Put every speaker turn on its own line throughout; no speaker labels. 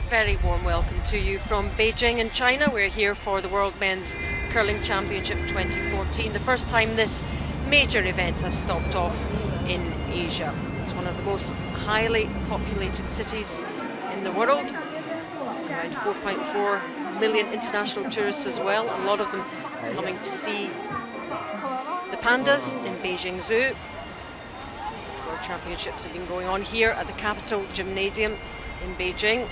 very warm welcome to you from Beijing in China. We're here for the World Men's Curling Championship 2014, the first time this major event has stopped off in Asia. It's one of the most highly populated cities in the world, around 4.4 million international tourists as well, a lot of them coming to see the pandas in Beijing Zoo. World Championships have been going on here at the Capitol Gymnasium in Beijing.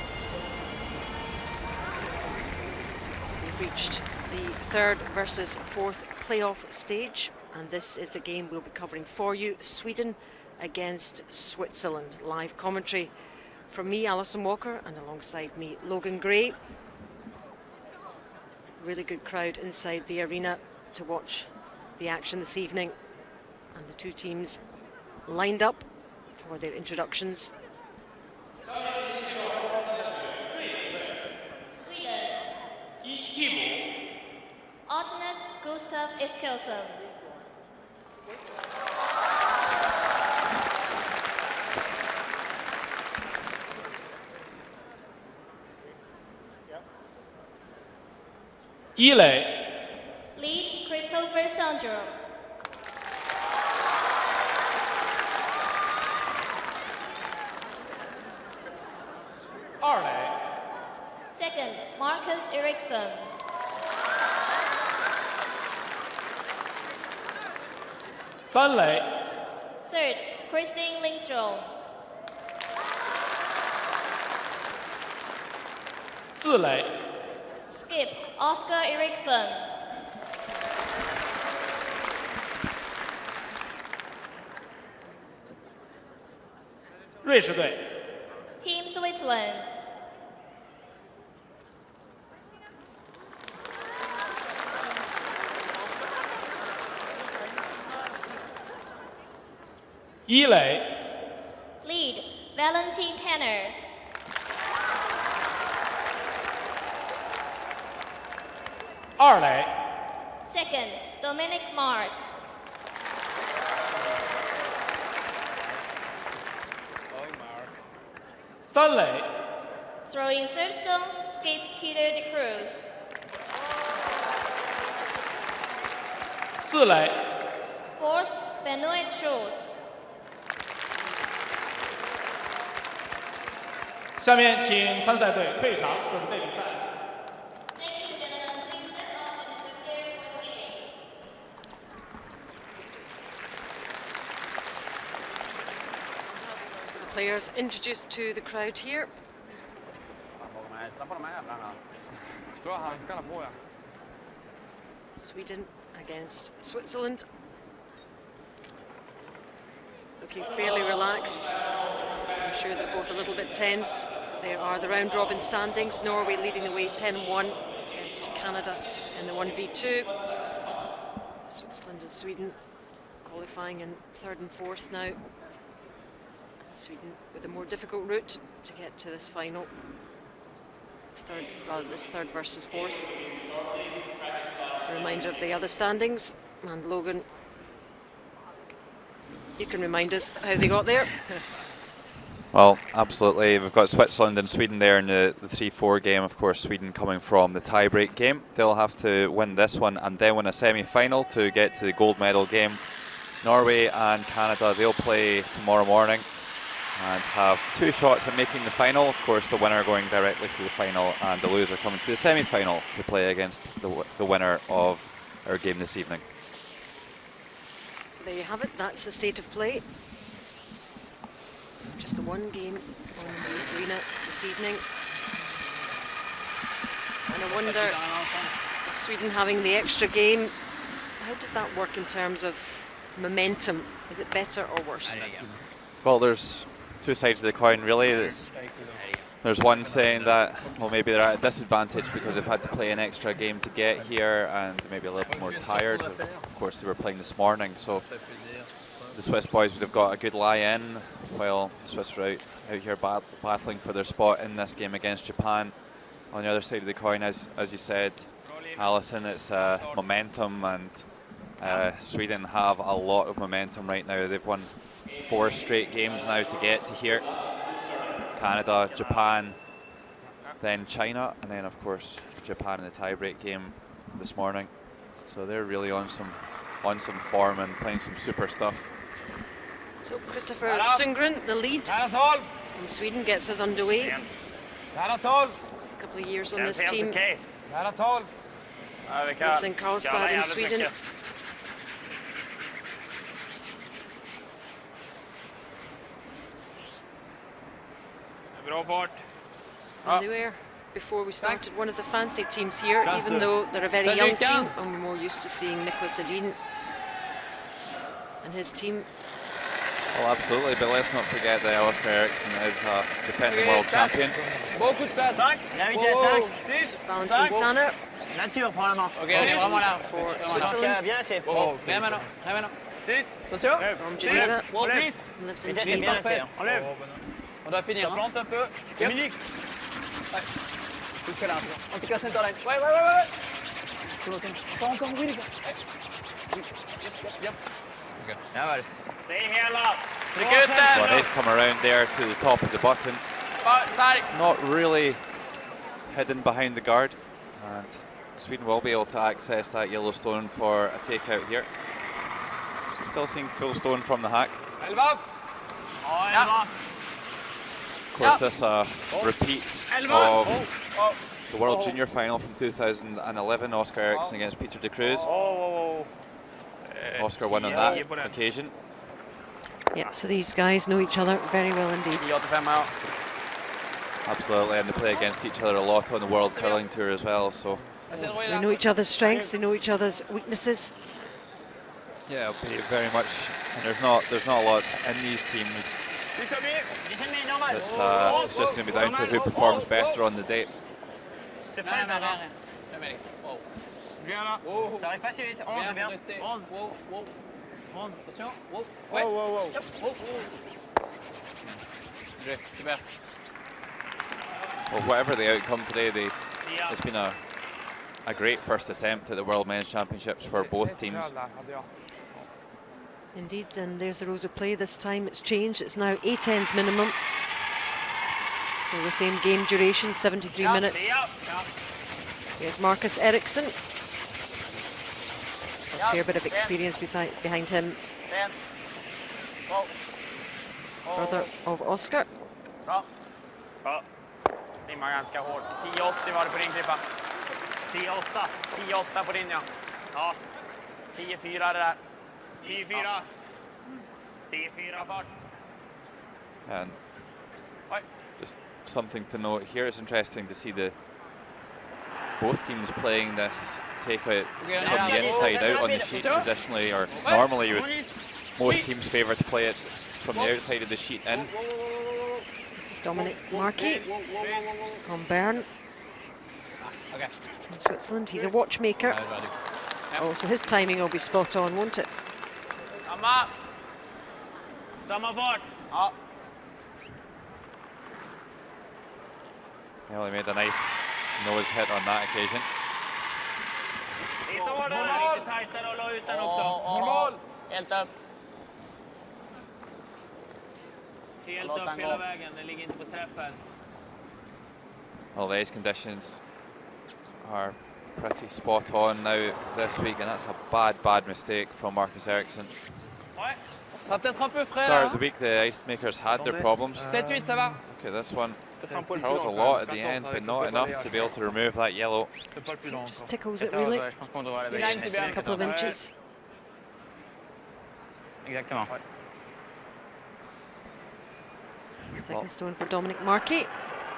We've reached the third versus fourth playoff stage, and this is the game we'll be covering for you. Sweden against Switzerland. Live commentary from me, Alison Walker, and alongside me, Logan Gray. Really good crowd inside the arena to watch the action this evening, and the two teams lined up for their introductions.
Alternate Gustav Eskilsson. Lead Christopher Sandro. Second, Marcus Eriksson. Third, Christine Lindström. Skip, Oscar Eriksson. Team Switzerland. Lead, Valentin Tanner. Second, Dominic Mark. Throwing third stones, Skip Peter de Cruz. Fourth, Benoit Schultz.
下面请参赛队退场准备比赛。
Players introduced to the crowd here. Sweden against Switzerland. Looking fairly relaxed. I'm sure they're both a little bit tense. There are the round robin standings. Norway leading the way 10-1 against Canada in the 1v2. Switzerland and Sweden qualifying in third and fourth now. Sweden with a more difficult route to get to this final. This third versus fourth. A reminder of the other standings, and Logan, you can remind us how they got there.
Well, absolutely. We've got Switzerland and Sweden there in the 3-4 game. Of course, Sweden coming from the tie-break game. They'll have to win this one and then win a semi-final to get to the gold medal game. Norway and Canada, they'll play tomorrow morning and have two shots at making the final. Of course, the winner going directly to the final and the loser coming to the semi-final to play against the winner of our game this evening.
So there you have it, that's the state of play. So just the one game on the arena this evening. And I wonder, Sweden having the extra game, how does that work in terms of momentum? Is it better or worse?
Well, there's two sides of the coin, really. There's one saying that, well, maybe they're at a disadvantage because they've had to play an extra game to get here and maybe a little bit more tired. Of course, they were playing this morning, so the Swiss boys would have got a good lie-in while the Swiss were out here battling for their spot in this game against Japan. On the other side of the coin, as you said, Alison, it's momentum, and Sweden have a lot of momentum right now. They've won 4 straight games now to get to here. Canada, Japan, then China, and then of course Japan in the tie-break game this morning. So they're really on some form and playing some super stuff.
So Christopher Sundgren, the lead from Sweden, gets us underway. A couple of years on this team. Lives in Karlstad in Sweden. And they were, before we started, one of the fancy teams here, even though they're a very young team and we're more used to seeing Nicholas Edin and his team.
Well, absolutely, but let's not forget that Oscar Eriksson is a defending world champion.
Valentin Tanner for Switzerland. From Geneva, lives in Geneva.
On doit finir. Plante un peu. Dominique. Touche là. On te casse une oreille. Ouais. Pas encore, oui, les gars.
Well, nice come around there to the top of the button. Not really hidden behind the guard. And Sweden will be able to access that yellow stone for a takeout here. So still seeing full stone from the hack. Of course, this repeat of the World Junior Final from 2011, Oscar Eriksson against Peter de Cruz. Oscar won on that occasion.
Yep, so these guys know each other very well indeed.
Absolutely, and they play against each other a lot on the World Curling Tour as well. So
they know each other's strengths, they know each other's weaknesses.
yeah, it'll be very much. And there's not a lot in these teams. It's just going to be down to who performs better on the day.
Ça arrive pas si vite. 11, c'est bien. 11. 11. Attention. Ouais. Super.
Well, whatever the outcome today, it's been a great first attempt at the World Men's Championships for both teams.
Indeed, and there's the rules of play. This time it's changed. It's now 8 ends minimum. So the same game duration, 73 minutes. Here's Marcus Eriksson. A fair bit of experience behind him. Brother of Oscar.
Rimmar ganska hårt. 10-80 var det på din klippa. 10-8 på din, ja. Ja. 10-4 det där. 10-4. 10-4 fart.
And just something to note here, it's interesting to see both teams playing this takeout from the inside out on the sheet traditionally, or normally most teams favour to play it from the outside of the sheet in.
This is Dominic Markey from Bern in Switzerland. He's a watchmaker. Oh, so his timing will be spot on, won't it?
Samma fart.
Well, he made a nice nose hit on that occasion.
Lite hårdare, lite tajtare och la ut den också. Helt upp. Helt upp hela vägen, den ligger inte på träffen.
Well, the ice conditions are pretty spot on now this week, and that's a bad mistake from Marcus Eriksson. Start of the week, the ice makers had their problems.
7-8, ça va.
Okay, this one hurls a lot at the end, but not enough to be able to remove that yellow.
Just tickles it really. Just a couple of inches.
Exactement.
Second stone for Dominic Markey.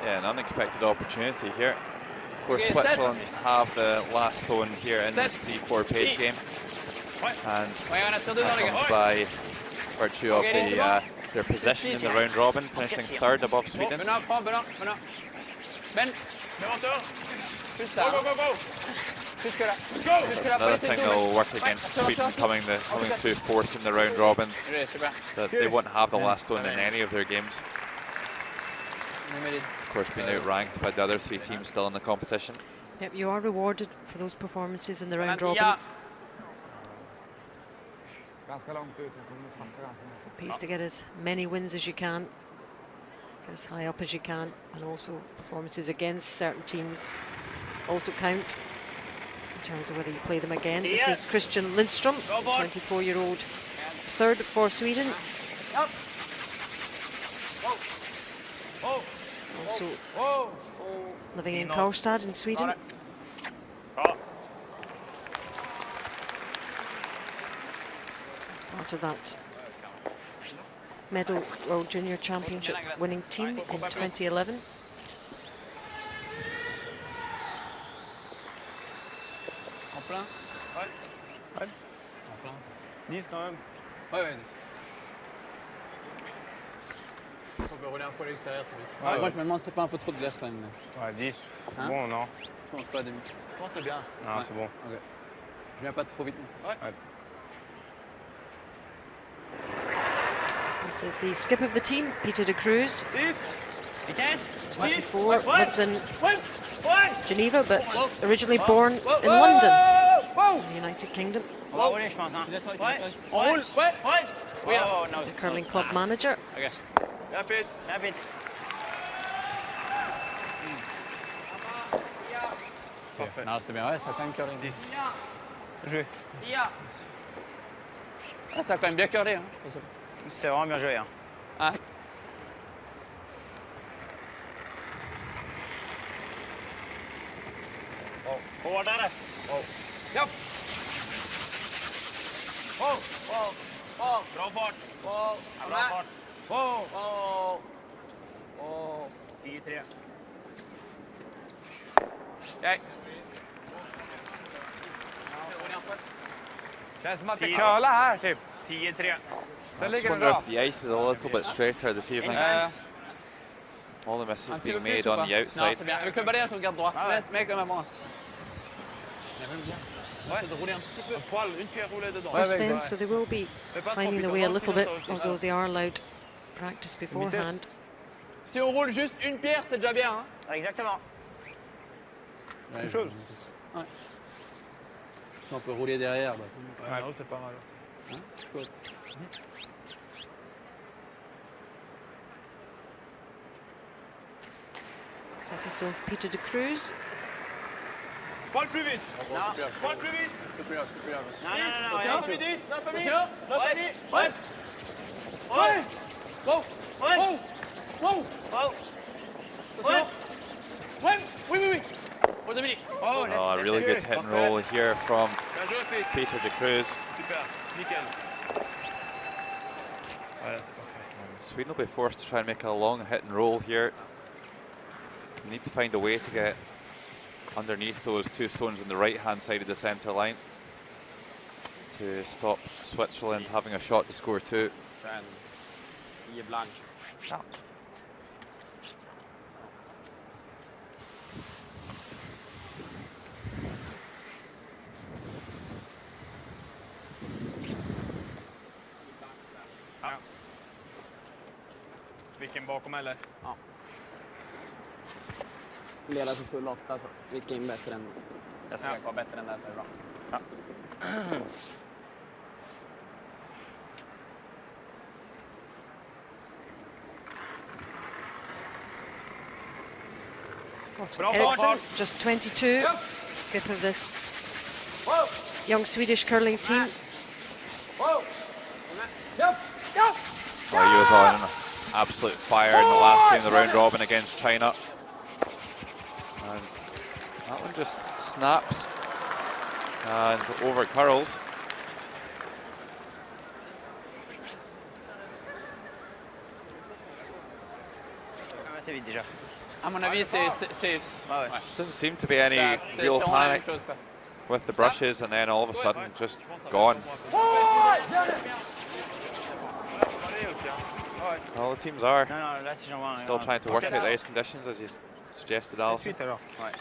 Yeah, an unexpected opportunity here. Of course, Switzerland have the last stone here in this 3-4 page game, and that comes by virtue of their position in the round robin, finishing third above Sweden. Another thing that will work against Sweden coming to fourth in the round robin, that they won't have the last stone in any of their games. Of course, being outranked by the other three teams still in the competition.
Yep, you are rewarded for those performances in the round robin. Pays to get as many wins as you can. as high up as you can, and also performances against certain teams also count in terms of whether you play them again. This is Christian Lindström, 24-year-old, third for Sweden. Also living in Karlstad in Sweden. As part of that medal World Junior Championship winning team in 2011.
En plein. Ouais. Ouais. En plein. 10 quand même. Ouais, ouais, 10. On peut rouler un peu à l'extérieur, c'est vite. Ouais, moi je me demande si c'est pas un peu trop de glace quand même.
Ouais, 10.
Hein?
Bon, non.
Je pense pas à demi. Je pense que c'est bien.
Non, c'est bon.
Ok. Je viens pas trop vite. Ouais.
This is the skip of the team, Peter de Cruz. 24, lives in Geneva, but originally born in London, in the United Kingdom.
On va rouler, je pense. Hein. Ouais.
On roule. Ouais.
Oui, oh, no.
The curling club manager.
Okay. Rapid. Rapid.
Parfait. Non, c'était bien. Ouais, ça a quand même curlé. 10.
Joué.
Ah, ça a quand même bien curlé. Hein.
C'est vraiment bien joué. Hein.
Ah.
Hårdare.
Japp.
Bra fart. Ja, bra fart. 10-3.
Nej.
Känns som att det curlar här typ.
10-3.
I just wonder if the ice is a little bit straighter this evening. All the misses being made on the
Non,
outside.
c'est bien. Avec le balayage, on regarde droit. Mets comme avant. Ouais, de rouler un petit peu.
Un poil, une pierre roulée dedans.
First in, so they will be finding their way a little bit, although they are allowed practice beforehand.
Si on roule juste une pierre, c'est déjà bien. Hein.
Exactement.
Quelque chose. Ouais. Si on peut rouler derrière. Bah,
Ouais, non, c'est pas mal.
hein? Cool.
Second stone for Peter de Cruz.
Pas le plus vite.
Non.
Pas le plus vite.
Non, non,
9 famille 10. 9 famille. 9 famille.
Ouais.
Ouais. Wow.
Ouais.
Wow.
Oh.
Ouais. Ouais. Oui. Pour Dominique.
Oh,
Oh, a really good hit and roll here from
Bien joué, Pete.
Peter de Cruz.
Super. Nickel. Voilà, c'est parfait.
Sweden will be forced to try and make a long hit and roll here. They need to find a way to get underneath those two stones on the right hand side of the centre line to stop Switzerland having a shot to score two.
10 blank.
Vilken bakom eller?
Ja. Leda till full 8 så. Vilken bättre än... Jag ska vara bättre än det så är det bra.
Ja.
Eriksson, just 22, skip of this young Swedish curling team.
Well, he was on an absolute fire in the last game of the round robin against China. And that one just snaps and over curls.
C'est vite déjà.
À mon avis, c'est...
Ouais.
Didn't seem to be any real panic with the brushes, and then all of a sudden just gone. All the teams are
Non, non, là si j'en vois
still trying to work out the ice conditions, as you suggested, Alison.
alors.
Ouais.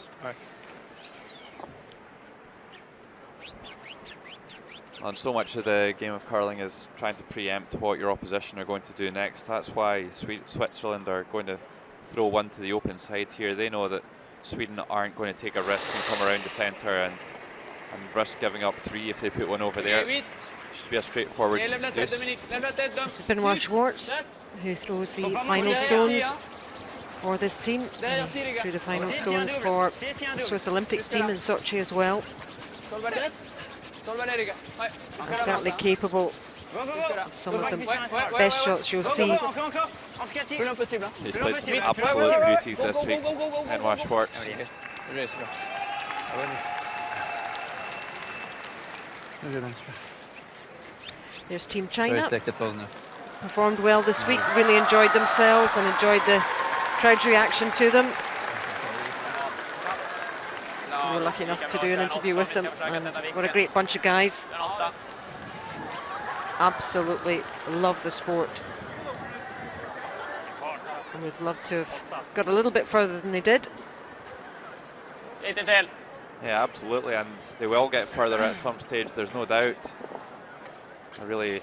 And so much of the game of curling is trying to preempt what your opposition are going to do next. That's why Switzerland are going to throw one to the open side here. They know that Sweden aren't going to take a risk and come around the centre and risk giving up three if they put one over there. Should be a straightforward deuce.
This has been Benoit Schwartz, who throws the final stones for this team through the final stones for the Swiss Olympic team in Sochi as well. And certainly capable of some of the best shots you'll see.
He's played some absolute beauties this week, Benoit Schwartz.
There's Team China. Performed well this week, really enjoyed themselves and enjoyed the crowd's reaction to them. We were lucky enough to do an interview with them, and what a great bunch of guys. Absolutely love the sport. And we'd love to have got a little bit further than they did.
Yeah, absolutely, and they will get further at some stage, there's no doubt. A really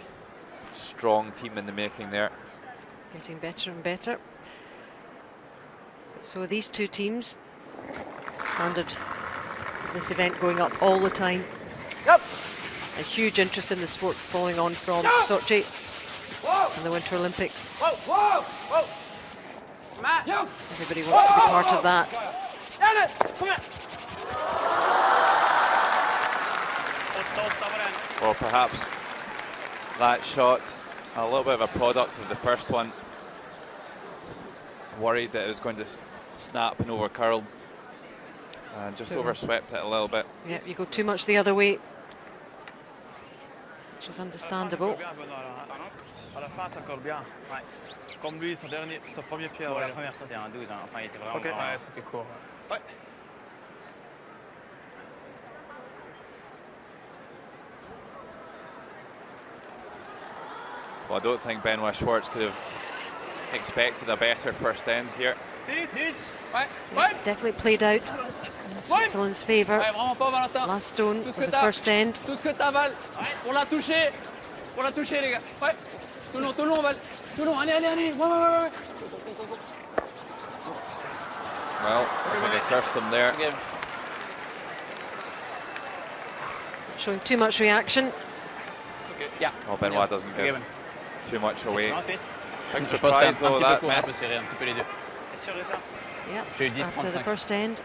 strong team in the making there.
Getting better and better. So these two teams, standard this event going up all the time. A huge interest in the sport following on from Sochi and the Winter Olympics. Everybody wants to be part of that.
Well, perhaps that shot, a little bit of a product of the first one. Worried that it was going to snap and overcurl, and just overswept it a little bit.
Yeah, you go too much the other way, which is understandable.
Comme lui, son premier pied.
La première c'était un 12, enfin il était vraiment.
Ok, ouais, c'était court. Ouais.
Well, I don't think Benoit Schwartz could have expected a better first end here.
Definitely played out in Switzerland's favour. Last stone of the first end.
Tout ce que t'avales pour la toucher. Pour la toucher, les gars. Ouais. Tout le long, Val. Tout le long, allez. Ouais.
Well, I think I cursed him there.
Showing too much reaction.
Yeah.
Well, Benoit doesn't give too much away. Big
Je
surprise
pense
though,
que
that
un peu
mess.
serré, un petit peu les deux.
Yep, after the first end.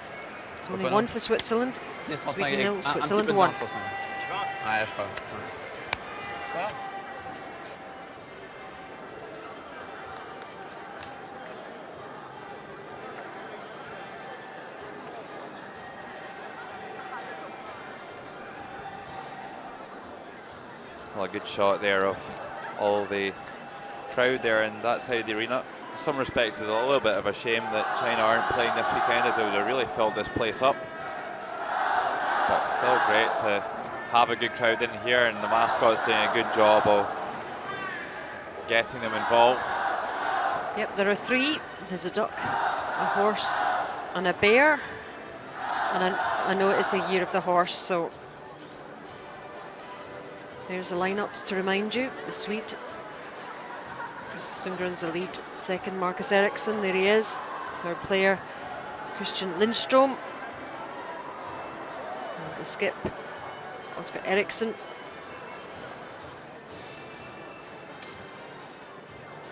It's only one for Switzerland.
10-35,
Sweden nil,
un petit peu
Switzerland
de
1.
marge, je pense, maintenant. Ouais, je crois. Ouais.
Well, a good shot there of all the crowd there in that side of the arena. In some respects, it's a little bit of a shame that China aren't playing this weekend, as it would have really filled this place up. But still great to have a good crowd in here, and the mascot's doing a good job of getting them involved.
Yep, there are three. There's a duck, a horse, and a bear. And I know it is the year of the horse, so there's the lineups to remind you. The Swede, Christoph Sundgren's the lead. Second, Marcus Eriksson, there he is. Third player, Christian Lindstrom. And the skip, Oscar Eriksson.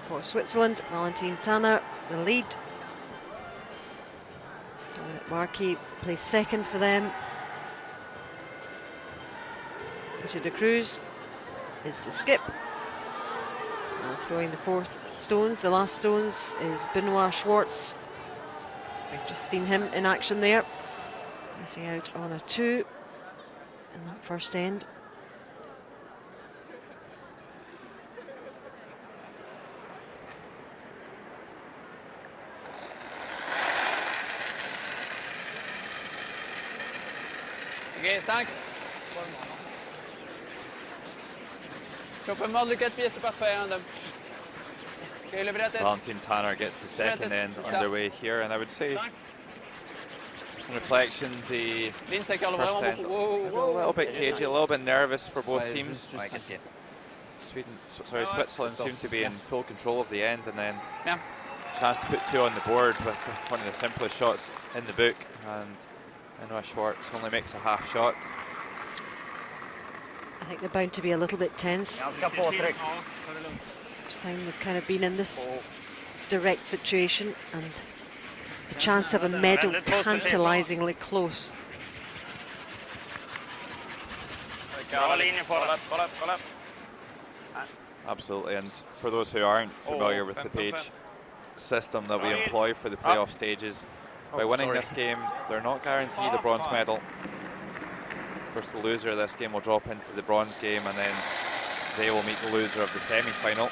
For Switzerland, Valentin Tanner, the lead. Dominic Marquis plays second for them. Peter de Cruz is the skip. And throwing the fourth stones, the last stones, is Benoit Schwartz. We've just seen him in action there. Missing out on a 2 in that first end.
Ok, 5. Si on peut mordre le 4 pieds, c'est parfait, hein, Dom. Ok, levez la tête.
Valentin Tanner gets the second end underway here, and I would say, in reflection, the
Lynn, ça curle
first
vraiment
end
beaucoup.
was a little bit cagey, a little bit nervous for both teams. Switzerland seemed to be in full control of the end, and then
Yeah.
chance to put 2 on the board with one of the simplest shots in the book, and Benoit Schwartz only makes a half shot.
I think they're bound to be a little bit tense. First time they've kind of been in this direct situation, and the chance of a medal tantalisingly close.
Bra linje på det.
Kolla upp.
Absolutely, and for those who aren't familiar with the page system that we employ for the playoff stages, by winning this game, they're not guaranteed a bronze medal. Of course, the loser of this game will drop into the bronze game, and then they will meet the loser of the semi-final.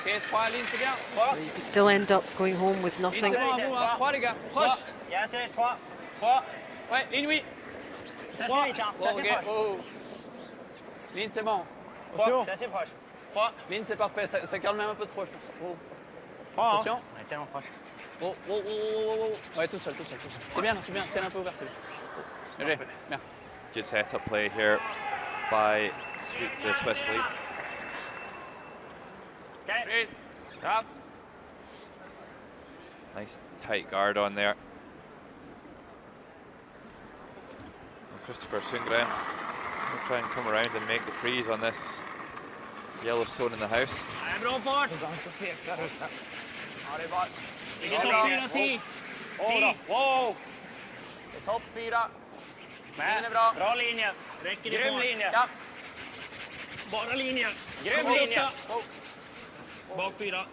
So you could still end up going home with nothing.
Jeg ser 3.
Ouais, ligne, oui.
Ça c'est vite, hein. Ça c'est proche.
Ligne, c'est bon.
Ça c'est proche.
Ligne, c'est parfait. Ça calme même un peu trop, je pense. Attention.
On est tellement proche.
Ouais, tout seul. C'est bien, c'est un peu ouvert. Bien.
Good setup play here by the Swiss lead.
Okay.
Nice tight guard on there. And Christopher Sundgren will try and come around and make the freeze on this yellow stone in the house.
Det är bra fart. Ja, det är bra. Ligger topp 4, 10. Wow. Det är topp 4. Men är bra. Bra linje. Räcker det. Grym linje. Ja. Bara linje. Grym linje. Bak 4.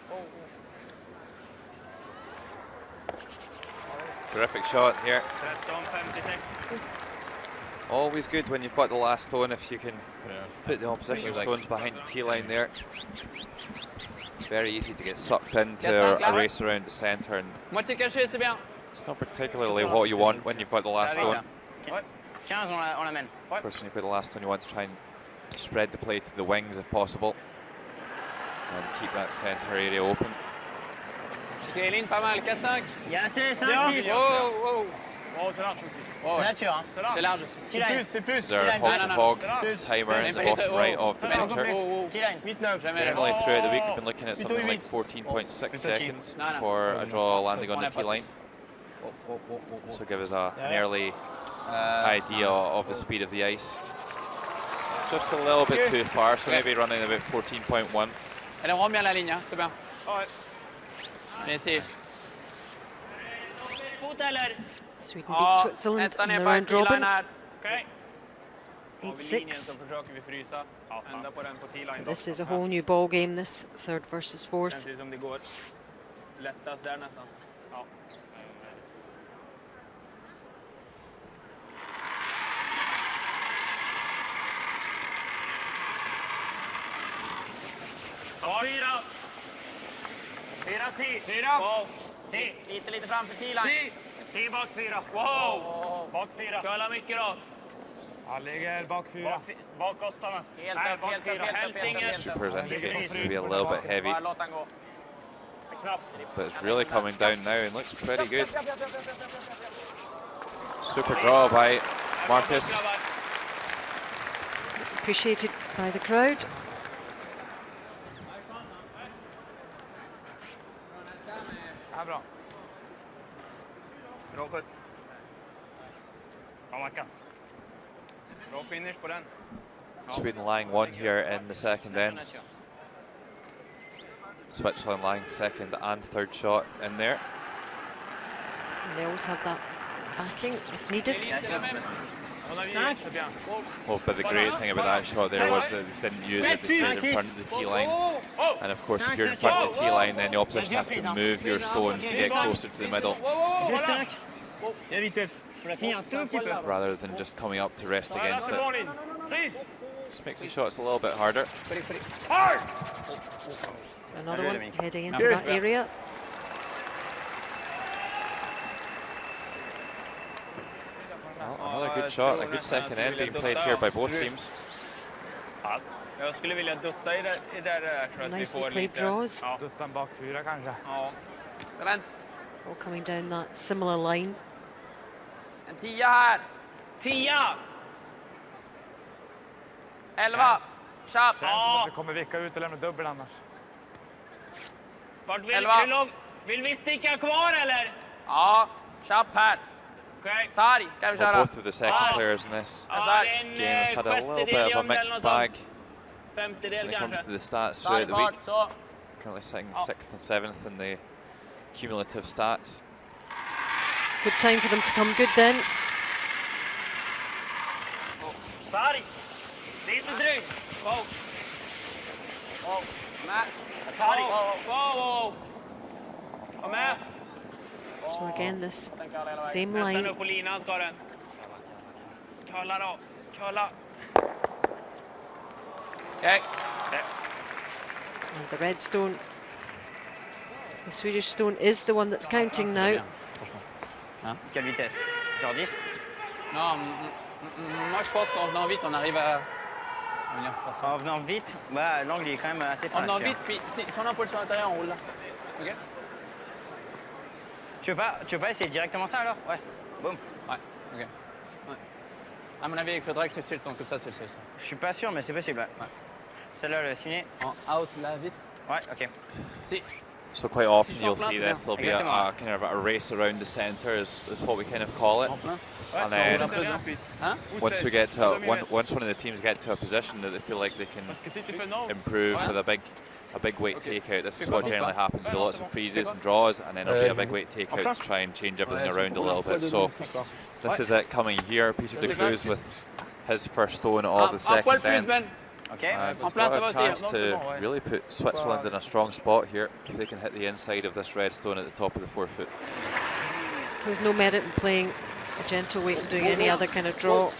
Terrific shot here.
13.56.
Always good when you've got the last stone if you can put the opposition stones behind the tee line there. Very easy to get sucked into a race around the centre, and
Moitié caché, c'est bien.
it's not particularly what you want when you've got the last stone.
15, on amène.
Of course, when you've got the last stone, you want to try and spread the play to the wings if possible, and keep that centre area open.
Ok, ligne pas mal, 4-5.
Ja, c'est 5-6.
Wow.
C'est large aussi.
C'est là-dessus, hein.
C'est large aussi.
C'est plus.
Is there a hog to hog timer in the bottom right of the picture? Generally throughout the week we've been looking at something like 14.6 seconds for a draw landing on the tee line. This will give us an early idea of the speed of the ice. Just a little bit too far, so maybe running about 14.1.
Elle rentre bien la ligne, hein, c'est bien. Bien essayé.
Sweden beat Switzerland in the round robin.
Okej.
8-6.
försöker vi frysa. Ända på den på T-line.
This is a whole new ball game, this third versus fourth.
Känns det som det går lättast där nästan. Ja.
Fyra. 4-10. 4. Wow. 10. Lite framför T-line. 10 bak 4. Wow. Bak 4. Köla mycket då.
Han ligger bak 4.
Bak 8 nästan. Nej, bak 4. Helst ingen.
Super's indicating to be a little bit heavy,
Bara låt den gå. Knappt.
but it's really coming down now and looks pretty good. Super draw by Marcus.
Appreciated by the crowd.
Här bra. Bra skjutt.
Ja, man kan.
Bra finish på den.
Sweden lying one here in the second end. Switzerland lying second and third shot in there.
And they always have that backing if needed.
Well, but the great thing about that shot there was that they didn't use it to stay in front of the tee line. And of course, if you're in front of the tee line, then the opposition has to move your stone to get closer to the middle, rather than just coming up to rest against it. Just makes the shots a little bit harder.
So another one heading into that area.
Well, another good shot, a good second end being played here by both teams.
Jag skulle vilja dutta i där så att vi
Nicely
får
played
lite.
draws.
Ja, dutta bak 4 kanske.
Ja.
All coming down that similar line.
En 10 här.
10.
11. Tjapp.
Vi kommer vicka ut och lämna dubbel annars.
Vart vill du? Vill vi sticka kvar eller?
Ja, tjapp här.
Okej.
Sarg, kan vi
Well,
köra.
both of the second players in this game have had a little bit of a mixed bag when it comes to the stats throughout the week.
Så.
Currently sitting 6th and 7th in the cumulative stats.
Good time for them to come good then.
Sorry. Lite dryg. Wow. Wow. Matt. Sorry. Wow. Kom med.
So again, this same
Nästan line.
line.
Upp på linan ska den. Kölla då. Kölla. Okay.
And the red stone, the Swedish stone, is the one that's counting now.
Quelle vitesse? Genre 10?
Non, moi je pense qu'en venant vite, on arrive à venir se faire ça.
En venant vite, bah, l'angle est quand même assez fin.
En venant vite, puis si on a un pôle sur l'intérieur, on roule là. Ok?
Tu veux pas essayer directement ça alors? Ouais. Boum.
Ouais, ok. Ouais. À mon avis, avec le drag, c'est le temps, comme ça, c'est le seul.
Je suis pas sûr, mais c'est possible. Ouais. Celle-là, le signer.
En out, là, vite.
Ouais, ok.
Si.
So quite often you'll see this, there'll be a
Exactement.
kind of a race around the centre is what we kind of call it.
En plein.
And then
Hein?
once we get to once one of the teams get to a position that they feel like they can improve with a big weight takeout, this is what generally happens with lots of freezes and draws, and then there'll be a big weight takeout to try and change everything around a little bit. So this is it coming here, Peter de Cruz with his first stone of the
Un poil
second
plus,
end.
Ben.
Ok.
And
En
it's
place,
got
ça va
a chance
aussi.
to really put Switzerland in a strong spot here if they can hit the inside of this red stone at the top of the forefoot.
So there's no merit in playing a gentle weight and doing any other kind of draw.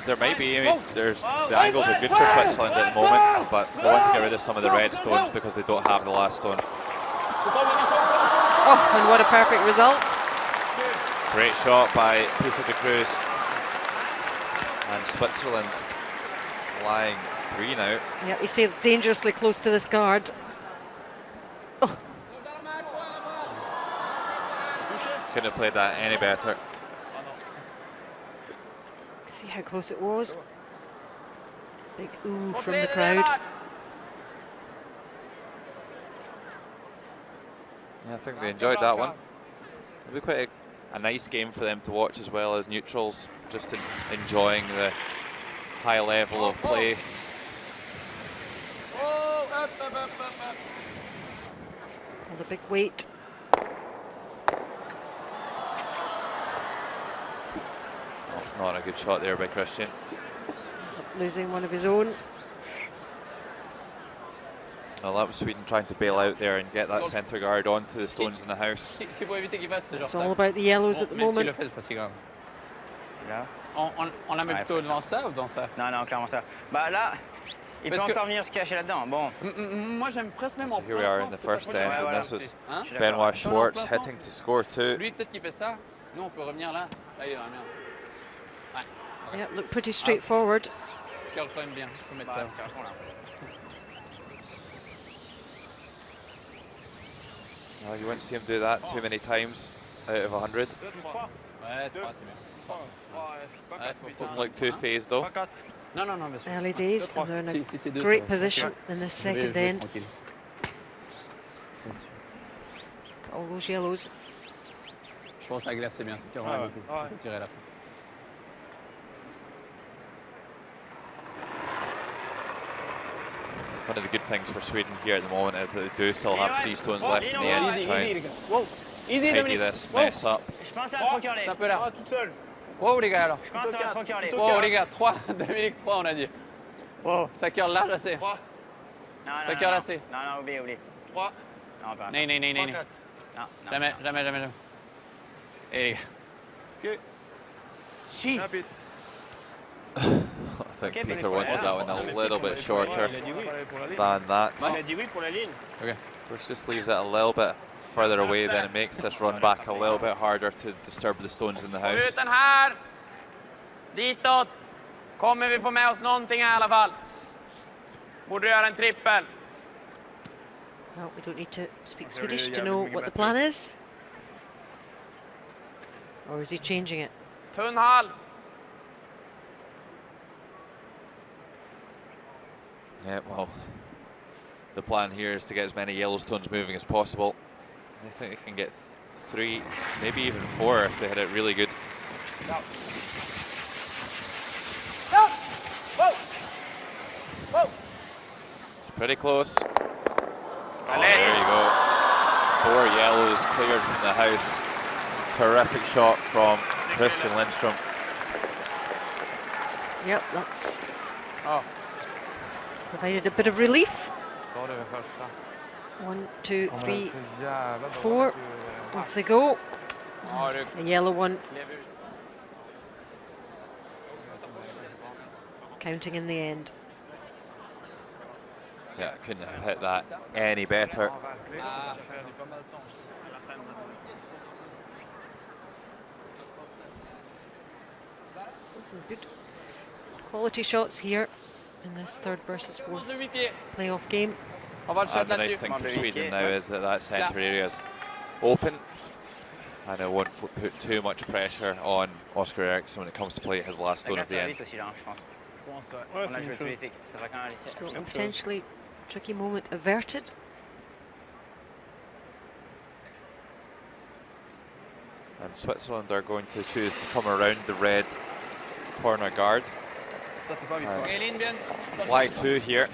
There might be, I mean, the angles are good for Switzerland at the moment, but they want to get rid of some of the red stones because they don't have the last stone.
Oh, and what a perfect result.
Great shot by Peter de Cruz. And Switzerland lying 3 now.
Yeah, he sailed dangerously close to this guard. Oh,
Couldn't have played that any better.
see how close it was. Big ooh from the crowd.
Yeah, I think they enjoyed that one. It'll be quite a nice game for them to watch as well as neutrals, just enjoying the high level of play.
And the big weight.
Oh, not a good shot there by Christian.
Losing one of his own.
Well, that was Sweden trying to bail out there and get that centre guard onto the stones in the house.
Si pour éviter qu'il fasse ce genre
It's all about the yellows at the
Même s'il
moment.
le fait, c'est pas si grave.
Là.
On la met
Ouais,
plutôt devant ça ou devant ça?
Non, non, clairement ça. Bah là, il peut
Parce que-
encore venir se cacher là-dedans. Bon.
Moi, j'aime presque même
So
en
here we
plein
are in
centre,
the
c'est pas
first
trop
end,
grave.
and
voilà,
this was
Hein?
Je suis d'accord.
Benoit
Dans
Schwartz
l'emplacement.
hitting to score 2.
Lui, peut-être qu'il fait ça. Nous, on peut revenir là. Là, il est dans la merde. Ouais.
Yeah, look pretty straightforward.
Je garde quand même bien. Faut mettre
Bah,
ça.
c'est carrément là.
Well, you won't see him do that too many times out of 100.
Ouais, 3, c'est bien. Ouais, faut-
Doesn't look too phased though.
Non, non, non, bien sûr.
Early days, and they're in
Si c'est deux,
a great
ça va.
position in this
Je vais
second
jouer
end.
tranquille.
All those yellows.
Je pense que la glace, c'est bien. C'est qu'il y aura beaucoup. On peut tirer à la fin.
One of the good things for Sweden here at the moment is that they do still have 3 stones left in the end to try
Easy,
and
les gars. Wow. Easy,
tidy
Dominique.
this mess up.
Je pense à trop curler.
C'est un peu là.
toute seule.
Wow, les gars, alors.
Je pense à trop curler.
Wow, les gars, 3. Dominique, 3, on a dit. Wow, ça curle large assez.
Non, non,
Ça
non,
curle
non.
assez.
Non, non, oublie.
3,
Non, pas.
Non, non, non, non.
4.
Non, non.
Jamais, jamais, jamais, jamais. Et les gars. Shit.
Rapide.
I think
Okay,
Peter
but
wanted
it's-
that one a little bit shorter
Il a dit oui. Pour la ligne.
than that.
Il a dit oui pour la ligne.
Ok.
Which just leaves it a little bit further away, then it makes this run back a little bit harder to disturb the stones in the house.
Ut den här. Ditåt. Kommer vi få med oss någonting i alla fall. Borde göra en trippel.
Well, we don't need to speak Swedish to know what the plan is. Or is he changing it?
Tunn hall.
Yeah, well, the plan here is to get as many yellow stones moving as possible. I think they can get 3, maybe even 4 if they hit it really good. It's pretty close. Oh, there you go. 4 yellows cleared from the house. Terrific shot from Christian Lindstrom.
Yep, that's provided a bit of relief. 1, 2, 3, 4. Off they go. A yellow one. Counting in the end.
Yeah, couldn't have hit that any better.
Some good quality shots here in this third versus fourth playoff game.
And the nice thing for Sweden now is that that centre area is open, and it won't put too much pressure on Oscar Eriksson when it comes to play his last stone of the end.
So a potentially tricky moment averted.
And Switzerland are going to choose to come around the red corner guard. Flag 2 here.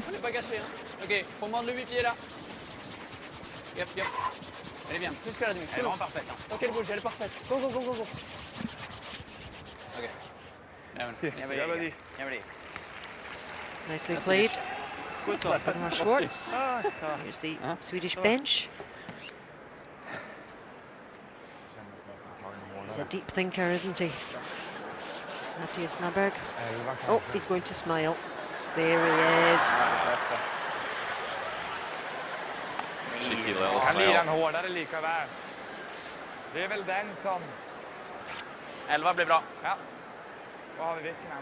On n'est pas caché, hein. Ok, faut mordre le 8 pieds là. Yep, yep. Elle est bien, plus que la demi. Elle est vraiment parfaite. Hein. Ok, elle bouge, elle est parfaite. Go, go, go, go, go. Ok.
Nicely played. Bernhard Schwartz. Here's the Swedish bench. He's a deep thinker, isn't he? Mattias Naberg. Oh, he's going to smile. There he is.
Cheeky little
Han lirar den
smile.
hårdare lika väl. Det är väl den som...
11 blir bra.
Ja. Vad har vi vilken här?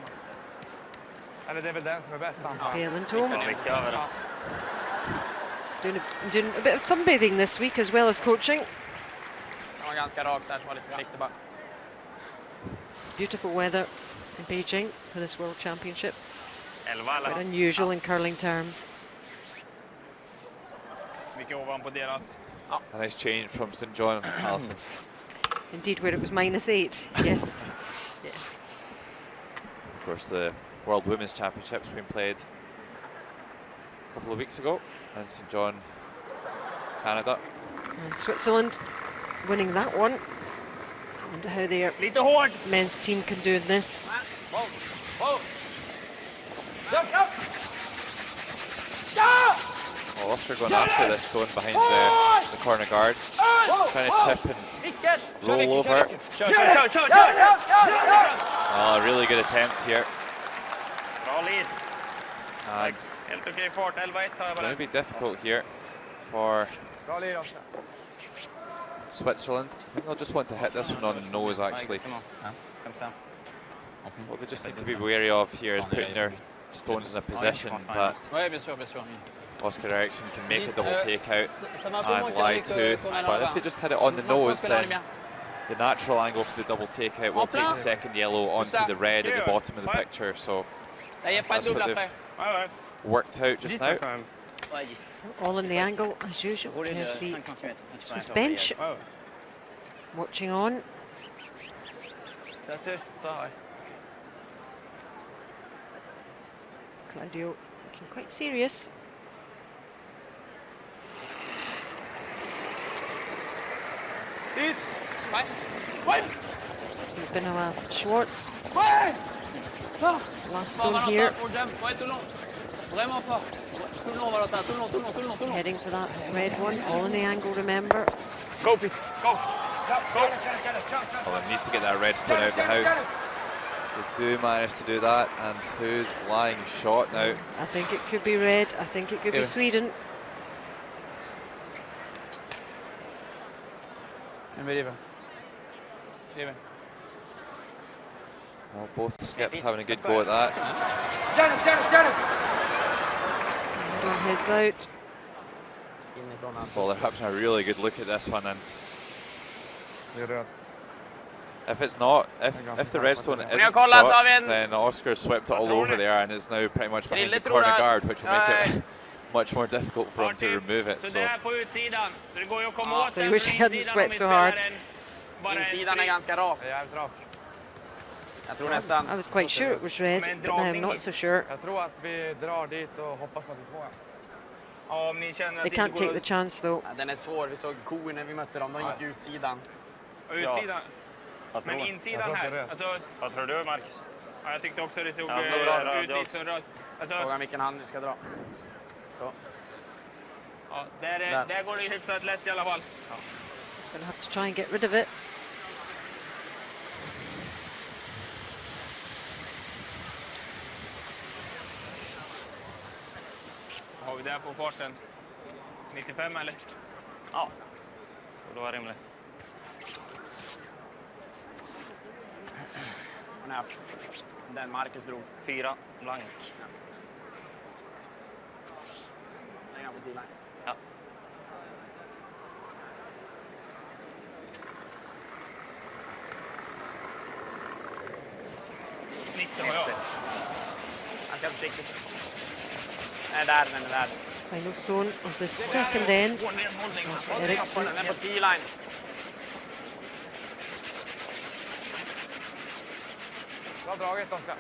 Eller det är väl den som är bäst antar jag.
Spelentom.
Ja.
Doing a bit of sunbathing this week as well as coaching.
Den var ganska rak där, så var lite försiktig bara.
Beautiful weather in Beijing for this World Championship.
11 eller?
Quite unusual in curling terms.
Mycket ovanpå deras.
A nice change from St. John, Alison.
Indeed, where it was -8. Yes. Yes.
Of course, the World Women's Championship's been played a couple of weeks ago in St. John, Canada.
And Switzerland winning that one. Wonder how their
Lite hård!
men's team can do in this.
Wow. Wow. Jump, jump! Ja!
Well, Oscar going after this stone behind the corner guard. Trying to chip and roll over. Oh, a really good attempt here.
Bra lead.
And
Helt okej fart, 11-1 har jag
it's
bara.
going to be difficult here for
Bra lir också.
Switzerland. I think they'll just want to hit this one on the nose, actually.
Kom
What they just need to be wary of here is putting their stones in a position that
Ouais, bien sûr, bien sûr.
Oscar Eriksson can make a double takeout and lie to. But if they just hit it on the nose, then the natural angle for the double takeout will take the second yellow onto the red at the bottom of the picture. So that's what they've worked out just now.
So all in the angle as usual. Here's the Swiss bench watching on. Claudio looking quite serious. Benoit Schwartz. Last stone here. Heading for that red one. All in the angle, remember.
Go, Pete. Go.
Well, they need to get that red stone out of the house. They do manage to do that, and who's lying shot now?
I think it could be red. I think it could be Sweden.
Well, both skips having a good go at that.
Heads out.
Well, they're having a really good look at this one, and if it's not, if the red stone isn't shot, then Oscar swept it all over there and is now pretty much behind the corner guard, which will make it much more difficult for him to remove it. So
you wish he hadn't swept so hard.
Insidan är ganska rak.
Jävligt rak.
Jag tror nästan.
I was quite sure it was red, but now I'm not so sure.
Jag tror att vi drar dit och hoppas på att vi får en.
Ja, om ni känner
They
att det
can't
inte
take
går
the chance though.
Ja, den är svår. Vi såg kor när vi mötte dem. De gick utsidan.
Och utsidan.
Jag
Men
tror.
insidan
Jag tror
här.
att
Alltså,
Vad tror du, Marcus?
ja, jag tyckte också det såg
Jag tror det,
ut lite som röst. Alltså,
Frågan vilken hand vi ska dra. Så.
ja, där
Där.
går det hyfsat lätt i alla fall.
Just going to have to try and get rid of it.
Har vi där på farten? 95 eller?
Ja. Det var rimligt.
Nej, den Marcus drog.
4 blank.
Den på sidan.
Ja.
Nitton var jag.
Han ska försiktigt. Nej, där, den är där.
Final stone of the second end. Eriksson.
Den är på T-line.
Bra draget, Oskar.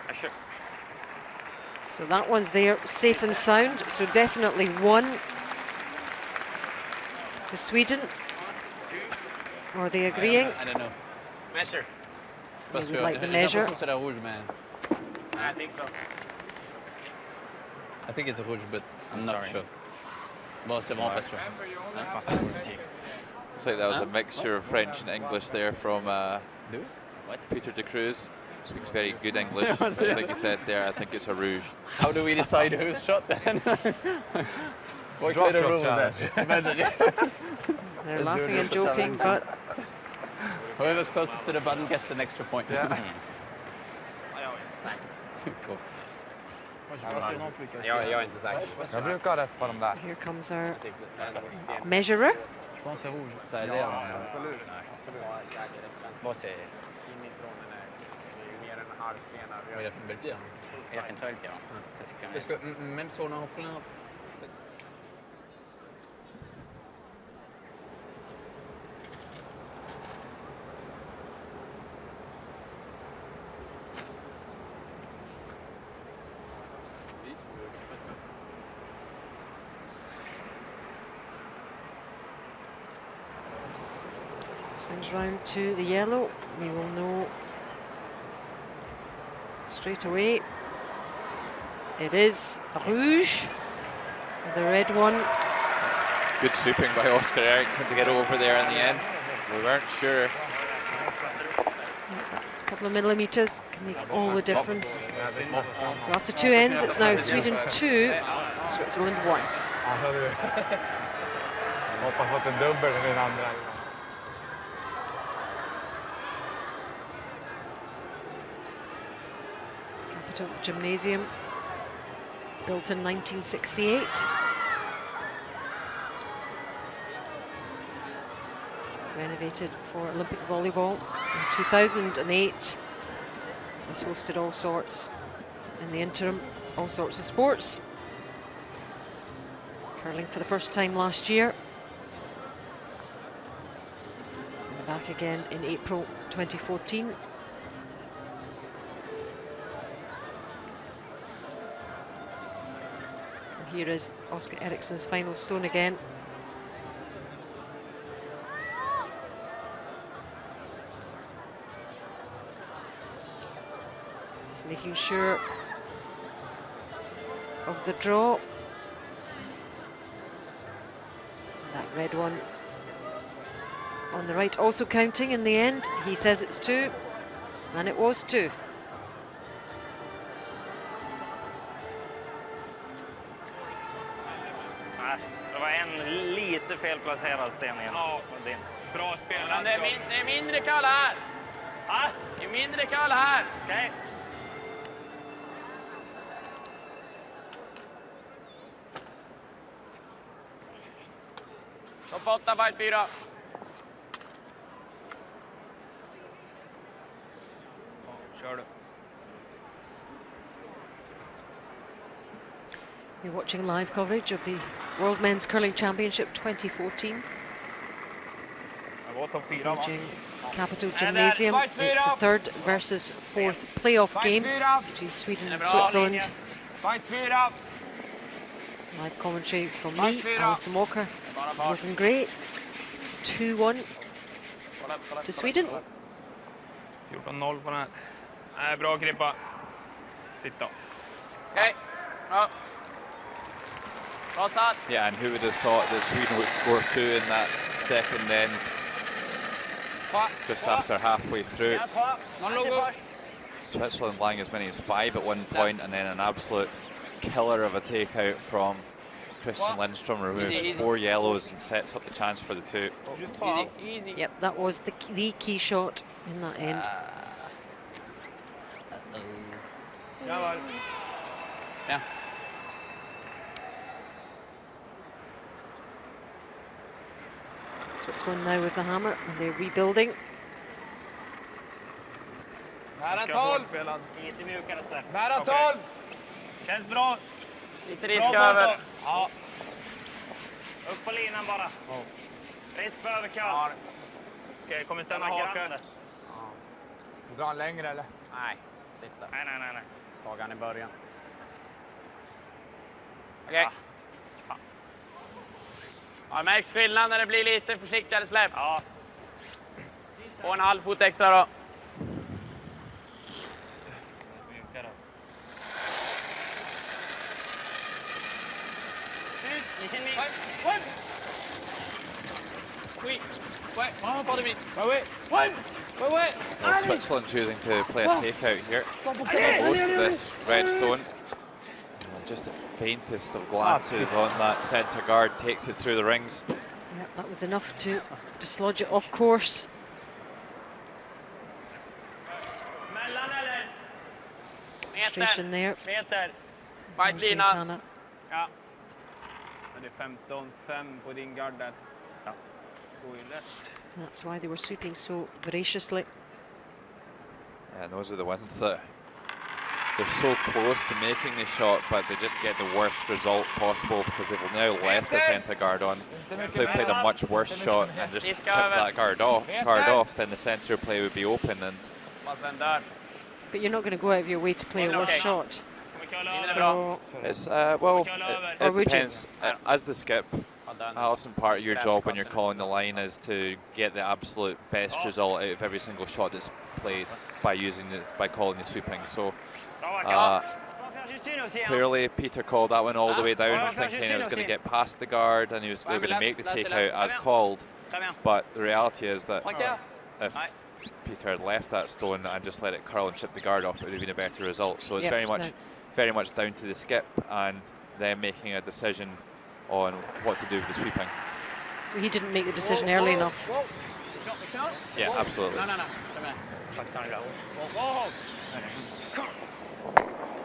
Jag kör.
So that one's there, safe and sound. So definitely one for Sweden. Are they agreeing?
I don't know.
Measure.
They would like the measure.
C'est la rouge, man.
I think so.
I think it's a rouge, but I'm not
sorry.
sure. Bon, c'est vraiment pas sûr.
Looks like that was a mixture of French and English there from Peter de Cruz. Speaks very good English. I think he said there, I think it's a rouge.
How do we decide who's shot then? What
Drop
kind of
shot
rule
challenge.
They're laughing and joking, but
Whoever's closest to the button gets an extra point.
Ja.
Cool.
Jag är inte säker.
Jag brukar ha rätt på de där.
here comes our measurer.
Ça a l'air.
Vad säger
Inifrån den är mer än en halv sten.
Il a fait une belle pierre.
jag? Jag finner inte det.
Parce que même si on est en plein.
Swings round to the yellow. We will know straight away. It is rouge, the red one.
Good swooping by Oscar Eriksson to get over there in the end. We weren't sure.
A couple of millimeters can make all the difference. So after two ends, it's now Sweden 2, Switzerland 1.
Alltså, du. Hoppas på att en dubbel med min andra.
Capital Gymnasium, built in 1968. Renovated for Olympic volleyball in 2008. It's hosted all sorts, in the interim, all sorts of sports. Curling for the first time last year. And back again in April 2014. And here is Oscar Eriksson's final stone again. Just making sure of the draw. That red one on the right also counting in the end. He says it's 2, and it was 2.
Nej, det var en lite felplacerad sten igen.
Ja,
Din.
bra spelat.
Det är mindre kall här.
Ah,
Det är mindre kall här.
okej.
Topp 8, fight 4.
Kör du.
You're watching live coverage of the World Men's Curling Championship 2014. Beijing Capital Gymnasium. It's the third versus fourth playoff game between Sweden and Switzerland. Live commentary from me, Alison Walker. Looking great. 2-1 to Sweden.
14-0 på den här. Nej, bra grippa. Sitta.
Okay. Oh. Well satt.
Yeah, and who would have thought that Sweden would score 2 in that second end, just after halfway through. Switzerland lying as many as 5 at one point, and then an absolute killer of a takeout from Christian Lindstrom removes 4 yellows and sets up the chance for the 2.
Easy.
Yep, that was the key shot in that end.
Yeah.
Switzerland now with the hammer, and they're rebuilding.
Nära 12. Lite mjukare släpp. Nära 12. Känns bra.
Lite risk över.
Ja. Upp på linan bara. Risk på överkant. Okej, kommer stanna haken.
Drar han längre eller?
Nej, sitta.
Nej.
Tag han i början. Okej. Ja, märks skillnad när det blir lite försiktigare släpp.
Ja.
2,5 fot extra då.
Mjukare.
Well, Switzerland choosing to play a takeout here. Most of this red stone. Just the faintest of glances on that centre guard takes it through the rings.
Yep, that was enough to dislodge it off course. Frustration there.
Fight linan.
Tana.
Ja. Det är 15-5 på din guard där. Ja.
That's why they were sweeping so voraciously.
And those are the ones that they're so close to making the shot, but they just get the worst result possible because they've now left the centre guard on. If they played a much worse shot and just took that guard off, then the centre play would be open. And
But you're not going to go out of your way to play a worse shot. So
it's well, it depends. As the skip, Alison, part of your job when you're calling the line is to get the absolute best result out of every single shot that's played by calling the sweeping. So clearly Peter called that one all the way down, thinking it was going to get past the guard and they were going to make the takeout as called. But the reality is that if Peter had left that stone and just let it curl and chip the guard off, it would have been a better result. So it's very much down to the skip and them making a decision on what to do with the sweeping.
So he didn't make the decision early enough.
Yeah, absolutely.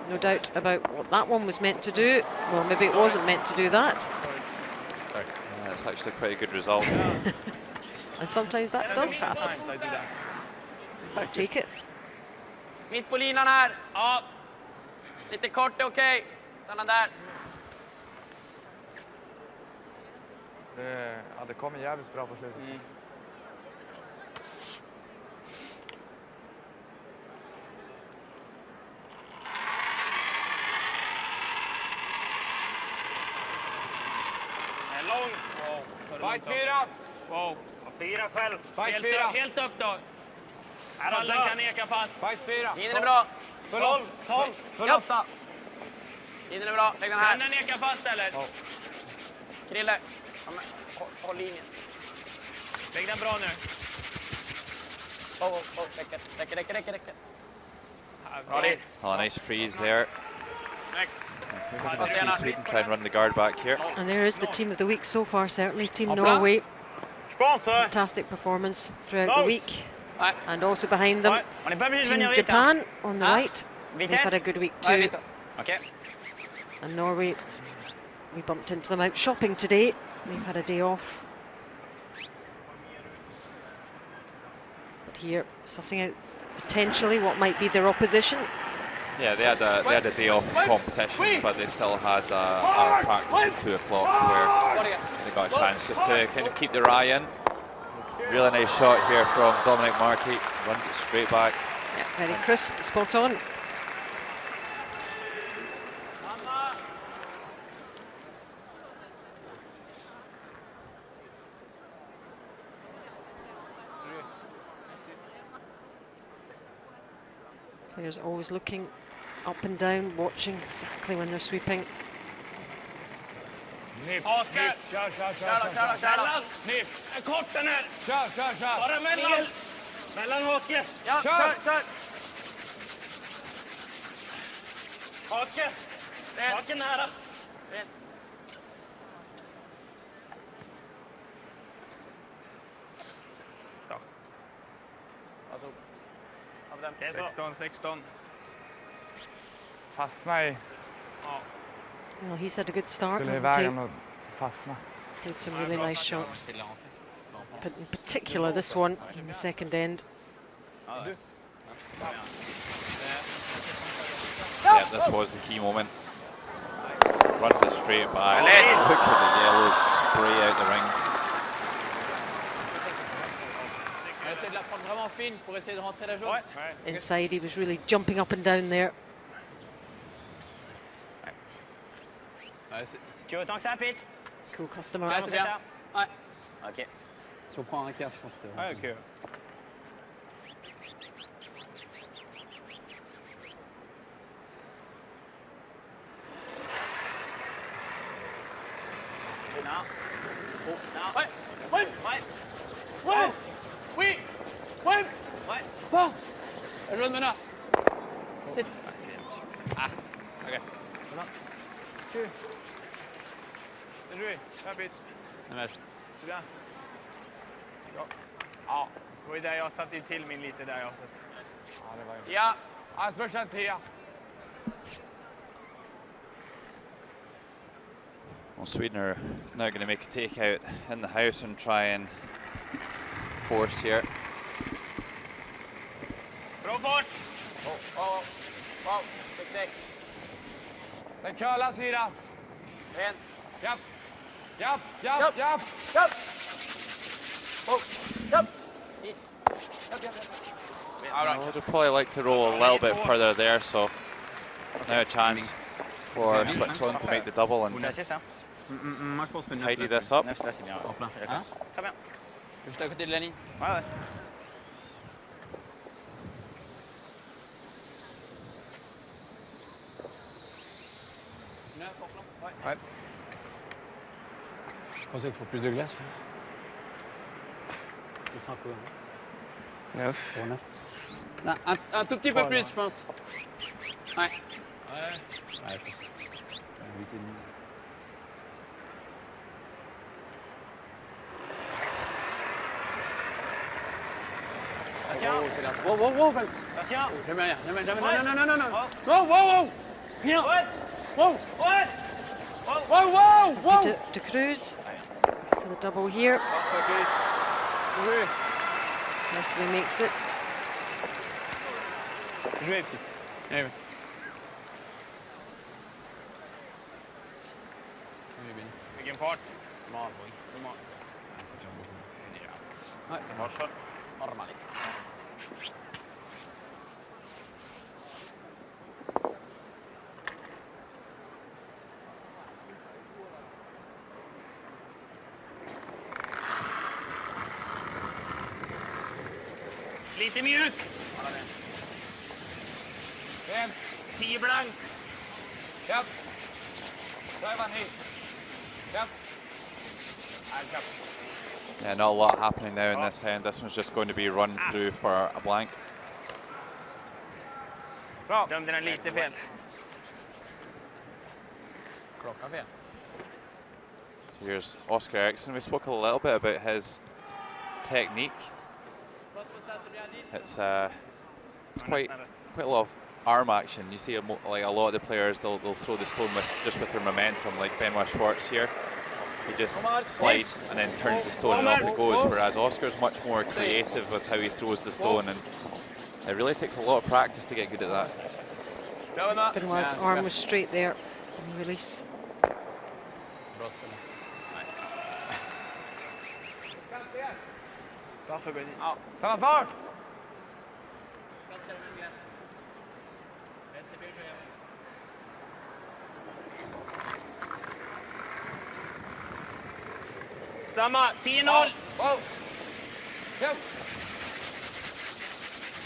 No doubt about what that one was meant to do. Well, maybe it wasn't meant to do that.
That's actually quite a good result.
And sometimes that does happen. I'll take it.
Mitt på linan här. Ja. Lite kort är okej. Stanna där.
Det kommer jävligt bra på slutet.
Lång. Fight 4. Wow. 4 själv. Helt upp då. Ballen kan eka fast.
Fight 4.
Linjen är bra.
12.
Full 8.
Linjen är bra. Lägg den här.
Kan den eka fast eller?
Krille. Håll linjen.
Lägg den bra nu.
Räcker.
Bra dit.
Well, a nice freeze there.
Next.
We're going to see Sweden try and run the guard back here.
And there is the team of the week so far, certainly. Team Norway.
Sponsor.
Fantastic performance throughout the week. And also behind them, Team Japan on the right. They've had a good week too.
Okay.
And Norway, we bumped into them out shopping today. They've had a day off. But here, sussing out potentially what might be their opposition.
Yeah, they had a day off from competition, but they still had a practice at 2 o'clock where they got a chance just to kind of keep their eye in. Really nice shot here from Dominic Markey, runs it straight back.
Yeah, very crisp, spot on. Players always looking up and down, watching exactly when they're sweeping.
Nip, nip, kör. Nip, kort den här. Kör. Bara mellan hake.
Ja, kör.
Hake. Hake nära.
Alltså, 16. Fastna i.
Well, he's had a good start,
Skulle i
hasn't he?
vägen och fastna.
Played some really nice shots. But in particular, this one in the second end.
Yeah, this was the key moment. Runs it straight back. Look at the yellow spray out the rings.
Essaye de la prendre vraiment fine pour essayer de rentrer la jaune.
Inside, he was really jumping up and down there.
Tu veux autant que ça, Pete?
Cool customer.
Ouais, c'est bien. Ouais.
Ok.
Si on prend un quart, je pense que c'est...
Ouais, ok.
Non. Oh, non.
Ouais. Ouais.
Ouais.
Ouais. Oui. Ouais.
Ouais.
Bon. La jaune menace. C'est...
Ah, ok. Bien joué. Bra pitch.
Dommage.
C'est bien. Ja, det var ju där jag satte till min lite där jag sett. Ja, det var ju... Ja, ansvarsam 3.
Well, Sweden are now going to make a takeout in the house and try and force here.
Bra fart!
Wow, teknik. Den curlar sidan.
En.
Japp.
Oh. Yep.
Well, they'd probably like to roll a little bit further there, so now a chance for Switzerland to make the double and
C'est ça.
Moi, je pense que 9
tidy this up.
9 là, c'est bien.
En plein.
D'accord. Très bien.
Juste à côté de la ligne.
Ouais, ouais.
Ouais.
Je pensais qu'il faut plus de glace. Il faut un peu.
9.
Pour 9.
Non, un tout petit peu
Voilà.
plus, je pense. Ouais.
Ouais, je pense. 8,5.
Attention.
Oh, c'est là. Wow, Ben.
Attention.
Jamais rien, jamais.
Ouais.
Non. Wow. Rien.
Ouais.
Wow.
Ouais.
Wow.
De Cruz for the double here.
Joué.
Successfully makes it.
Joué, petit.
Anyway.
Vilken fart.
Ouais, c'est bon. Normal.
Lite mjuk.
En.
10 blank.
Japp. Drive hit. Japp. Japp.
Yeah, not a lot happening now in this end. This one's just going to be run through for a blank.
Bra.
Dömde den lite fel.
Klockan fel.
So here's Oscar Eriksson. We spoke a little bit about his technique. It's quite a lot of arm action. You see like a lot of the players, they'll throw the stone with their momentum, like Benoit Schwartz here. He just slides and then turns the stone and off it goes, whereas Oscar's much more creative with how he throws the stone, and it really takes a lot of practice to get good at that.
Benoit's arm was straight there on the release.
Bra spel.
Varför går ni?
Ja. Samma fart! Samma, 10-0! Wow! Go!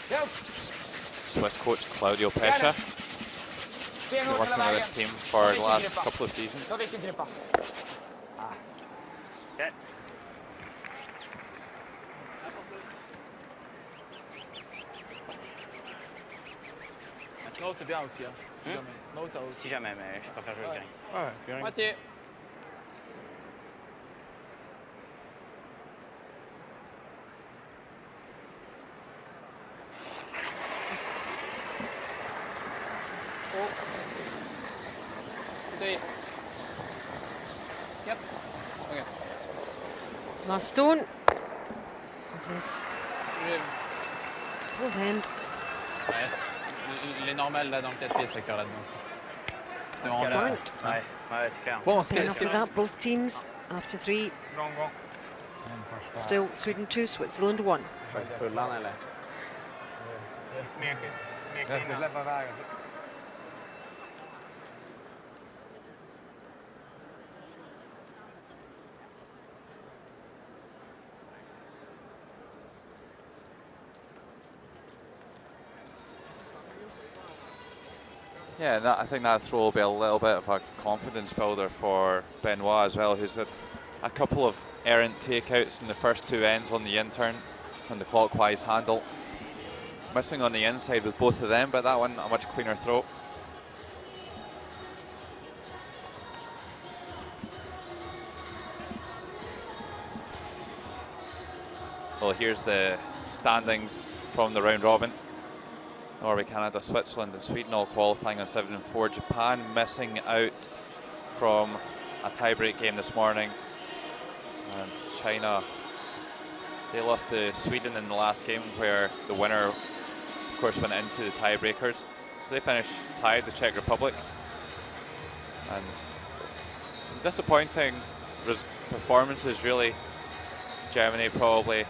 Go!
Swiss coach Claudio Pescia. Been working with this team for the last couple of seasons.
Så riktigt grippa. Okej.
Non, c'est bien aussi. Hein. Non, ça aussi.
Si jamais, mais je préfère jouer le green.
Ouais, green.
Moitié. Yep. Okay.
Last stone. This fourth end.
Ouais, les normales là dans le 4 pieds, ça cœur là-dedans. C'est vraiment
Right.
bien.
Ouais, ouais, c'est clair.
Bon,
Fair enough with that. Both teams after 3.
Bra omgång.
Still Sweden 2, Switzerland 1.
Pullan eller?
Smek in. Släppa iväg.
Yeah, I think that throw will be a little bit of a confidence builder for Benoit as well, who's had a couple of errant takeouts in the first 2 ends on the in-turn and the clockwise handle. Missing on the inside with both of them, but that one a much cleaner throw. Well, here's the standings from the round robin. Norway, Canada, Switzerland and Sweden all qualifying on 7 and 4. Japan missing out from a tie-break game this morning. And China, they lost to Sweden in the last game, where the winner, of course, went into the tiebreakers. So they finished tied, the Czech Republic. And some disappointing performances, really. Germany probably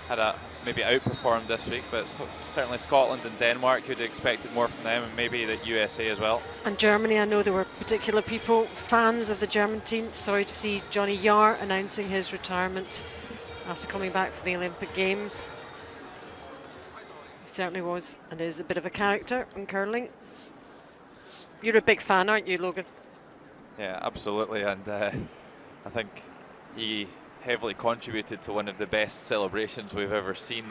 had maybe outperformed this week, but certainly Scotland and Denmark, you'd expected more from them, and maybe the USA as well.
And Germany, I know there were particular people, fans of the German team. Sorry to see Johnny Jahr announcing his retirement after coming back from the Olympic Games. He certainly was and is a bit of a character in curling. You're a big fan, aren't you, Logan?
Yeah, absolutely, and I think he heavily contributed to one of the best celebrations we've ever seen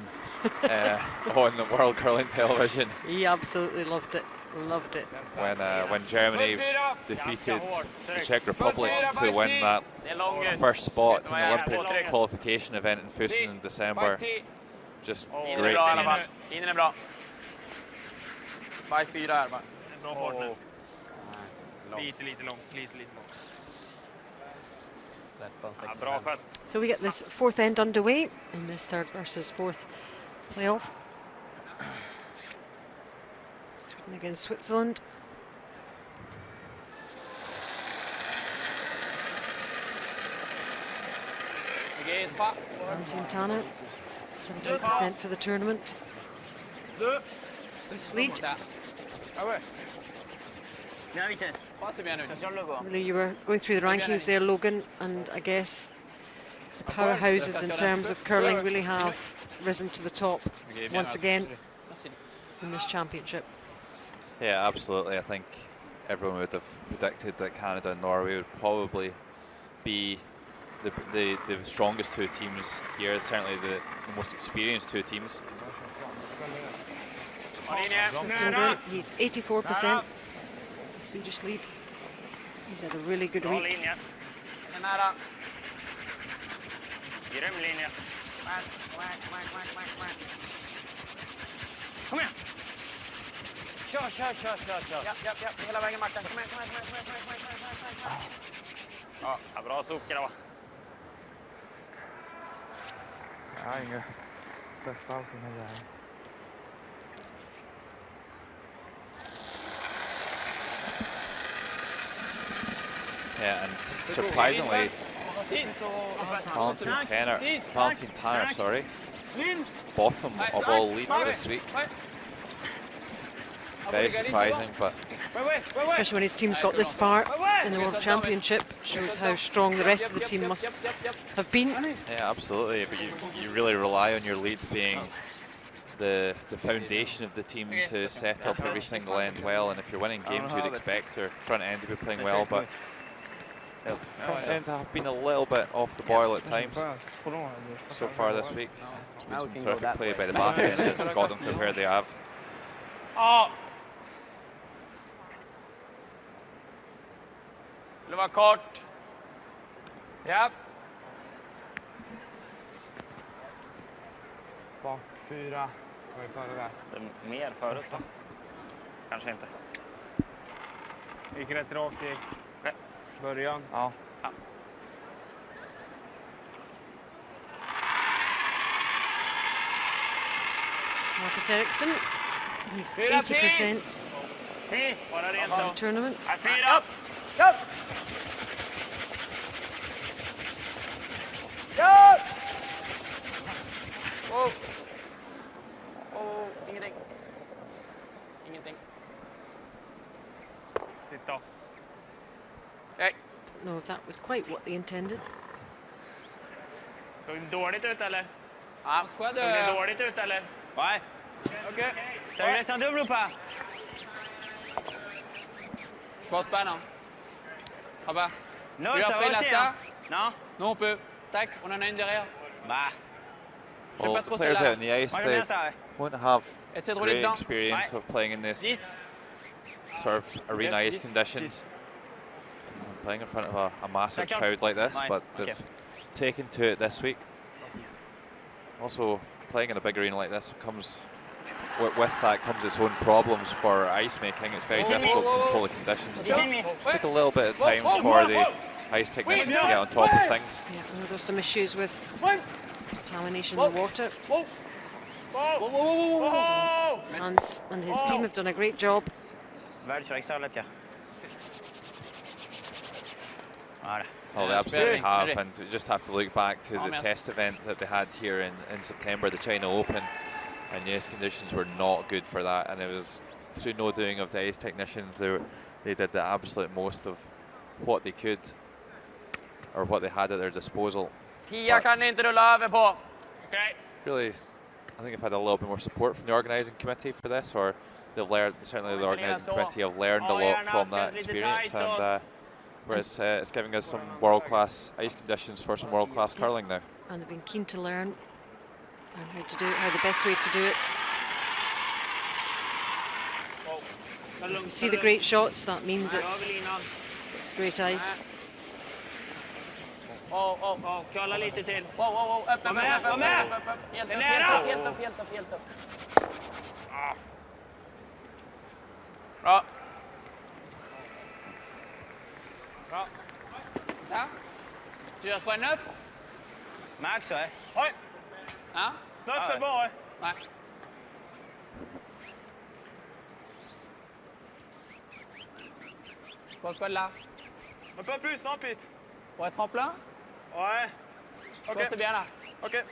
on the World Curling Television.
He absolutely loved it. Loved it.
When Germany defeated the Czech Republic to win that first spot in the Olympic qualification event in Fussen in December. Just great scenes.
Inen är bra.
Bike 4 här bara.
Bra fart nu. Lite långt.
Ja, bra skött.
So we get this fourth end underway in this third versus fourth playoff. Sweden against Switzerland. Valentin Tanner, 78% for the tournament. Swiss lead. Really, you were going through the rankings there, Logan, and I guess the powerhouses in terms of curling really have risen to the top once again in this championship.
Yeah, absolutely. I think everyone would have predicted that Canada and Norway would probably be the strongest 2 teams here, certainly the most experienced 2 teams.
Sundberg, he's 84%. The Swedish lead. He's had a really good week.
Grym linje. Kom igen! Kör. Japp, hela vägen Martin. Kom igen. Ja, bra sop grabbar.
Jag har inga fästa alls i den här jäveln.
Yeah, and surprisingly, Valentin Tanner, sorry, bottom of all leads this week. Very surprising, but
especially when his team's got this far in the World Championship, shows how strong the rest of the team must have been.
yeah, absolutely. But you really rely on your lead being the foundation of the team to set up every single end well, and if you're winning games, you'd expect your front end to be playing well, but front end have been a little bit off the boil at times so far this week. It's been some terrific play by the back end that's got them to where they have.
Det var kort. Ja.
Bak 4. Vad är före där?
Mer förut då? Kanske inte.
Gick rätt rakt i början.
Ja.
Marcus Ericsson, he's 80%
Bara rent
of
då.
the tournament.
4. Ingenting. Ingenting.
Sitt då.
Nej.
No, that was quite what they intended.
Såg det dåligt ut eller?
Ah,
Såg det dåligt ut eller?
Ouais.
Ok. Ça lui laisse un double ou pas?
Je pense pas, non. Ah bah.
Non,
Lui
ça
après,
va
il a
aussi,
ça.
hein? Non?
Non, on peut. Tac, on en a une derrière.
Bah.
Well,
pas
the
trop
players
celle-là.
out on the ice,
Moi, j'aime
they
bien ça, ouais.
won't have
Essaie de rouler
great
dedans.
experience
Ouais.
of playing in this
10.
sort of arena ice
10.
conditions. Playing in front of a massive
D'accord.
crowd like this,
Ouais,
but
ok.
they've taken to it this week. Also, playing in a big arena like this comes with that comes its own problems for ice making. It's very difficult to control the conditions.
You see me?
Take a little bit of time for the ice technicians to get on top of things.
Yeah, well, there's some issues with contamination in the water. Hans and his team have done a great job.
Världsvägsölet, ja. Voilà.
Oh, they absolutely
Ready,
have,
ready.
and you just have to look back to the
yes.
test event that they had here in September, the China Open, and yes, conditions were not good for that, and it was through no doing of the ice technicians. They did the absolute most of what they could, or what they had at their disposal.
10 kan ni inte rulla över på. Okej.
Really, I think I've had a little bit more support from the organising committee for this, or they've learned, certainly the organising committee have learned a lot from that experience, and whereas it's giving us some world-class ice conditions for some world-class curling now.
And they've been keen to learn how to do it, how the best way to do it. If you see the great shots, that means it's great ice.
Kalla lite till.
Upp. Helt upp. Bra. Ça? Tu veux reprendre 9?
Max, ouais.
Ouais.
Hein?
9,
Ah,
c'est
ouais.
bon, ouais.
Ouais. Je pense quoi de là?
Un peu plus, hein, Pete?
Pour être en plein?
Ouais.
Je
Ok.
pense que c'est bien là.
Ok.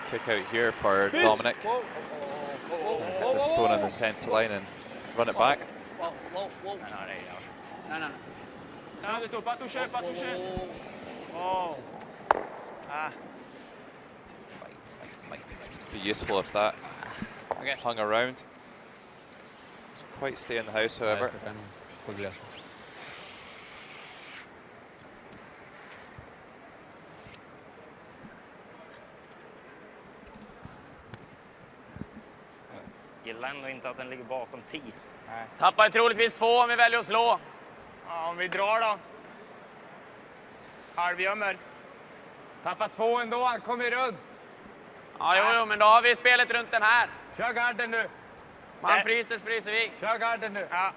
Kick out here for Dominic. The stone on the centre line and run it back.
Wow.
Non, det är
Non.
Rien du tout, pas touché, pas touché. Oh.
Ah.
It'd be useful if that
Okay.
hung around. Quite stay in the house, however.
Gillar ändå inte att den ligger bakom 10.
Tappar troligtvis 2 om vi väljer att slå.
Ja, om vi drar då. Halvgömmer. Tappa 2 ändå, han kommer runt.
Ja, jo, men då har vi spelet runt den här.
Kör garden nu.
Man fryser vi.
Kör garden nu. Ja.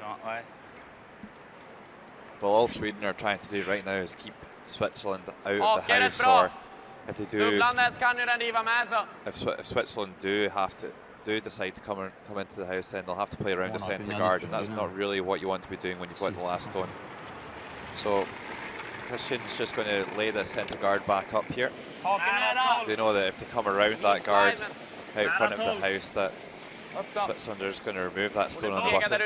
Ja, ouais.
Well, all Sweden are trying to do right now is keep Switzerland out of the
Okay,
house
that's wrong.
or if they do,
Dubblandes kan ju den riva med så.
if Switzerland do have to decide to come into the house, then they'll have to play around the centre guard, and that's not really what you want to be doing when you've got the last stone. So Christian's just going to lay the centre guard back up here. They know that if they come around that guard out front of the house, that Switzerland are just going to remove that stone on the bottom.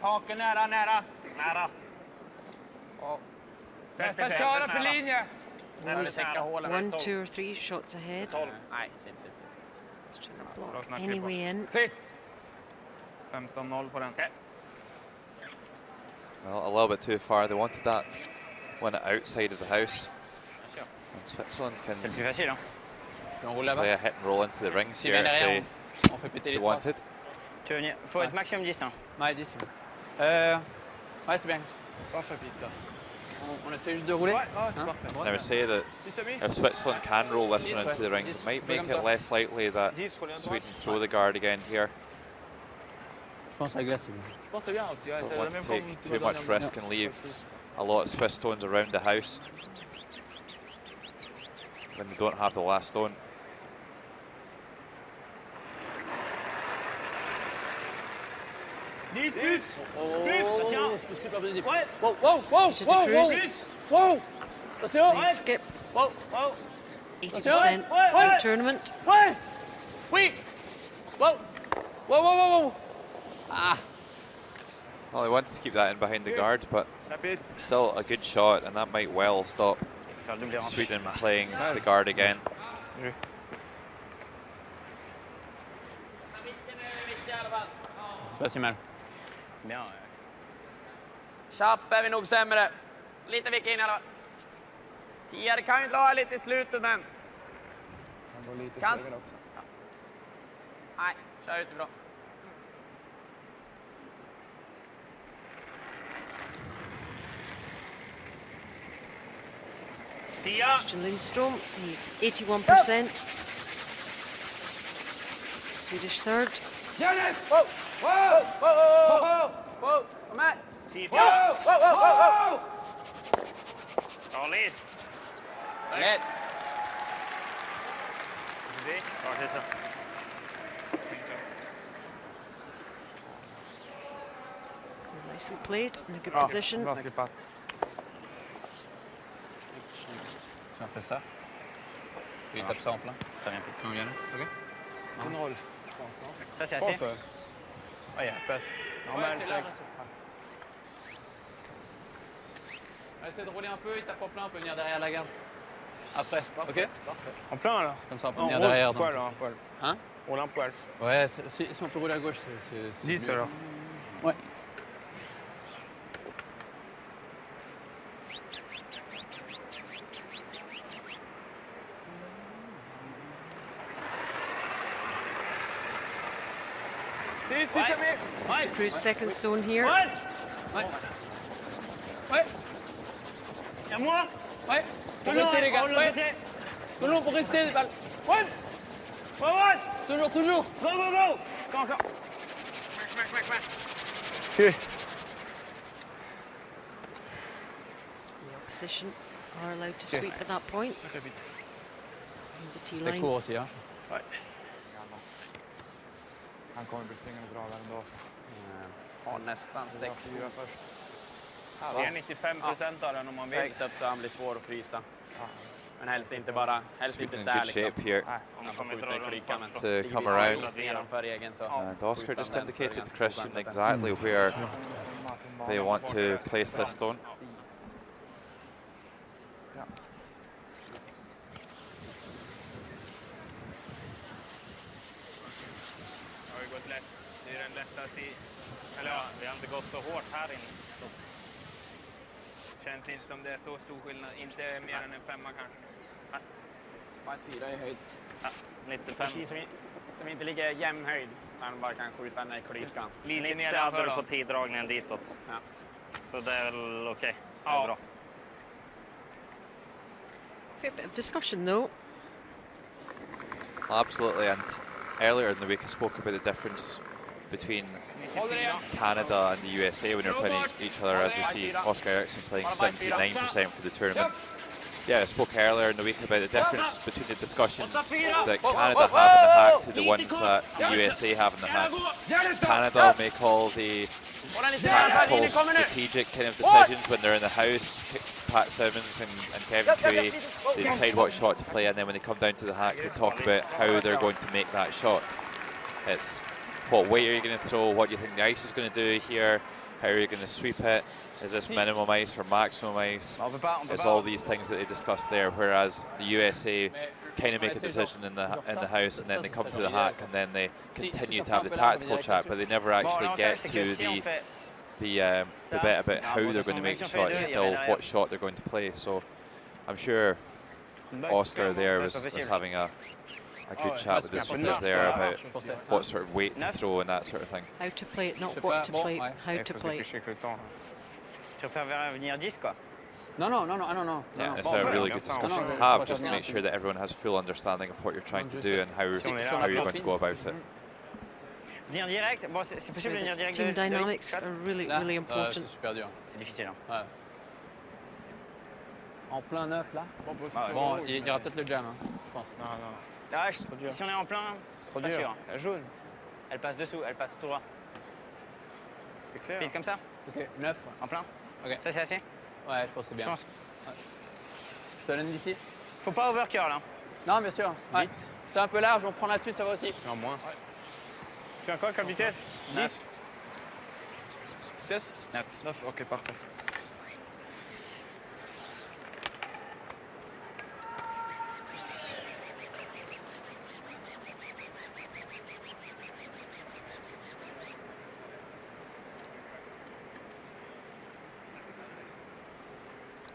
Haken nära, nära. Nära.
Nästa köra för linje.
Always 1, 2 or 3 shots ahead.
Nej, sitt.
Block any way in.
15-0 på den.
Well, a little bit too far. They wanted that one outside of the house. And Switzerland can play a hit and roll into the rings here if they wanted.
Faut être maximum 10.
Ouais, 10. Ouais, c'est bien. Parfait, pizza. On essaie juste de rouler.
I would say that if Switzerland can roll this one into the rings, it might make it less likely that Sweden throw the guard again here.
Je pense à glace, c'est bien.
Don't want to take too much risk and leave a lot of Swiss stones around the house when they don't have the last stone.
Plus!
C'est super positif. Wow! Attention!
Skip.
Wow!
80% in the tournament.
Oui! Wow! Ah!
Well, they wanted to keep that in behind the guard, but still a good shot, and that might well stop Sweden playing the guard again.
Specimen. Chapp är vi nog sämre. Lite vik in i alla fall. 10 kan ju klara lite i slutet, men... Kan... Nej, kör utifrån.
Christian Lindström, he's 81%. Swedish third.
Whoa! Kom här! Whoa!
Bra led.
Led.
Nicely played, in a good position.
Bra slippat.
On fait ça. Tu tapes ça en plein. T'as rien pris. Bien, ok.
0.
Ça, c'est assez.
Ah, ja, passe. Normal.
Essaye de rouler un peu, il tape en plein, on peut venir derrière la garde. Après, ok?
En plein, là.
Comme ça, on peut venir derrière.
Un poil, un poil.
Hein?
Roule un poil.
Ouais, si on peut rouler à gauche, c'est
10
mieux.
alors.
Ouais.
Cruz second stone here.
Ouais.
Et moi?
Ouais. Pour rester, les gars. Ouais. Tout le long pour rester. Ouais. Toujours.
Go! Encore.
Okay.
The opposition are allowed to sweep at that point. The tee
C'était
line.
court aussi, hein.
Ouais. Han kommer bli tvingad att dra där ändå.
Har nästan 6.
Det är 95% av den om man vill.
Säkert upp så han blir svår att frysa. Men helst inte där
Sweden in
liksom.
good shape here
Om man kommer dra runt
to come around.
Nedanför egen så.
And Oscar just indicated to Christian exactly where they want to place this stone.
Det har ju gått lätt. Det är den lättaste eller ja, det har inte gått så hårt här inne. Känns inte som det är så stor skillnad. Inte mer än en 5 kanske.
Bara 4 i höjd.
Ja, lite 5.
Precis som de är inte lika jämn höjd. Man bara kan skjuta ner klykan.
Lite hade du på tiddragningen ditåt.
Ja.
Så det är väl okej. Det är
Ja.
bra.
Fair bit of discussion though.
Absolutely, and earlier in the week I spoke about the difference between Canada and the USA when they're playing each other, as we see Oscar Eriksson playing 79% for the tournament. Yeah, I spoke earlier in the week about the difference between the discussions that Canada have in the hack to the ones that the USA have in the hack. Canada make all the tactical, strategic kind of decisions when they're in the house. Pat Simmons and Kevin Cooey, they decide what shot to play, and then when they come down to the hack, they talk about how they're going to make that shot. It's what weight are you going to throw, what do you think the ice is going to do here, how are you going to sweep it, is this minimum ice or maximum ice? It's all these things that they discuss there, whereas the USA kind of make a decision in the house, and then they come to the hack, and then they continue to have the tactical chat, but they never actually get to the bit about how they're going to make the shot. It's still what shot they're going to play. So I'm sure Oscar there was having a good chat with the sweepers there about what sort of weight to throw and that sort of thing.
How to play it, not what to play, how to play.
No.
Yeah, it's a really good discussion to have, just to make sure that everyone has full understanding of what you're trying to do and how you're going to go about it.
Team dynamics are really important.
C'est difficile. Ouais. En plein neuf là. Bon, il y aura peut-être le jam, hein, je pense. Non.
Ah, si on est en plein, c'est trop dur. La jaune, elle passe dessous, elle passe tout droit. C'est clair. Vite comme ça.
Ok, 9.
En plein.
Ok.
Ça c'est assez.
Ouais, je pense que c'est bien.
Je pense.
Ouais. Je te donne d'ici.
Faut pas overcurl, hein.
Non, bien sûr. Ouais. C'est un peu large, on prend là-dessus, ça va aussi.
Non, moins. Tu as quoi comme vitesse? 10. Vitesse 9, ok, parfait.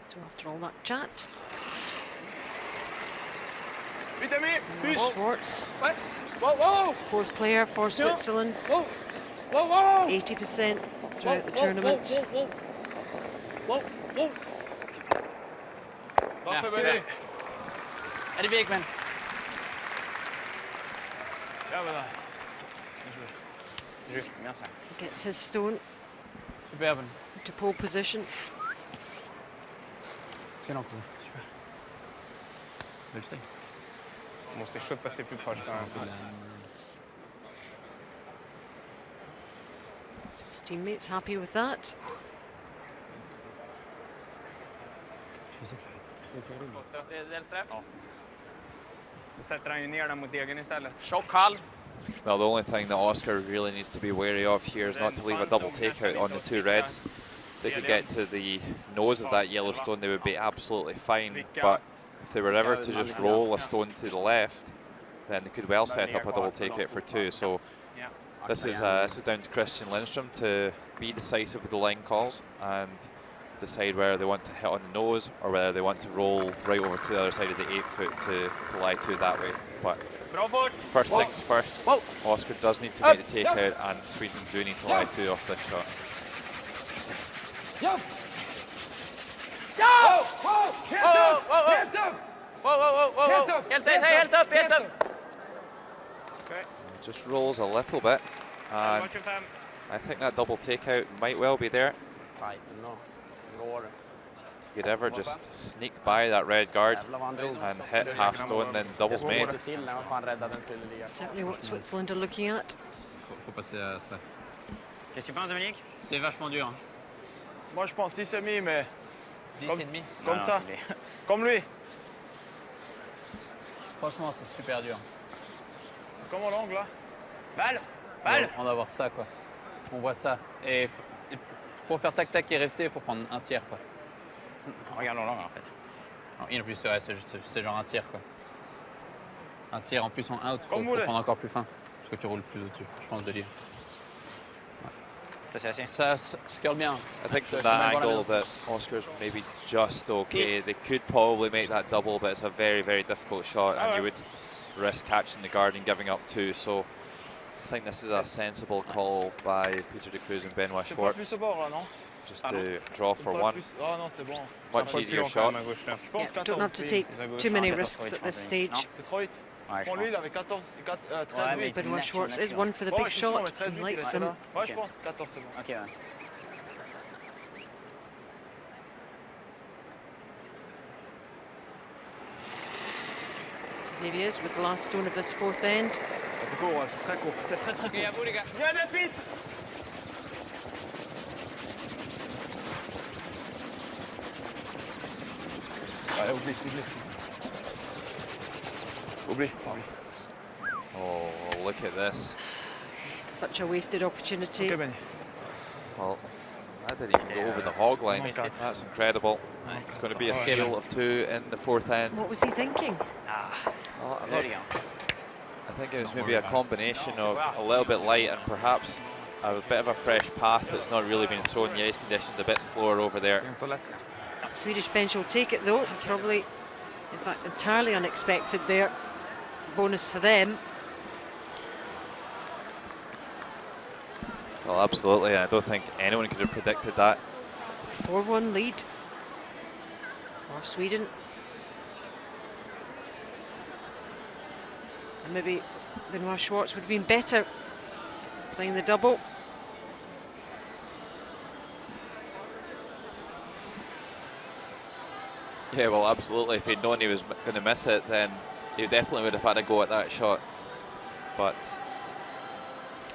So after all that chat, Schwartz, fourth player for Switzerland, 80% throughout the tournament.
Allez, Beekman.
Juste, bien ça.
Gets his stone
Superbe.
to pole position.
Excellent.
Super. Bon, c'était chaud de passer plus proche quand même.
His teammates happy with that.
Well, the only thing that Oscar really needs to be wary of here is not to leave a double takeout on the two reds. If they could get to the nose of that yellow stone, they would be absolutely fine. But if they were ever to just roll a stone to the left, then they could well set up a double takeout for two. So this is down to Christian Lindstrom to be decisive with the line calls and decide whether they want to hit on the nose or whether they want to roll right over to the other side of the 8-foot to lie to that way. But first things first, Oscar does need to make the takeout, and Sweden do need to lie to off this shot.
Helt upp.
Just rolls a little bit, and I think that double takeout might well be there. You could ever just sneak by that red guard and hit half stone, then double's made.
Certainly what Switzerland are looking at.
Faut passer à ça.
Qu'est-ce que tu penses, Dominique?
C'est vachement dur. Hein.
Moi je pense 10,5, mais
10,5.
Comme ça. Comme lui.
Franchement, c'est super dur.
Comment l'angle là?
Balle.
On va voir ça, quoi. On voit ça. Et pour faire tac-tac et rester, il faut prendre un tiers, quoi.
Regarde l'angle en fait.
Non, et en plus, c'est genre un tiers, quoi. Un tiers en plus en out, faut prendre encore plus fin. Parce que tu roules plus au-dessus, je pense, de lire.
Ça, c'est assez.
Ça scale bien.
I think from that angle that Oscar's maybe just okay. They could probably make that double, but it's a very, very difficult shot, and you would risk catching the guard and giving up two. So I think this is a sensible call by Peter de Cruz and Benoit Schwartz. Just to draw for one. Much easier shot.
Yeah, don't have to take too many risks at this stage. Benoit Schwartz is one for the big shot and likes them.
Ok.
Here he is with the last stone of this fourth end.
C'est court, c'est très court. C'est très très court.
Ok, à vous les gars.
Viens de vite. Allez, oublie. Oublie, pardon.
Oh, look at this.
Such a wasted opportunity.
Ok, Benny.
Well, that didn't even go over the hog line.
Oh my God.
That's incredible. It's going to be a steal of 2 in the fourth end.
What was he thinking?
Well, I think it was maybe a combination of a little bit light and perhaps a bit of a fresh path that's not really been thrown. The ice conditions a bit slower over there.
Swedish bench will take it though. Probably, in fact, entirely unexpected there. Bonus for them.
Well, absolutely. I don't think anyone could have predicted that.
4-1 lead for Sweden. And maybe Benoit Schwartz would have been better playing the double.
Yeah, well, absolutely. If he'd known he was going to miss it, then he definitely would have had a go at that shot. But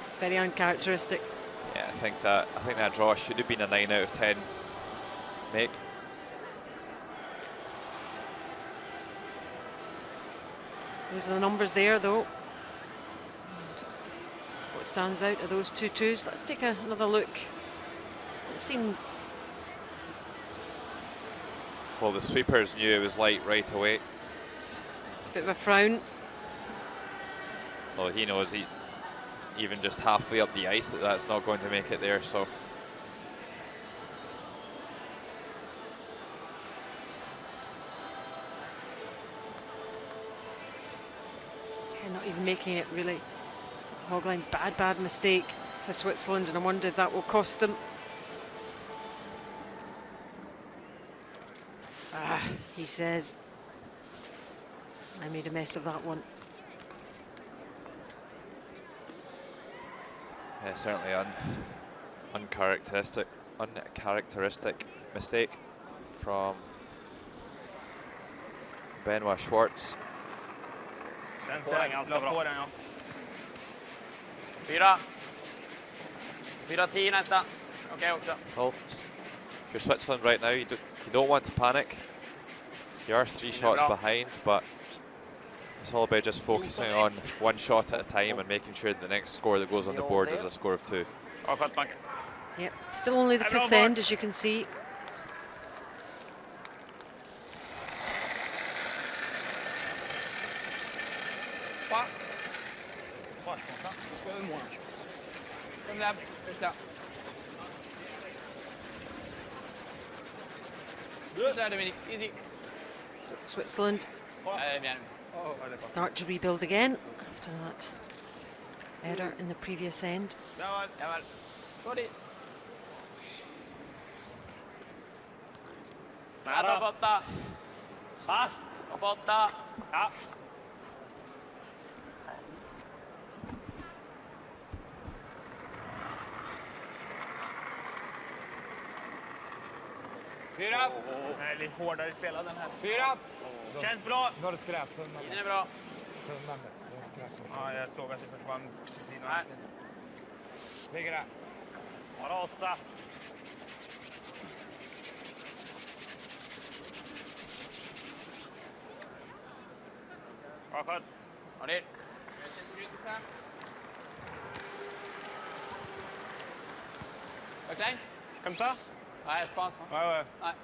it's very uncharacteristic.
yeah, I think that draw should have been a 9 out of 10 make.
Those are the numbers there, though. And what stands out are those 2-2s. Let's take another look. It seemed.
Well, the sweepers knew it was light right away.
Bit of a frown.
Well, he knows even just halfway up the ice that's not going to make it there. So
yeah, not even making it really. Hogline, bad mistake for Switzerland, and I wonder if that will cost them. He says, I made a mess of that one.
yeah, certainly uncharacteristic mistake from Benoit Schwartz.
Får den ganska bra.
4-10 nästa. Okej också.
Well, if you're Switzerland right now, you don't want to panic. You are 3 shots behind, but it's all about just focusing on one shot at a time and making sure that the next score that goes on the board is a score of 2.
Yep, still only the fifth end, as you can see.
Comme là, c'est ça. C'est ça, Dominique, easy.
So Switzerland
Allez, bien.
start to rebuild again after that error in the previous end.
Jawohl. Sorry.
Nära.
Borta.
Pass.
Borta.
Ja.
Fyra.
Nej, lite hårdare spelad den här.
4.
Känns bra.
Nu har du skräp.
Tiden är bra.
Ja, jag såg att det försvann.
Nej.
Ligger där.
Bara 8. Ja, skönt.
Ja, det. Pas klein?
Comme ça?
Ouais, je pense.
Ouais, ouais.
Ouais.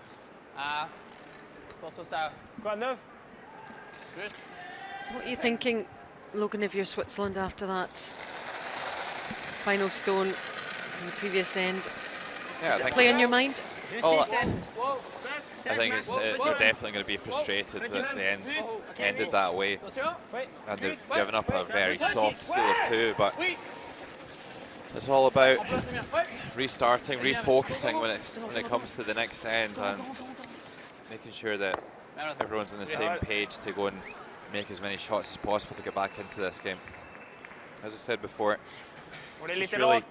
Pense ça.
Quoi, 9?
Juste.
So what are you thinking, Logan, if you're Switzerland after that final stone in the previous end?
Yeah,
Does it play on your mind?
Oh,
Whoa.
I think they're definitely going to be frustrated that the ends ended that way,
Attention.
and they've given up a very soft score of 2. But it's all about restarting, refocusing when it comes to the next end, and making sure that everyone's on the same page to go and make as many shots as possible to get back into this game. As I said before, it's really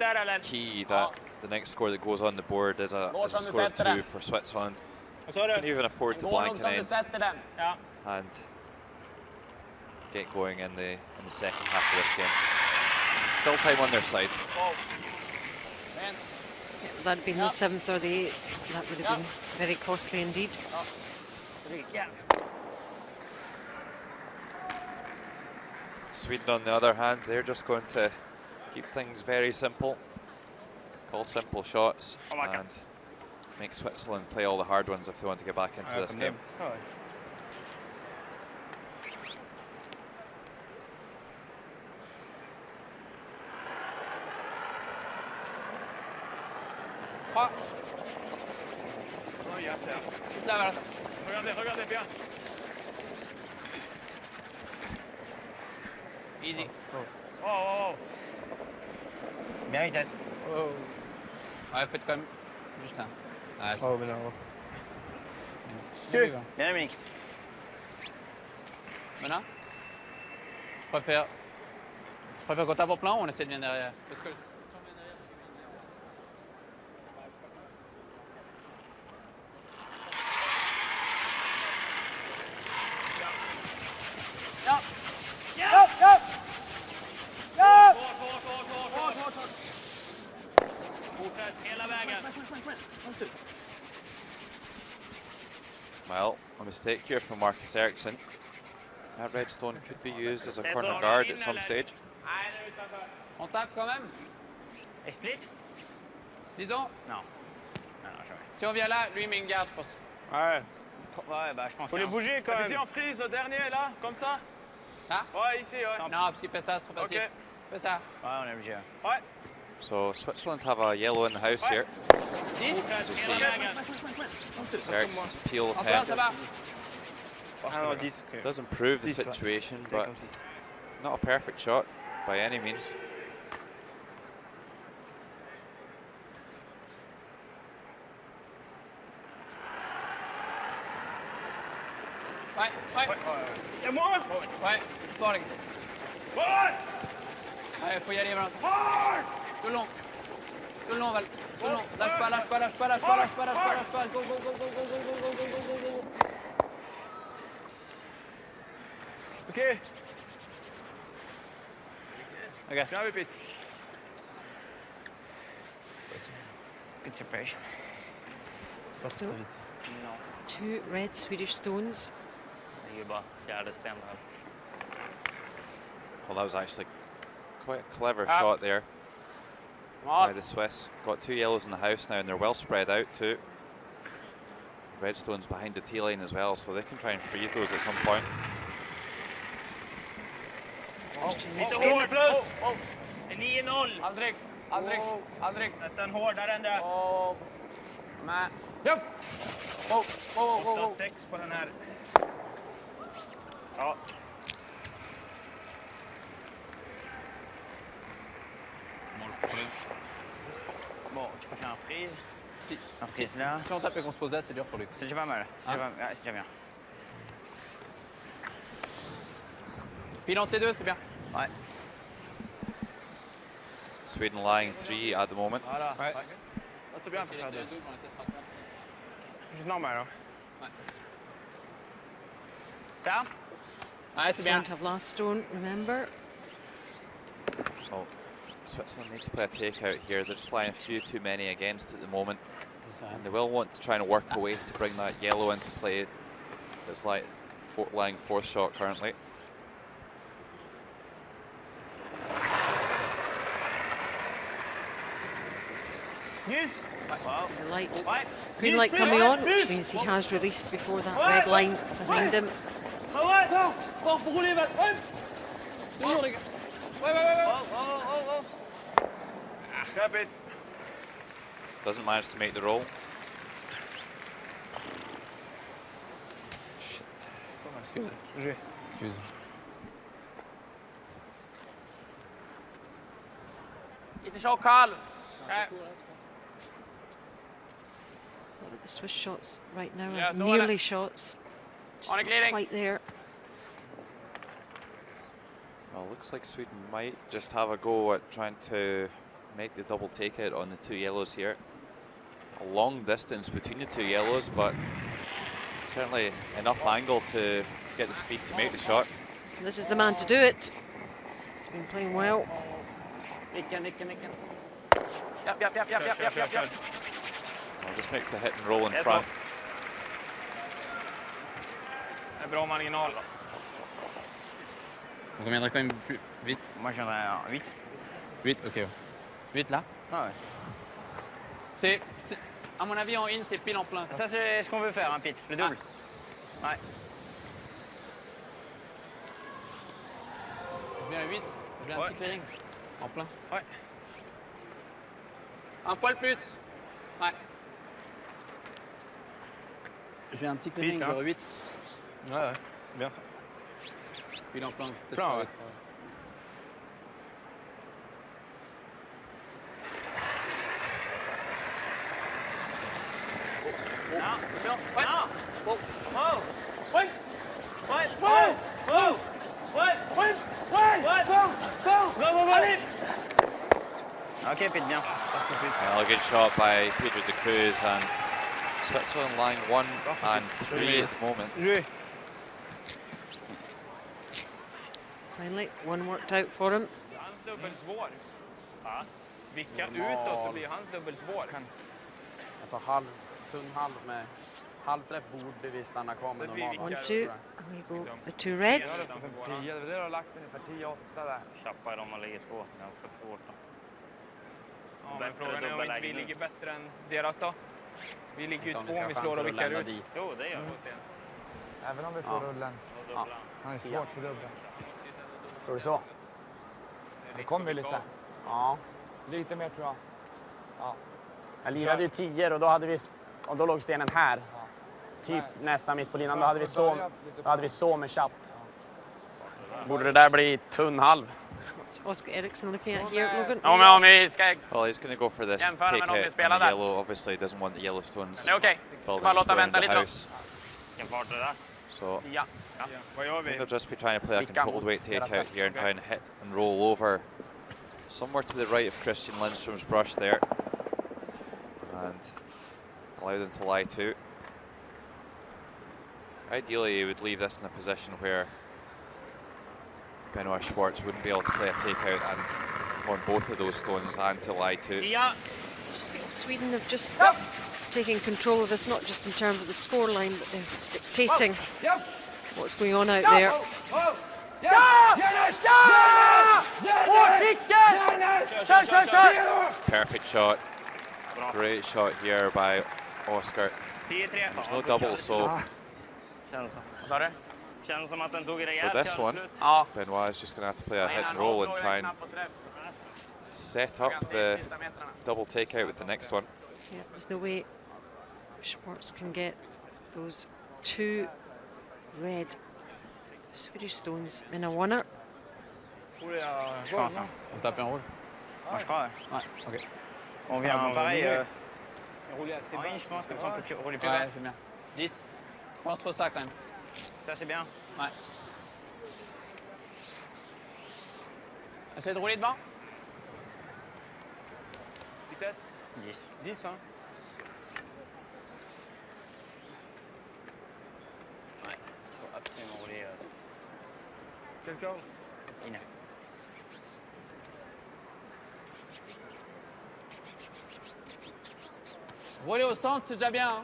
key that the next score that goes on the board is a score of 2 for Switzerland. You can even afford to blank an end. And get going in the second half of this game. Still time on their side.
Yeah, that'd been the 7th or the 8th. That would have been very costly indeed.
Sweden, on the other hand, they're just going to keep things very simple, call simple shots, and make Switzerland play all the hard ones if they want to get back into this game.
Regardez bien.
Easy.
Oh. Bien vitesse.
Oh. Ouais, faites quand même. Juste là. Ah,
Oh, mais non.
Bien,
Dominique.
Maintenant, je préfère qu'on tape au plan ou on essaie de venir derrière. Parce que
Well, a mistake here from Marcus Eriksson. That redstone could be used as a corner guard at some stage.
on tape quand même.
Et split?
Disons,
Non, jamais.
si on vient là, lui il met une garde, je pense.
Ouais, bah je pense
Faut les bouger quand même.
Vas-y, on freeze au dernier là, comme ça.
Ah?
Ouais, ici, ouais.
Non, parce qu'il fait ça, c'est trop facile.
Ok.
Fais ça.
Ouais, on est obligé.
Ouais.
So Switzerland have a yellow in the house here. Eriksson's peel
En
attempt
ça va.
Ah non, 10.
does improve the situation, but not a perfect shot by any means.
Ouais.
Et moi?
Ouais, fort les gars. Allez, faut y aller maintenant. Tout le long, Val. Tout le long. Lâche pas. Go.
Ok.
Okay.
Viens, repeat.
Good separation.
Still 2 red Swedish stones.
Det är bara fjärde sten här.
Well, that was actually quite a clever shot there by the Swiss. Got 2 yellows in the house now, and they're well spread out too. Redstone's behind the T-line as well, so they can try and freeze those at some point.
Lite hårt plus! Det är 9-0.
Aldrig.
Nästan hårdare än det.
Men. Japp! Wow.
8-6 på den här. Ja. Bon, tu peux faire un freeze.
Si.
Un freeze là.
Si on tape et qu'on se pose là, c'est dur pour lui.
C'est déjà pas mal. C'est déjà bien.
Pile entre les deux, c'est bien.
Ouais.
Sweden lying 3 at the moment.
Voilà.
Ouais. C'est bien pour faire deux. Juste normal. Hein.
Ça?
Ouais, c'est bien.
Switzerland have last stone, remember.
Oh, Switzerland need to play a takeout here. They're just lying a few too many against at the moment. And they will want to try and work a way to bring that yellow into play. It's like lying 4th shot currently.
Yes. Wow.
The light. Green light coming on, which means he has released before that red line behind him.
Fort pour rouler, Val. Toujours, les gars. Ouais.
Grab it.
Doesn't manage to make the roll.
Excuse.
Lite så kall.
The Swiss shots right now
Yeah,
are
so
nearly shots. Just
On a
not
clearing.
quite there.
Well, looks like Sweden might just have a go at trying to make the double takeout on the 2 yellows here. A long distance between the 2 yellows, but certainly enough angle to get the speed to make the shot.
This is the man to do it. He's been playing well.
Nicken.
Yep.
Well, just makes the hit and roll in front.
Det är bra marginal då.
On reviendra quand même plus vite.
Moi j'aimerais un 8.
8, ok. 8 là.
Ah ouais.
C'est, à mon avis, en in, c'est pile en plein.
Ça c'est ce qu'on veut faire, hein, Pete, le double. Ouais.
Je viens à 8, je viens un petit clearing. En plein.
Ouais.
Un poil plus. Ouais. Je viens un petit clearing
Vite, hein.
vers 8.
Ouais, bien ça.
Pile en plein.
Plein, ouais.
Ok, Pete, bien.
Well, a good shot by Pedro de Cruz, and Switzerland lying 1 and 3 at the moment.
Finally, one worked out for him.
Hans dubbel svår. Ja. Vicka utåt så blir hans dubbel svår.
Jag tar tunn halv med halvträff borde vi stanna kvar med normal.
1, 2, and we go the 2 reds.
Det är det du har lagt ungefär 10-8 där.
Tjappa i dem och ligger 2. Ganska svårt då.
Ja, men frågan är om inte vi ligger bättre än deras då. Vi ligger ju 2 om vi slår och vickar ut.
Jo, det gör vi.
Även om vi får rullen.
Ja.
Han är svårt för dubbeln.
Tror du så?
Det kommer lite.
Ja.
Lite mer tror jag. Ja.
Jag lirade ju 10 och då låg stenen här. Typ nästan mitt på linan. Då hade vi så med chapp. Borde det där bli tunn halv?
What's Oscar Eriksson looking at here, Logan?
Ja, men om vi ska...
Well, he's going to go for this
Jämföra med
take
om vi
hit on
spelar
the
där.
yellow. Obviously, he doesn't want the yellow stones
Det är okej.
building
Bara låta
going
vänta
into the
lite då.
house.
Vilken fart är det där?
So
Ja.
Vad gör
I think
vi?
they'll just be trying to play a controlled weight take out here and try and hit and roll over somewhere to the right of Christian Lindstrom's brush there, and allow them to lie to. Ideally, you would leave this in a position where Benoit Schwartz wouldn't be able to play a takeout and on both of those stones and to lie to.
Sweden have just taken control of this, not just in terms of the scoreline, but they're dictating what's going on out there.
Perfect shot. Great shot here by Oscar.
10-3.
There's no double, so
Känns som.
Vad sa du?
Känns som att den tog rejält.
for this one,
Ja.
Benoit is just going to have to play a hit and roll and try and set up the double takeout with the next one.
Yeah, there's no way Schwartz can get those 2 red Swedish stones in a oneer.
Je pense. Hein.
On tape un rôle.
Moi je crois.
Ouais, ok.
On vient pareil.
Rouler assez
En
bas.
ligne, je pense, comme ça on peut rouler plus
Ouais,
bas.
c'est bien. 10. Pense trop ça quand même.
Ça c'est bien.
Ouais. Essaye de rouler devant.
Vitesse
10.
10 hein.
Ouais. Faut absolument rouler.
Quel corde?
Inner.
Rouler au centre, c'est déjà bien. Hein.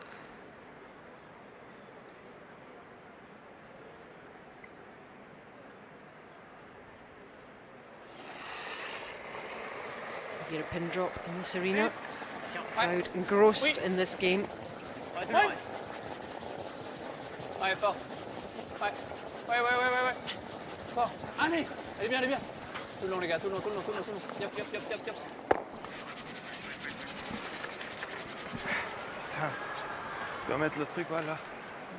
You get a pin drop in this arena. Crowd engrossed in this game.
Ouais, fort. Ouais. Fort. Allez, elle est bien. Tout le long, les gars, tout le long. Yep.
Tu vas mettre le truc là.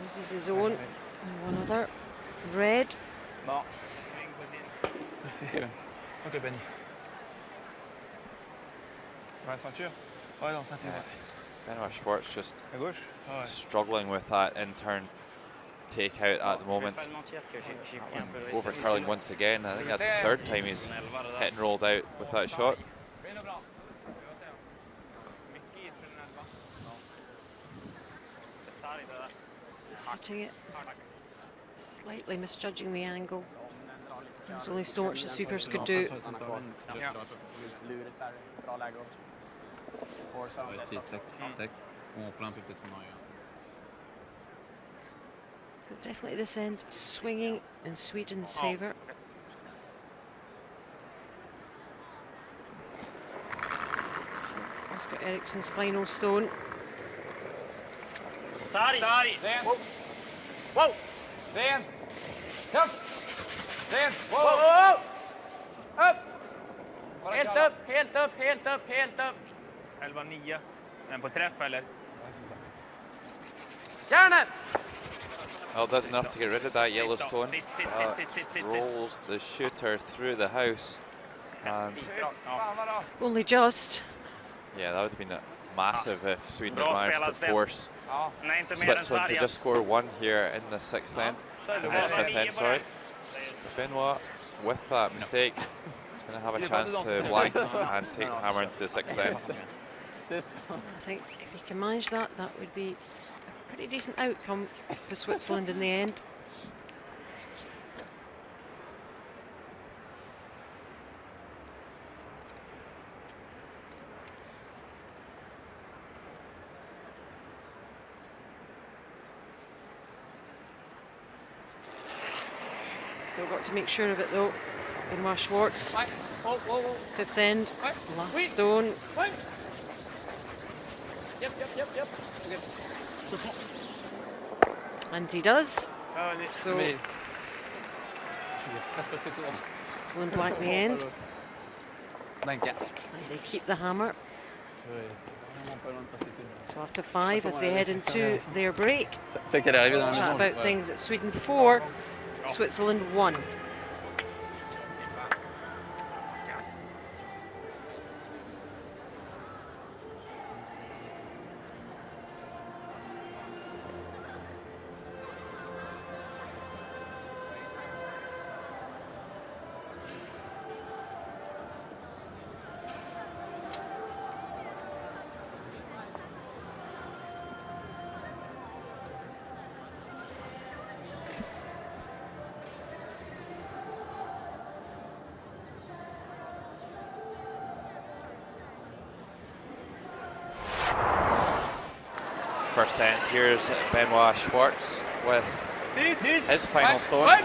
This is his own. And one other. Red.
Bon.
Merci. Ok, Benny.
Ouais, ceinture.
Ouais, dans ceinture.
Benoit Schwartz just
À gauche.
struggling with that in-turn takeout at the
Je vais
moment.
pas le mentir que j'ai pris un peu le risque.
Over curling once again. I think that's the 3rd time he's hit and rolled out with that shot.
Hitting it. Slightly misjudging the angle. There's only so much the sweepers could do. So definitely this end swinging in Sweden's favour. So Oscar Eriksson's final stone.
Sari!
Whoa! Whoa! Ven! Upp! Ven! Whoa! Upp! Helt upp, helt upp, helt upp, helt upp!
11-9. Men på träff eller?
Järnet!
Well, that's enough to get rid of that yellow stone. Rolls the shooter through the house. And
Only just.
yeah, that would have been massive if Sweden had managed to force Switzerland to just score one here in the sixth end. In this fifth end, sorry. Benoit, with that mistake, is going to have a chance to blank and take the hammer into the sixth end.
I think if he can manage that, that would be a pretty decent outcome for Switzerland in the end. Still got to make sure of it though. Benoit Schwartz, fifth end, last stone.
Yep.
And he does. So Switzerland blank the end. And they keep the hammer. So after 5 as they head into their break. Chat about things at Sweden 4, Switzerland 1.
First end, here's Benoit Schwartz with his final stone.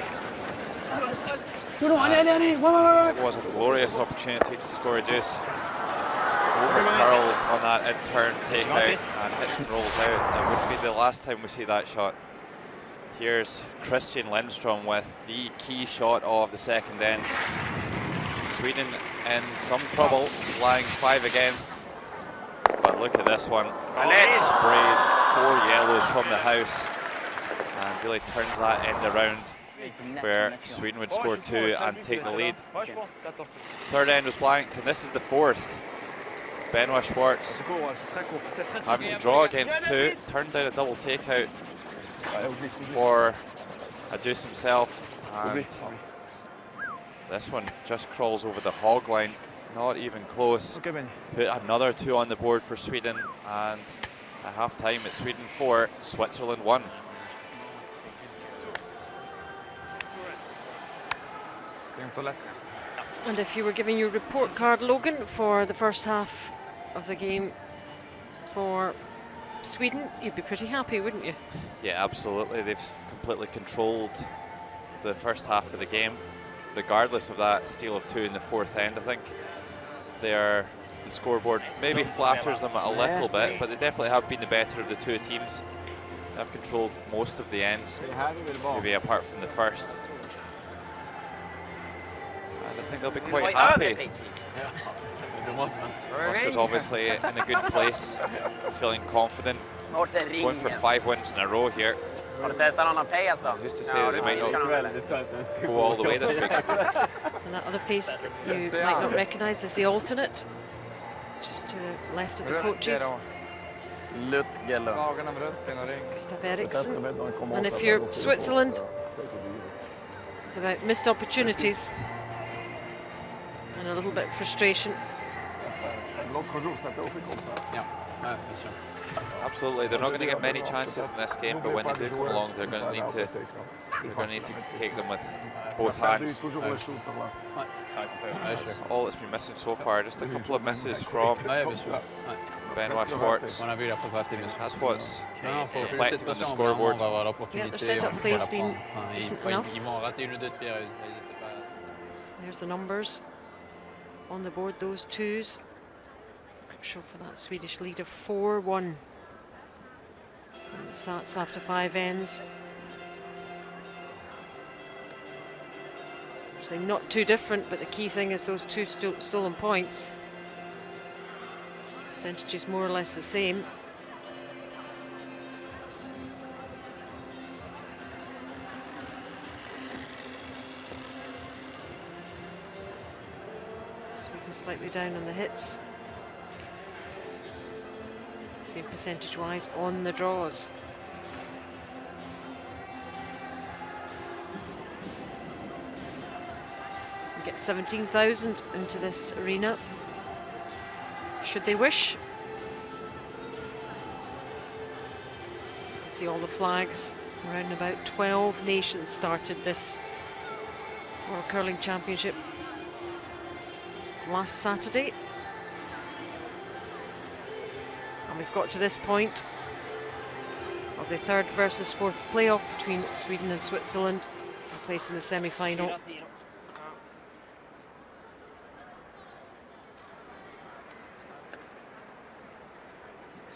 It was a glorious opportunity to score a deuce. Over curls on that in-turn takeout and hits and rolls out. It wouldn't be the last time we see that shot. Here's Christian Lindstrom with the key shot of the second end. Sweden in some trouble, lying 5 against. But look at this one. Sprays 4 yellows from the house and really turns that end around where Sweden would score 2 and take the lead. Third end was blanked and this is the fourth. Benoit Schwartz having to draw against 2, turned down a double takeout for a deuce himself, and this one just crawls over the hog line, not even close. Put another 2 on the board for Sweden, and at half time it's Sweden 4, Switzerland 1.
And if you were giving your report card, Logan, for the first half of the game for Sweden, you'd be pretty happy, wouldn't you?
Yeah, absolutely. They've completely controlled the first half of the game, regardless of that steal of 2 in the fourth end. I think the scoreboard maybe flatters them a little bit, but they definitely have been the better of the 2 teams. They've controlled most of the ends, maybe apart from the first. And I think they'll be quite happy. Oscar's obviously in a good place, feeling confident, going for 5 wins in a row here. Who's to say that they might not go all the way this week?
And that other face that you might not recognise is the alternate, just to the left of the coaches. Gustav Eriksson. And if you're Switzerland, it's about missed opportunities and a little bit of frustration.
Absolutely, they're not going to get many chances in this game, but when they do come along, they're going to need to You're going to need to take them with both hands. That's all that's been missing so far. Just a couple of misses from Benoit Schwartz. That's what's reflecting on the scoreboard.
Yeah, their setup play has been decent enough. There's the numbers on the board, those twos. Crucial for that Swedish lead of 4-1. And it starts after 5 ends. Actually not too different, but the key thing is those two stolen points. Percentage is more or less the same. Sweden slightly down on the hits. Same percentage-wise on the draws. We get 17,000 into this arena, should they wish. See all the flags. Around about 12 nations started this World Curling Championship last Saturday. And we've got to this point of the 3rd versus 4th playoff between Sweden and Switzerland, a place in the semi-final.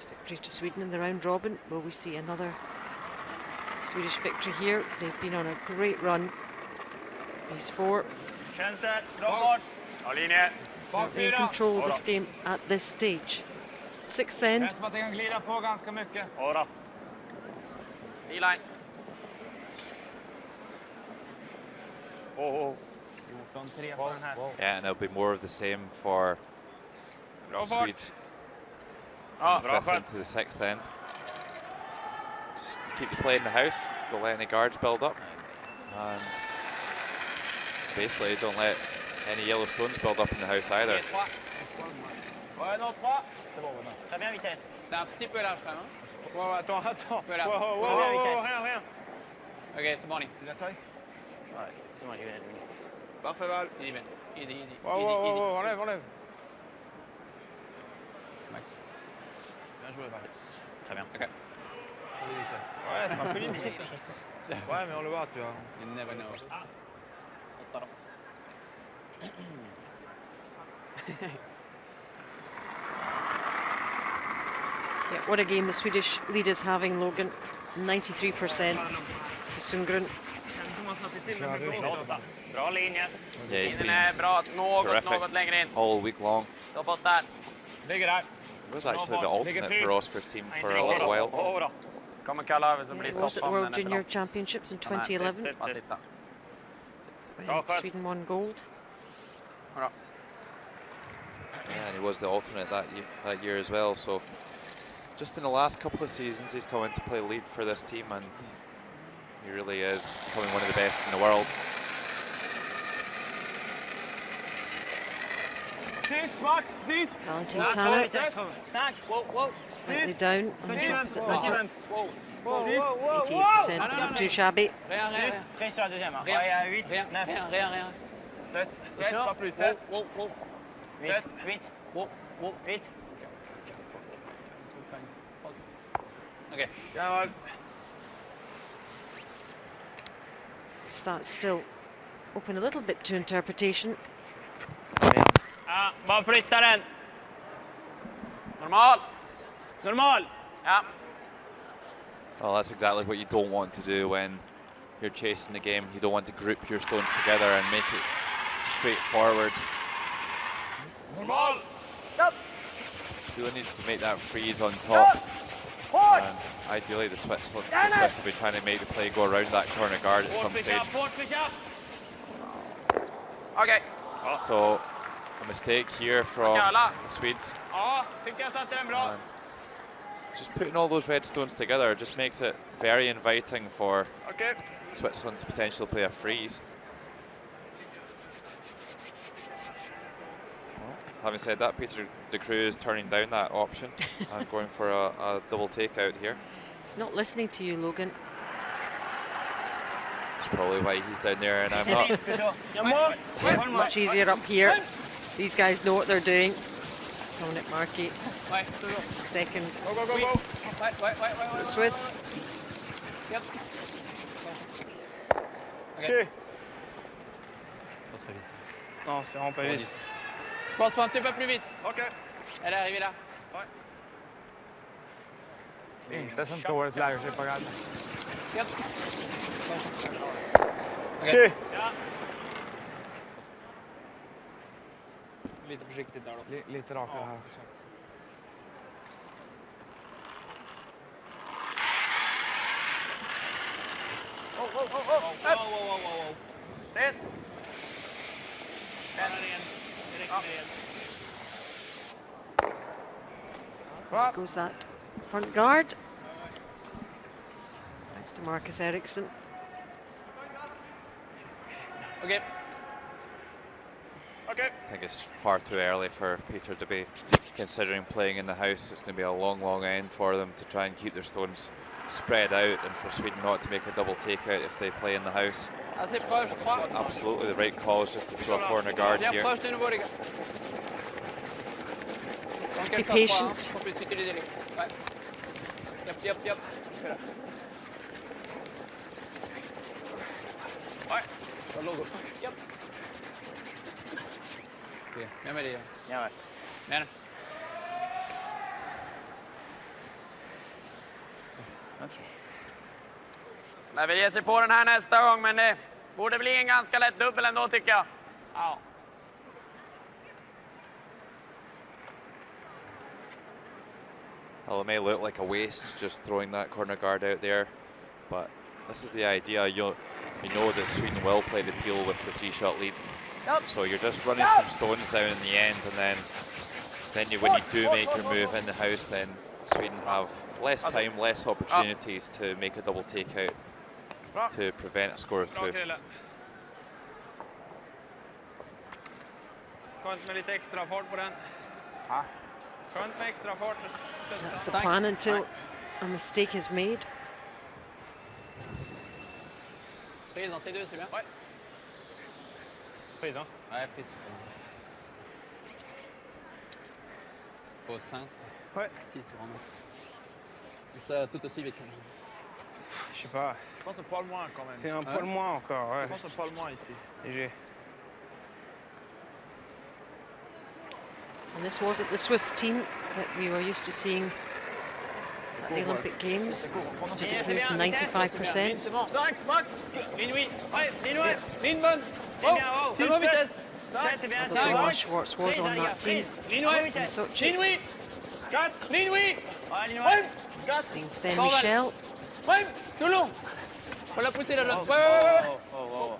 Victory to Sweden in the round robin. Will we see another Swedish victory here? They've been on a great run. These 4 certainly in control of this game at this stage. 6th end.
D-line.
Yeah, and it'll be more of the same for the Swedes.
Oh,
5th into the 6th end. Just keep the play in the house, don't let any guards build up, and basically don't let any yellow stones build up in the house either.
C'est un petit peu large quand même.
Attends.
Ok, c'est bon.
C'est bon,
Parfait, Val.
Easy.
Enlève.
Max.
Bien joué, Val.
Très bien. Ok.
Ouais, c'est un peu limite. Ouais, mais on le voit, tu vois.
You never know.
Yeah, what a game the Swedish lead is having, Logan. 93% for Sundgren.
Bra linje.
Yeah, he's been
Bra,
terrific
något längre in.
all week long.
Ta bort där.
Ligger där.
It was actually the alternate for Oscar's team for a little while.
Kommer kalla över så
Yeah,
blir
it was at the
soffan.
World Junior Championships in 2011.
Bara sitta.
When Sweden won gold.
Bra.
Yeah, and he was the alternate that year as well. So just in the last couple of seasons, he's come in to play lead for this team, and he really is becoming one of the best in the world.
Valentin Tanner slightly down on the opposite number. 88%, not too shabby.
Rien.
Pas plus, 7.
8.
Okay.
That's still open a little bit to interpretation.
Bara flytta den.
Normal.
Ja.
Well, that's exactly what you don't want to do when you're chasing the game. You don't want to group your stones together and make it straightforward.
Normal.
You really need to make that freeze on top. And ideally, the Swiss will be trying to make the play go around that corner guard at some stage.
Okay.
So, a mistake here from the Swedes.
Ja, tycker jag satte den bra.
And just putting all those red stones together just makes it very inviting for Switzerland to potentially play a freeze. Well, having said that, Peter de Croo is turning down that option and going for a double takeout here.
He's not listening to you, Logan.
probably why he's down there and I'm not.
Much easier up here. These guys know what they're doing. Dominic Markey, second.
Go, go, go, go.
The Swiss.
Yep.
Ok. Non, c'est vraiment pas vite.
Je pense un petit peu plus vite.
Ok.
Elle est arrivée là.
Inte som dåligt läge sig på gallen.
Yep.
Ok.
Lite försiktigt där då.
Lite rakare här också.
Ren.
Goes that front guard. Thanks to Marcus Ericsson.
Okay.
Okay.
I think it's far too early for Peter to be considering playing in the house. It's going to be a long, long end for them to try and keep their stones spread out, and for Sweden not to make a double takeout if they play in the house. Absolutely the right call is just to throw a corner guard here.
Be patient.
Yep. Yep. Okay, med dig.
Ja,
Med.
okej.
Jag vill ge sig på den här nästa gång, men det borde bli en ganska lätt dubbel ändå tycker jag. Ja.
Well, it may look like a waste just throwing that corner guard out there, but this is the idea. You know that Sweden will play the peel with the 3-shot lead.
Yep.
So you're just running some stones down in the end, and then when you do make your move in the house, then Sweden have less time, less opportunities to make a double takeout to prevent a score of 2.
Skönt med lite extra fart på den. Skönt med extra fart.
That's the plan until a mistake is made.
Prise, non, T2, c'est bien.
Ouais. Prise, hein?
Ouais, prise. Pause 5.
Ouais.
6 vraiment. Ça tout aussi vite.
Je sais pas.
Je pense que c'est pas le moins quand même.
C'est un poil moins encore, ouais.
Je pense que c'est pas le moins ici.
Léger.
And this wasn't the Swiss team that we were used to seeing at the Olympic Games. To close to 95%.
C'est bon. 5, max. Minuit. Ouais, minuit.
Ligne bonne. Oh, c'est bon vitesse.
C'est bien, c'est
Benoit
bon.
Schwartz was on that team
Ligne
in
ouais.
Sochi.
Ligne oui. 4. Ligne oui.
Ouais, minuit.
4.
Seeing Sven Michel.
Ouais, tout long. Faut la pousser là.
Oh.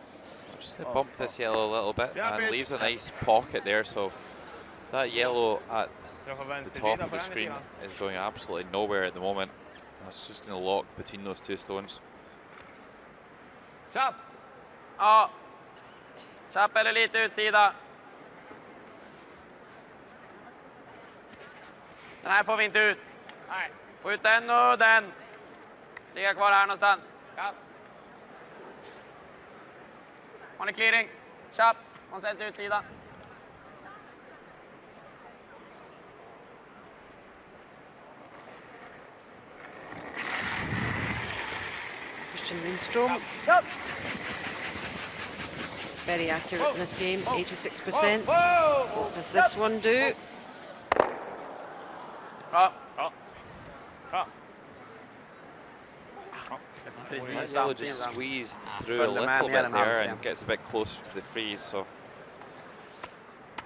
Just to bump this yellow a little bit, and leaves a nice pocket there, so that yellow at the top of the screen is going absolutely nowhere at the moment. That's just going to lock between those two stones.
Tjapp! Ja. Tjapp eller lite utsida. Den här får vi inte ut. Nej. Få ut den och den. Ligga kvar här någonstans. Ja. Har ni clearing? Tjapp. Och sen till utsidan.
Christian Lindstrom. Very accurate in this game, 86%. What does this one do?
Yellow just squeezed through a little bit there and gets a bit closer to the freeze, so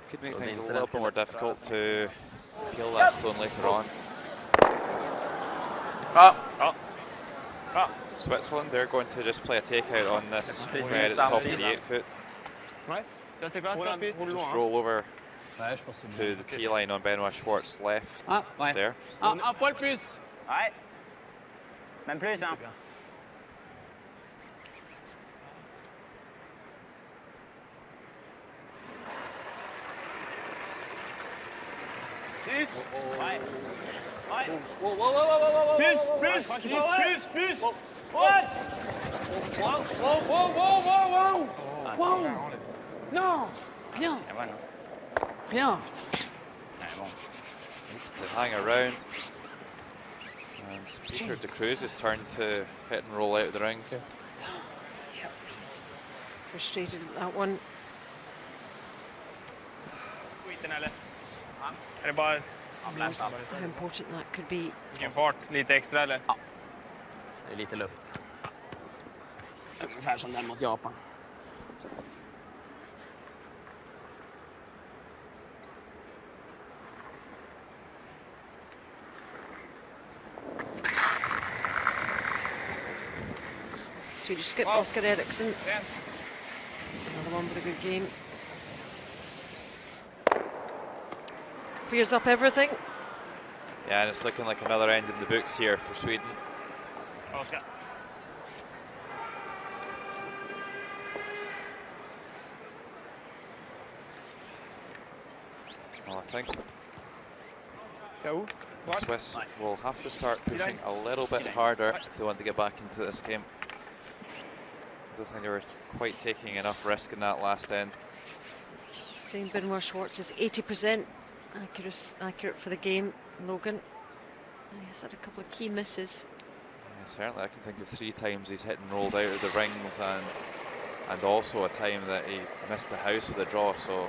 could make things a little bit more difficult to peel that stone later on. Switzerland, they're going to just play a takeout on this red at the top of the 8-foot. Just roll over to the tee line on Benoit Schwartz left there.
Un poil plus.
Ouais. Même plus, hein.
Pust!
Ouais. Ouais.
Wow, wow, wow, wow, wow, wow,
Pust,
wow,
pust,
Ouais.
pust, pust!
What?
wow, wow, wow, wow, wow. Wow. Non, rien,
C'est bon, non?
rien.
Ouais, bon.
Needs to hang around. And it's Peter de Cruz's turn to hit and roll out of the rings.
Frustrated at that one.
Skiten eller? Är det bara
Knows how important that could be.
vilken fart? Lite extra eller?
Det är lite luft. Ungefär som den mot Japan.
Swedish skip Oscar Eriksson. Another one with a good game. Clears up everything.
Yeah, and it's looking like another end in the books here for Sweden.
Oskar.
Well, I think
Jo.
the Swiss will have to start pushing a little bit harder if they want to get back into this game. I don't think they were quite taking enough risk in that last end.
Saying Benoit Schwartz is 80% accurate for the game. Logan, he's had a couple of key misses.
Yeah, certainly, I can think of 3 times he's hit and rolled out of the rings, and also a time that he missed the house with a draw. So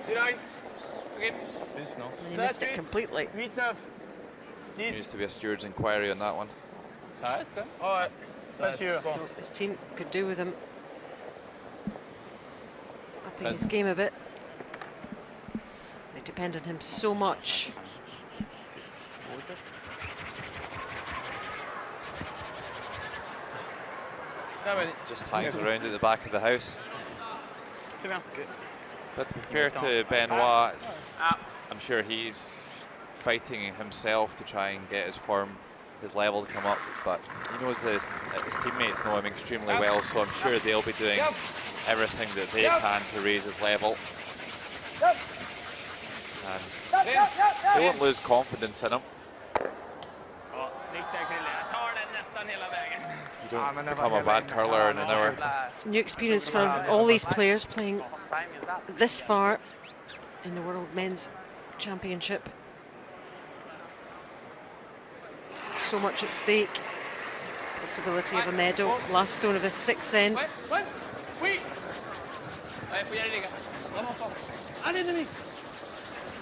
Pust, non?
And he missed it completely.
8-9.
there needs to be a steward's inquiry on that one.
Ça reste, hein? Ouais. Pas sûr.
What his team could do with him. Upping his game a bit. They depend on him so much.
Just hangs around at the back of the house. But to be fair to Benoit, I'm sure he's fighting himself to try and get his form, his level to come up, but he knows that his teammates know him extremely well, so I'm sure they'll be doing everything that they can to raise his level. And they won't lose confidence in him.
Ja, snyggt där Krille. Jag tar den nästan hela vägen.
You don't become a bad curler in an hour.
New experience for all these players playing this far in the World Men's Championship. So much at stake. Possibility of a medal. Last stone of his 6th end.
Oui. Allez, faut y aller les gars. Vraiment fort. Allez Denis.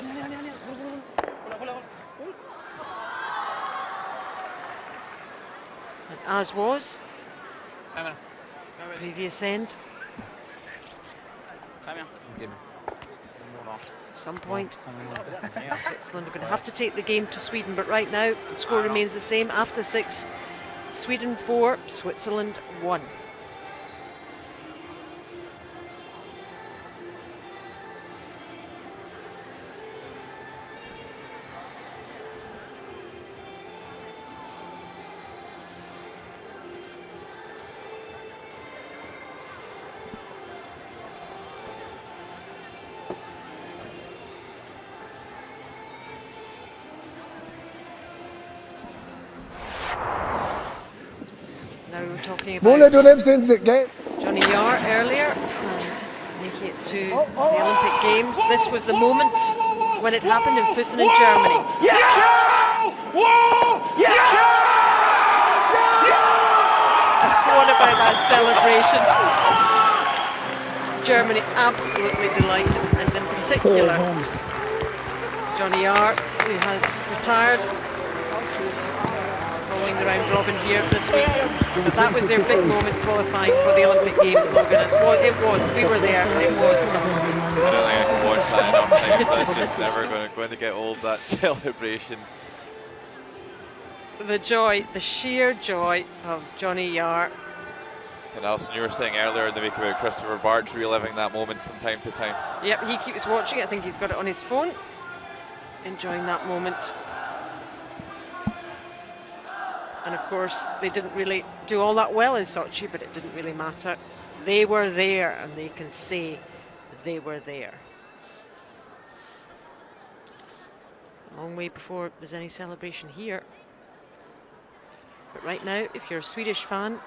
Allez, allez, allez. Roule.
And as was previous end. At some point, Switzerland are going to have to take the game to Sweden, but right now the score remains the same. After 6, Sweden 4, Switzerland 1. Now we were talking about Johnny Yar earlier and making it to the Olympic Games. This was the moment when it happened in Füssen in Germany. What about that celebration? Germany absolutely delighted, and in particular Johnny Yar, who has retired following the round robin here this week. But that was their big moment qualifying for the Olympic Games, Logan. It was. We were there, and it was something.
I don't think I can watch that enough times. That's just never going to get old, that celebration.
The joy, the sheer joy of Johnny Yar.
And Alison, you were saying earlier in the week about Christopher Bartsch reliving that moment from time to time.
Yep, he keeps watching it. I think he's got it on his phone, enjoying that moment. And of course, they didn't really do all that well in Sochi, but it didn't really matter. They were there, and they can say they were there. Long way before there's any celebration here. But right now, if you're a Swedish fan,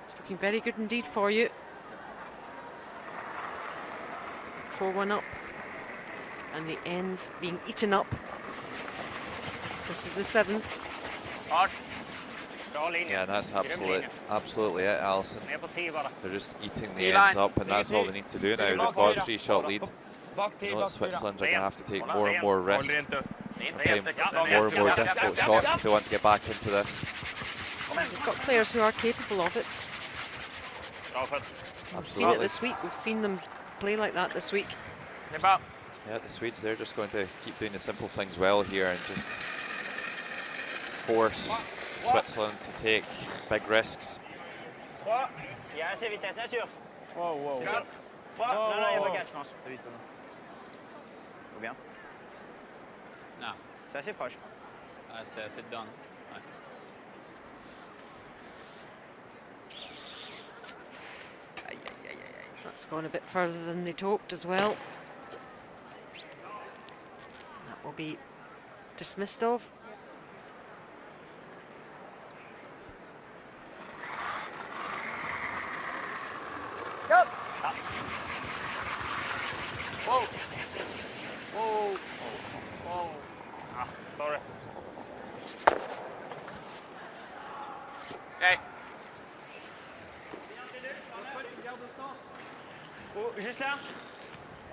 it's looking very good indeed for you. 4-1 up. And the ends being eaten up. This is the 7th.
Yeah, that's absolutely it, Alison. They're just eating the ends up, and that's all they need to do now. They've got a 3-shot lead. You know that Switzerland are going to have to take more and more risks, more and more difficult shots if they want to get back into this.
We've got players who are capable of it. We've seen it this week. We've seen them play like that this week.
Yeah, the Swedes, they're just going to keep doing the simple things well here and just force Switzerland to take big risks.
Wow, wow.
Bien. Non. C'est assez proche. Ah, c'est assez dedans. Ouais.
That's gone a bit further than they'd hoped as well. That will be dismissed of.
Go! Whoa! Whoa! Whoa!
Ah, sorry.
Okay.
Oh, juste là.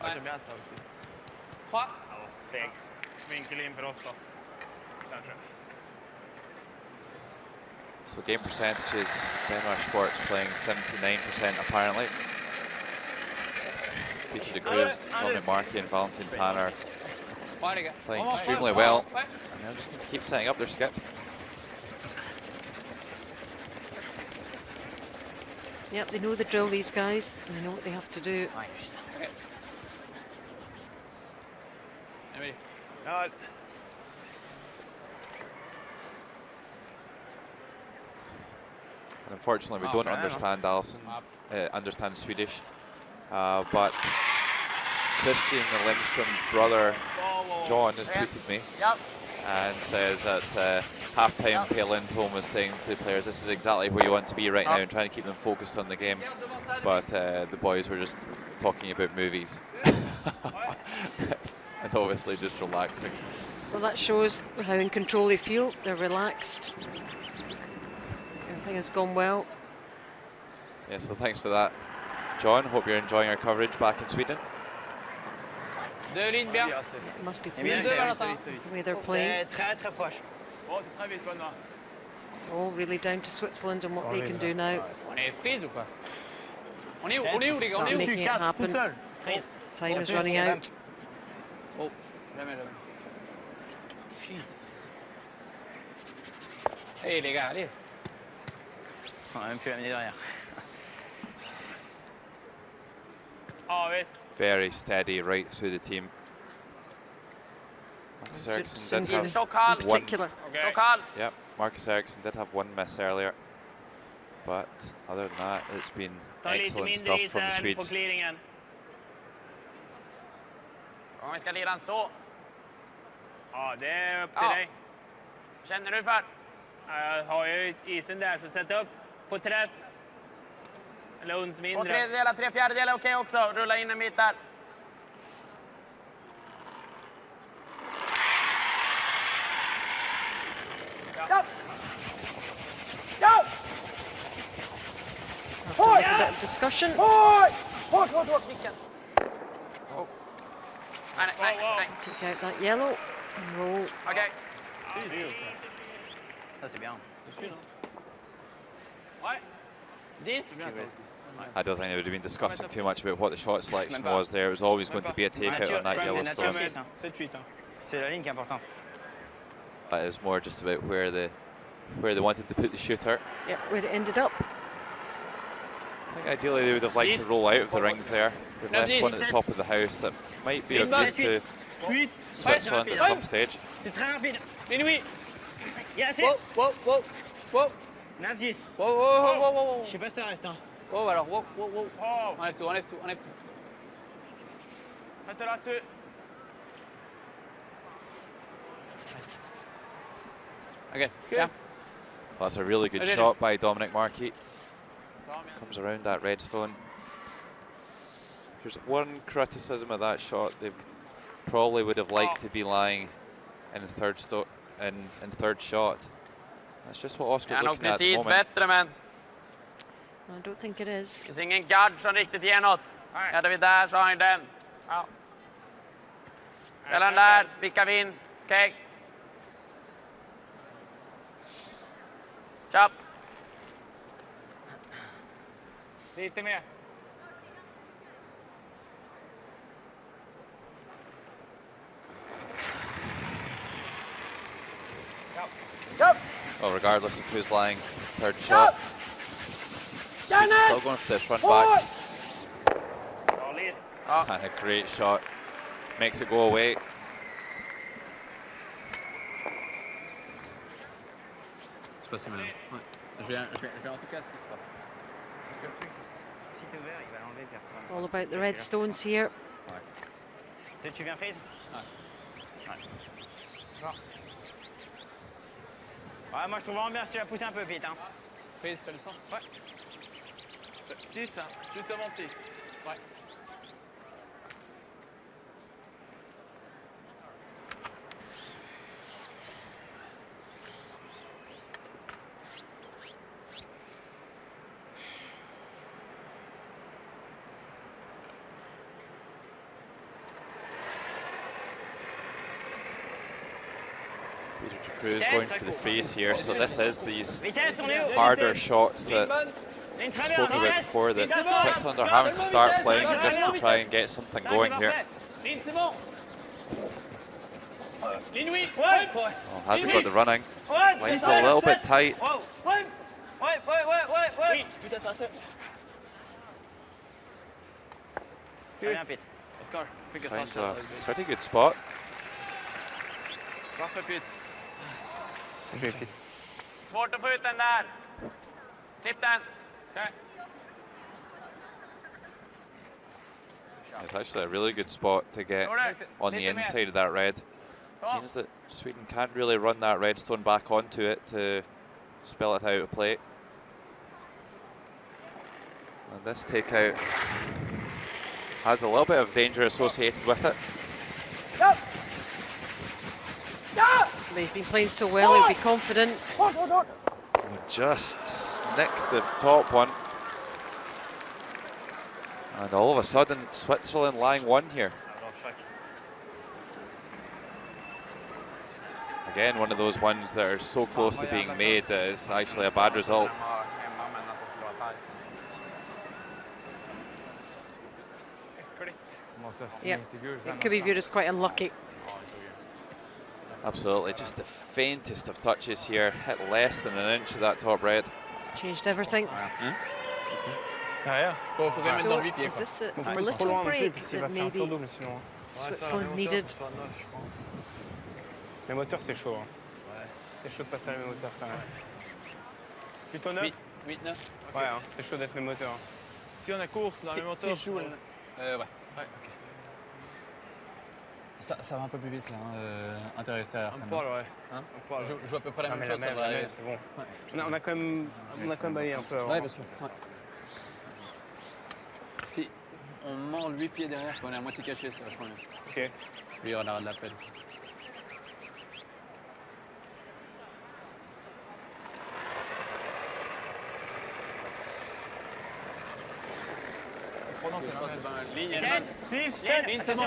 Ja, j'aime bien ça aussi.
3.
Ja, vad fegt. Vinkel in för oss då. Kanske.
So game percentages, Benoit Schwartz playing 79% apparently. Peter de Cruz, Dominic Markey and Valentin Tanner playing extremely well. And they'll just need to keep setting up their skip.
Yep, they know the drill, these guys, and they know what they have to do.
And unfortunately, we don't understand Alison, understand Swedish, but Christian Lindstrom's brother, John, has tweeted me and says that half-time Pale Lindholm was saying to the players, this is exactly where you want to be right now, and trying to keep them focused on the game. But the boys were just talking about movies. And obviously just relaxing.
Well, that shows how in control they feel. They're relaxed. Everything has gone well.
Yeah, so thanks for that, John. Hope you're enjoying our coverage back in Sweden.
It must be pleased with the way they're playing. It's all really down to Switzerland and what they can do now. Start making it happen. Time is running out.
Oh, jamais. Jesus. Hey les gars, allez.
On a même plus amené derrière.
Ja, visst.
Very steady right through the team. Marcus Eriksson did have
so called
one.
Particular.
Okay.
So called.
Yep, Marcus Eriksson did have one miss earlier, but other than that, it's been
Ta lite
excellent
mindre
stuff
is
from the
här på
Swedes.
clearingen.
Om vi ska lira den så.
Ja, det är upp till dig.
Känner du för?
Jag har ju isen där, så sätt upp på träff. Eller uns
2
mindre.
tredjedelar, 3 fjärdedelar okej också. Rulla in en bit där.
Go! Go!
After a little bit of discussion.
Hårt, vilken.
Nej.
Take out that yellow and roll.
Okej. Ça c'est bien.
I don't think they would have been discussing too much about what the shot selection was there. It was always going to be a takeout on that yellow stone.
C'est la ligne qui est importante.
But it was more just about where they wanted to put the shooter.
Yeah, where it ended up.
I think ideally they would have liked to roll out of the rings there. They've left one at the top of the house that might be of use to Switzerland at some stage.
C'est très rapide. Minuit. Yes,
Wow.
9-10.
Wow.
Je sais pas si ça reste. Hein.
Wow, alors, wow. Enlève tout.
Reste là-dessus.
Okay, yeah.
Well, that's a really good shot by Dominic Markey. Comes around that red stone. There's one criticism of that shot. They probably would have liked to be lying in third third shot. That's just what Oscar's looking at the moment.
Bättre, men
I don't think it is.
det finns ingen guard som riktigt ger något. Är vi där så har han den. Ja. Ställ den där, vicka vind. Okej. Chop.
Lite mer.
Well, regardless of who's lying, third shot. Still going for this front back. And a great shot. Makes it go away.
Je sais pas si madame. Ouais. Je vais en tout cas
All about the red stones here.
Tu viens prise? Ouais, moi je trouve vraiment bien si tu la pousses un peu vite. Hein.
Prise, ça le sent? Ouais. 6, hein, juste avant pied. Ouais.
Cruz going for the face here, so this is these harder shots that I spoke about before that Switzerland are having to start playing just to try and get something going here. Oh, has got the running. Line's a little bit tight. Finds a pretty good spot.
Svårt att få ut den där. Klipp den.
It's actually a really good spot to get on the inside of that red. Means that Sweden can't really run that redstone back onto it to spill it out of play. And this takeout has a little bit of danger associated with it.
They've been playing so well, he'll be confident.
Just nicks the top one. And all of a sudden, Switzerland lying one here. Again, one of those ones that are so close to being made that is actually a bad result.
Yeah, it could be viewed as quite unlucky.
Absolutely, just the faintest of touches here, hit less than an inch of that top red.
Changed everything. So, is this a little break that maybe Switzerland needed?
Les moteurs, c'est chaud. Hein. C'est chaud de passer à mes moteurs quand même. Plutôt 9
8, 9.
Ouais, hein, c'est chaud d'être mes moteurs. Hein.
Si on a course dans les moteurs. Ouais. Ok. Ça va un peu plus vite là, intérieur-extérieur.
Un poil, ouais.
Hein je joue à peu près la même chose, ça va aller.
C'est bon. Ouais. On a quand même balayé un peu avant.
Ouais, bien sûr. Ouais. Si on ment 8 pieds derrière, qu'on est à moitié caché, c'est vachement bien.
Ok.
Lui, on aura de la peine.
Ligne 6, 7, ligne, c'est bon.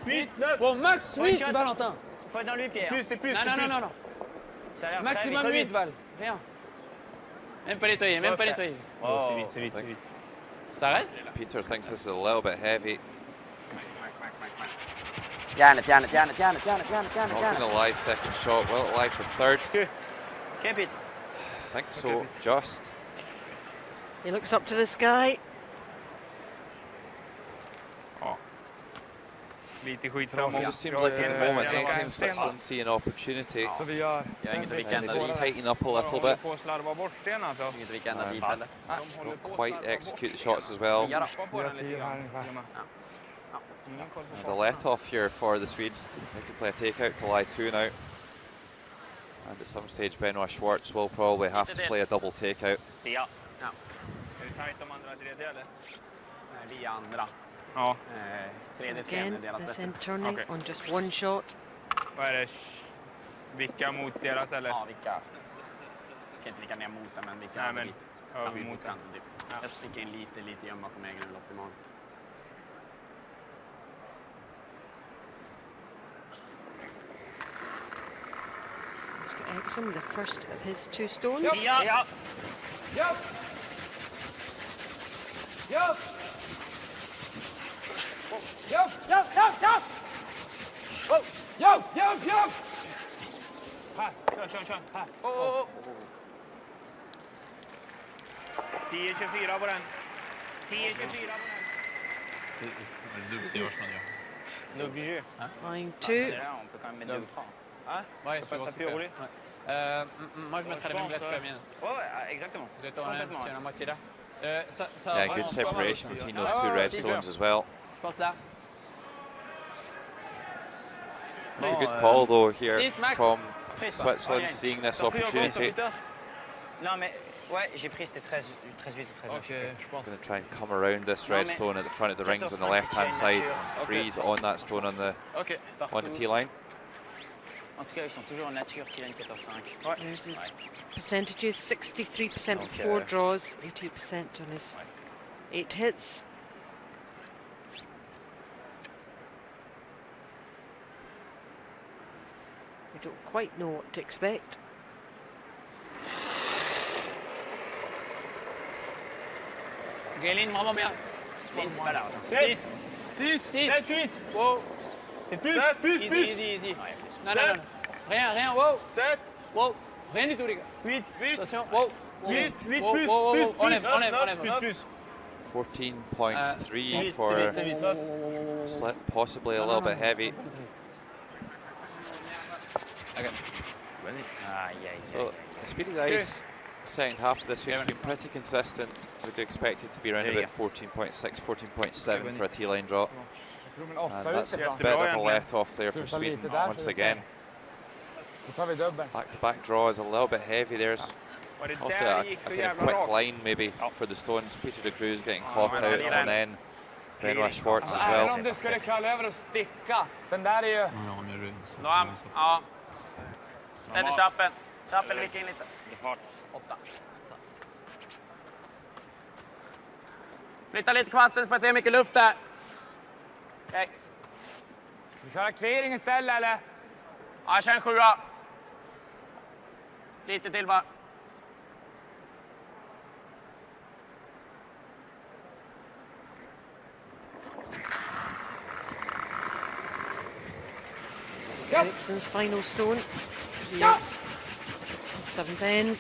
8, 9.
Bon, max 8, Valentin.
Il faut être dans lui, Pierre.
C'est plus.
Non. Maximum 8, Val. Viens. Même pas nettoyer,
Oh, c'est vite.
Ça reste?
Peter thinks this is a little bit heavy.
Gärna.
Not going to lie second shot, will it lie for third?
Okay, Peter.
I think so, just.
He looks up to the sky.
It just seems like at the moment, anytime Switzerland see an opportunity, they just tighten up a little bit. Don't quite execute the shots as well. And the let off here for the Swedes. They can play a takeout to lie 2 now. And at some stage, Benoit Schwartz will probably have to play a double takeout.
Ja.
Är det tajt om andra tredje eller?
Nej, vi är andra.
Ja.
Tredje
So
scenen
again,
delas
this
bättre.
end turning
Okay.
on just one shot.
Vad är det? Vicka mot deras eller?
Ja, vilka. Jag kan inte vicka ner mot den, men vilka.
Nej, men
Framför
mot
kanten typ.
Ja.
Jag sticker in lite gömma bakom egen eller optimalt.
He's got Exum, the first of his 2 stones.
Ja. Ja.
Ja! Ja! Ja! Ja! Ja! Ja! Oh! Ja! Ja! Ja!
Här, kör. Här. 10-24 på den. 10-24 på den.
Donc jeu.
Flying 2.
Là, on peut quand même mettre 2 ou 3.
Ouais,
Pas de tapis roulé.
Moi, je mettrais les mêmes glaces que la mienne.
Ouais, exactement.
Vous êtes en
Complètement.
c'est la moitié là.
Yeah, good separation between those 2 red stones as well.
Je pense là.
It's a good call though here
Six, Max.
from
Très
Switzerland, seeing this opportunity.
Non mais ouais, j'ai pris c'était 13 8 ou 13 9.
Ok, je pense.
Going to try and come around this red stone at the front of the rings on the left-hand side. Freeze on that stone on the tee line.
En tout cas, ils sont toujours en nature qui a une 14-5.
There's his percentages, 63% with 4 draws, 80% on his 8 hits. We don't quite know what to expect.
Gélin, vraiment bien.
C'est pas là.
6, 7, 8. Wow.
C'est plus,
Easy. Non. Rien, wow.
7,
Wow. Rien du tout, les gars.
8,
Attention, wow.
8, plus,
Enlève.
14.3 for split, possibly a little bit heavy. So the speed of the ice, second half of this week has been pretty consistent. We'd expect it to be around about 14.6, 14.7 for a T-line drop. And that's a bit of a let off there for Sweden once again. Back-to-back draw is a little bit heavy. There's also a kind of quick line maybe for the stones. Peter de Cruz getting caught out, and then Benoit Schwartz as well.
Om du skulle kalla över och sticka. Den där är ju...
Ja. Sätter chappen. Chappen, vicka in lite. 8. Flytta lite kvasten, får jag se hur mycket luft där. Okej.
Vi köra clearing istället eller?
Ja, jag kör en 7. Lite till bara.
Ericsson's final stone.
Ja!
7th end.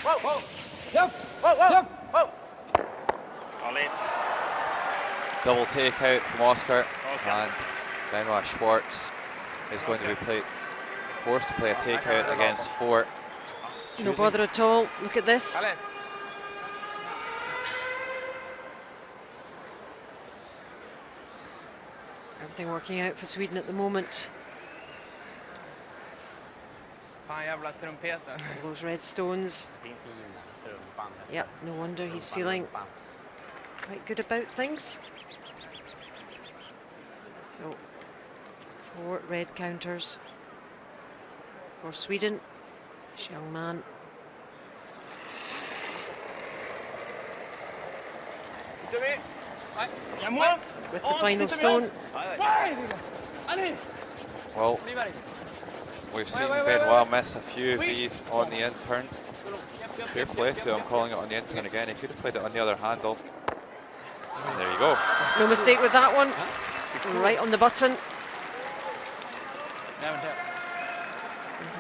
Wow! Ja!
Double takeout from Oscar, and Benoit Schwartz is going to be forced to play a takeout against 4.
No bother at all. Look at this. Everything working out for Sweden at the moment.
Fan jävla trumpeten.
All those red stones. Yeah, no wonder he's feeling quite good about things. So, 4 red counters for Sweden. This young man. With the final stone.
Well, we've seen Benoit miss a few of these on the in-turn. Fair play to him calling it on the in-turn again. He could have played it on the other handle. And there you go.
No mistake with that one. Right on the button.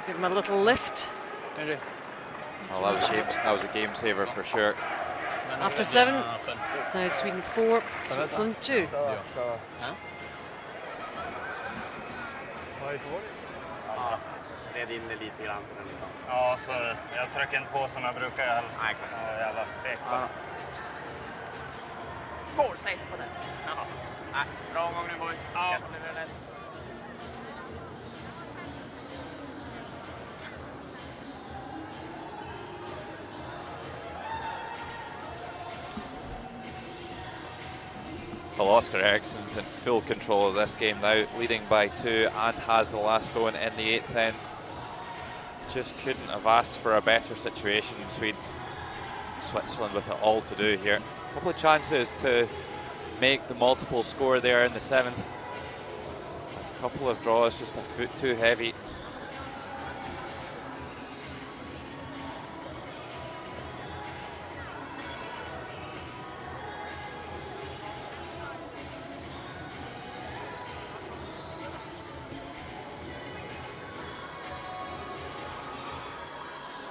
Give him a little lift.
Well, that was a game saver for sure.
After 7, it's now Sweden 4, Switzerland 2.
Red in det lite grann så den liksom.
Ja, så jag trycker inte på som jag brukar heller.
Ja, exakt.
Jävla fek.
Får sig på den. Nej, bra omgång nu boys. Ja.
Well, Oscar Eriksson's in full control of this game now, leading by 2 and has the last stone in the 8th end. Just couldn't have asked for a better situation in Switzerland with it all to do here. A couple of chances to make the multiple score there in the 7th. A couple of draws, just a foot too heavy.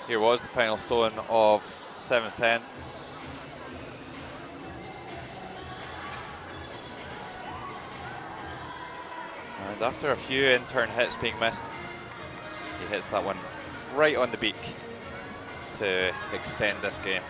Here was the final stone of 7th end. And after a few in-turn hits being missed, he hits that one right on the beak to extend this game.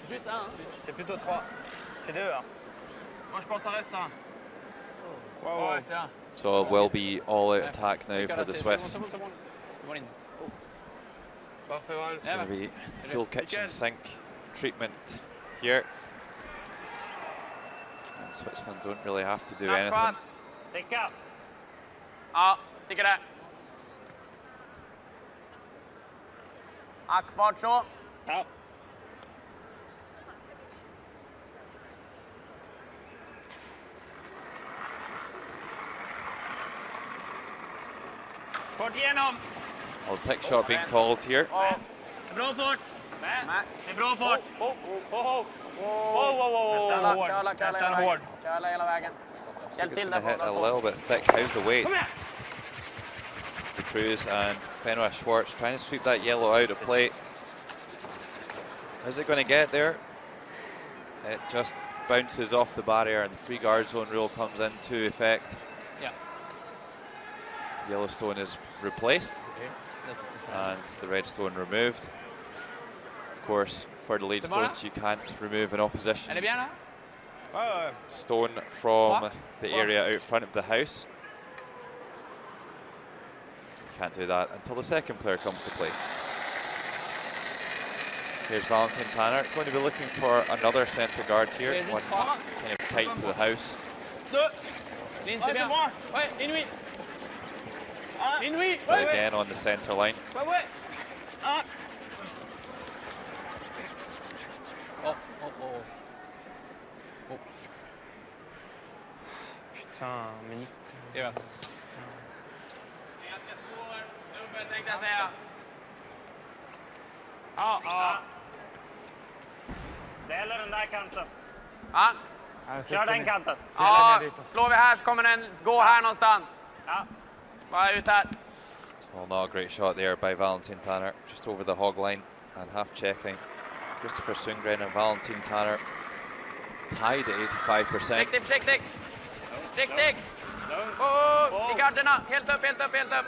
Juste un.
C'est plutôt 3. C'est 2. Hein.
Moi je pense que ça reste ça.
Ouais,
c'est un.
So it will be all-out attack now for the Swiss. It's going to be full kitchen sink treatment here. And Switzerland don't really have to do anything.
Take up.
Ja, tycker det. Ackfart så.
Ja.
Fort igenom.
Well, tech shot being called here.
Det är bra fart. Det är bra fart.
Nästan hård.
Curla hela vägen. Hjälp till där
Hit a
på.
little bit thick. How's the weight? The Cruz and Benoit Schwartz trying to sweep that yellow out of play. Is it going to get there? It just bounces off the barrier and the free guard zone rule comes into effect.
Yeah.
Yellow stone is replaced and the red stone removed. Of course, for the lead stones you can't remove an opposition
Är det bien là?
stone from the area out front of the house. You can't do that until the second player comes to play. Here's Valentin Tanner, going to be looking for another centre guard here, one kind of tight to the house.
Lin, c'est bien. Ouais, Inuit. Inuit.
Again on the centre line.
Putain, men
Det är bra. Tänkte jag säga.
Ja. Det gäller den där kanten.
Ja.
Kör den kanten.
Ja, slår vi här så kommer den gå här någonstans.
Ja.
Bara ut här.
Well, not a great shot there by Valentin Tanner, just over the hog line and half checking. Christopher Sundgren and Valentin Tanner tied at 85%.
Riktigt försiktigt. Riktigt. Oh, i garderna. Helt upp, helt upp, helt upp.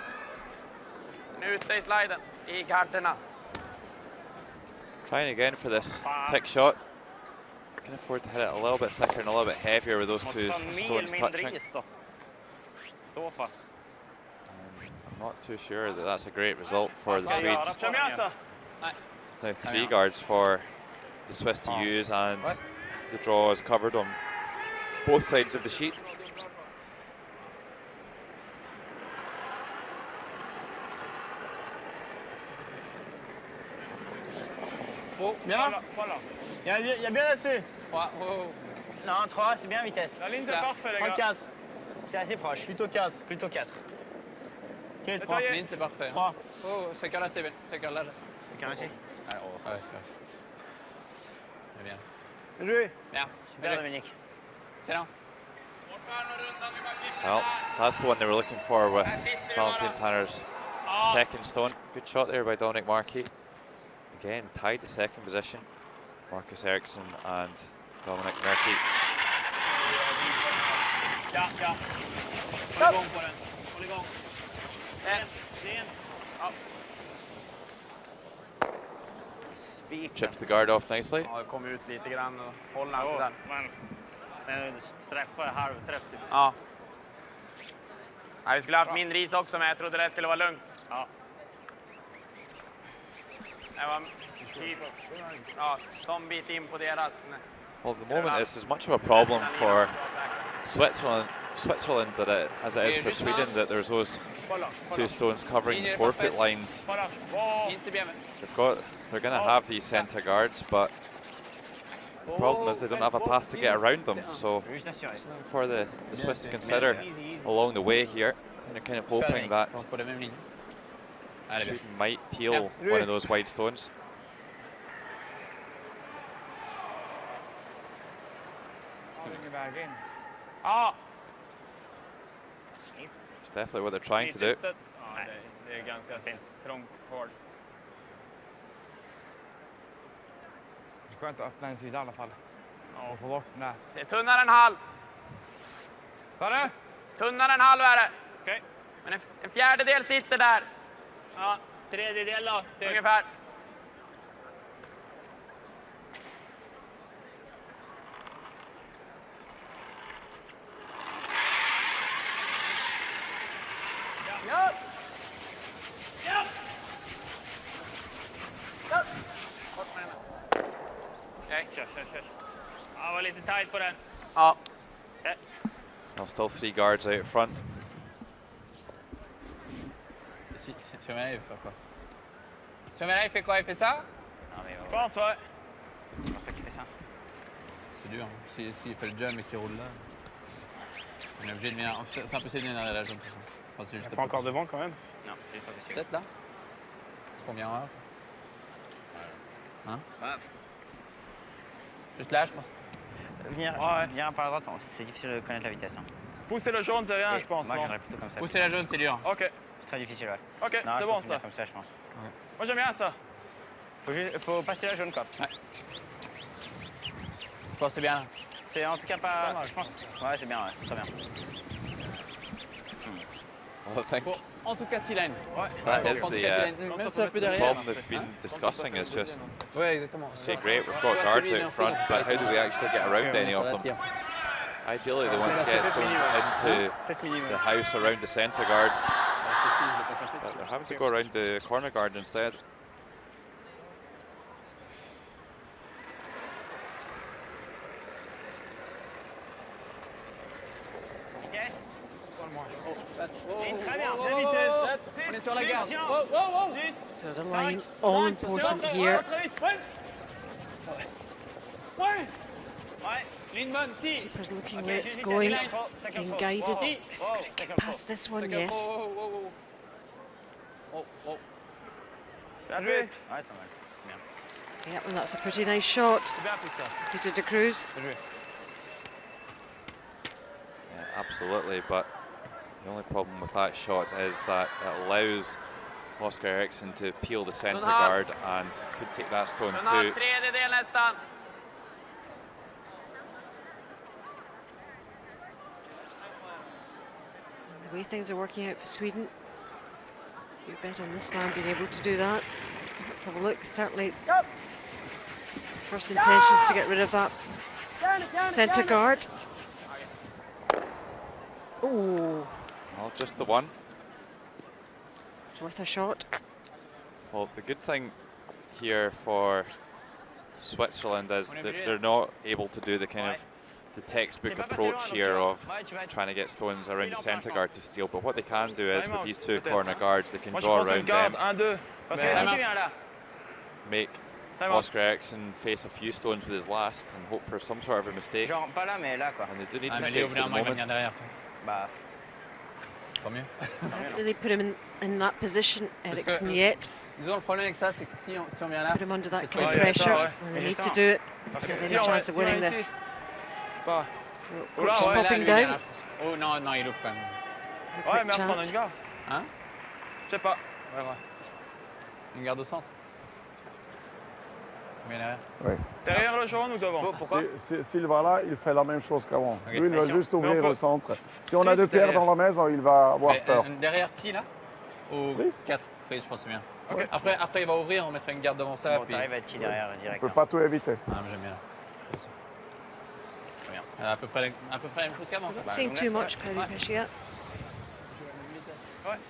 Nu ute i sliden. I garderna.
Trying again for this tick shot. Can afford to hit it a little bit thicker and a little bit heavier with those two stones touching.
Så fast.
I'm not too sure that that's a great result for the Swedes. Now 3 guards for the Swiss to use, and the draw is covered on both sides of the sheet.
Bien. Il y a bien là-dessus.
3. Oh.
Non, 3, c'est bien vitesse.
La ligne c'est parfait les gars.
34. C'est assez proche. Plutôt 4. Plutôt 4. Ok, 3.
Ligne, c'est parfait.
3.
Oh, c'est carré, c'est bien. C'est carré là.
C'est caressé.
Ouais, c'est bien.
Bien joué.
Bien.
Super Dominique.
Excellent.
Well, that's the one they were looking for with Valentin Tanner's second stone. Good shot there by Dominic Marquis. Again, tied to second position. Marcus Eriksson and Dominic Marquis.
Ja.
Gå på den.
Håll igång. Sten. Ja.
Chips the guard off nicely.
Ja, det kom ut lite grann och håller han sådär.
Men träffar halvträff typ.
Ja. Ja, vi skulle haft mindre is också, men jag trodde det skulle vara lugnt.
Ja.
Det var typ, ja, som bit in på deras.
Well, at the moment, it's as much of a problem for Switzerland as it is for Sweden that there's those 2 stones covering the 4-foot lines. They're going to have these centre guards, but the problem is they don't have a path to get around them. So something for the Swiss to consider along the way here. And they're kind of hoping that Sweden might peel one of those wide stones. It's definitely what they're trying to do.
Det är ganska trångt hård. Det är skönt att öppna en sida i alla fall. Ja, och få bort den där.
Det är tunnare än halv.
Sa du?
Tunnare än halv är det.
Okej.
Men en fjärdedel sitter där.
Ja, tredjedel då. Typ.
Ungefär. Ja!
Ja!
Ja! Bort med den. Okej.
Kör. Ja, var lite tight på den.
Ja.
Well, still 3 guards out front.
Surveille fait quoi? Il fait ça?
Je pense, ouais.
Je pense qu'il fait ça. C'est dur. S'il fait le jump et qu'il roule là, on est obligé de venir. C'est impossible de venir derrière la jambe. Enfin, c'est juste
Pas encore devant quand même.
Non, c'est pas possible.
Peut-être là? C'est combien là? Hein? Juste là, je pense.
Viens par la droite, c'est difficile de connaître la vitesse. Hein.
Pousser le jaune, c'est rien, je pense.
Moi, j'aimerais plutôt comme ça.
Pousser la jaune, c'est dur.
Ok,
C'est très difficile, ouais.
ok,
Non,
c'est
je
bon
pense venir
ça.
comme ça, je pense.
Moi j'aime bien ça.
Faut passer la jaune, quoi.
Ouais. Je pense que c'est bien là.
C'est en tout cas pas... Je pense... Ouais, c'est bien, ouais. Très bien.
Well, I think
Bon, en tout cas, T-line.
that is
En tout
the
cas, T-line. Même si un peu derrière.
problem they've been discussing is just,
Ouais, exactement.
okay, great, we've got guards out front, but how do we actually get around any of them? Ideally, they want to get stones into the house around the centre guard, but they're having to go around the corner guard instead.
Très bien, de vitesse.
On est sur la garde.
So the line, all important here.
Lindman, T.
Keeper's looking where it's going, being guided. Get past this one, yes.
Bien joué. Ouais, c'est pas mal. Bien.
Yep, and that's a pretty nice shot. Peter de Cruz.
Yeah, absolutely, but the only problem with that shot is that it allows Oscar Eriksson to peel the centre guard and could take that stone
Den har
too.
tredjedel nästan.
The way things are working out for Sweden, you bet on this man being able to do that. Let's have a look. Certainly, first intentions to get rid of that centre guard. Oh,
Well, just the one.
it's worth a shot.
Well, the good thing here for Switzerland is that they're not able to do the kind of the textbook approach here of trying to get stones around the centre guard to steal. But what they can do is with these 2 corner guards, they can draw around them, make Oscar Eriksson face a few stones with his last and hope for some sort of a mistake.
Genre pas là, mais là, quoi.
And they do need
Ah, mais
mistakes at the
Léo, il va venir
moment.
derrière.
Bah,
Tant mieux.
Can't really put him in that position, Eriksson, yet.
Disons, le problème avec ça, c'est que si on vient là,
Put him under that
c'est
kind of
trop
pressure.
ouais.
And they need to do it. Give them a chance of winning this.
Bah.
So,
Oula,
coach is
ouais,
là,
popping
lui, il vient
down.
là, je pense. Oh non, non, il ouvre quand même.
A
Ouais,
quick
mais à prendre
chant.
une garde.
Hein?
Je sais pas. Ouais.
Une garde au centre.
Oui.
Derrière le jaune ou devant?
Pourquoi? S'il va là, il fait la même chose qu'avant.
Ok.
Lui, il va juste ouvrir
peut-
au centre. Si on a deux pierres dans la maison, il va avoir peur.
Derrière T là? Ou
Frise.
4 Frise, je pense que c'est bien.
Ok.
Après, il va ouvrir, on mettra une garde devant ça.
Bon,
Puis...
t'arrives à être derrière
On
direct.
ne peut pas tout éviter.
Ah, j'aime bien là. Très bien. À peu près la même chose qu'avant.
Doesn't seem too much crowding pressure yet.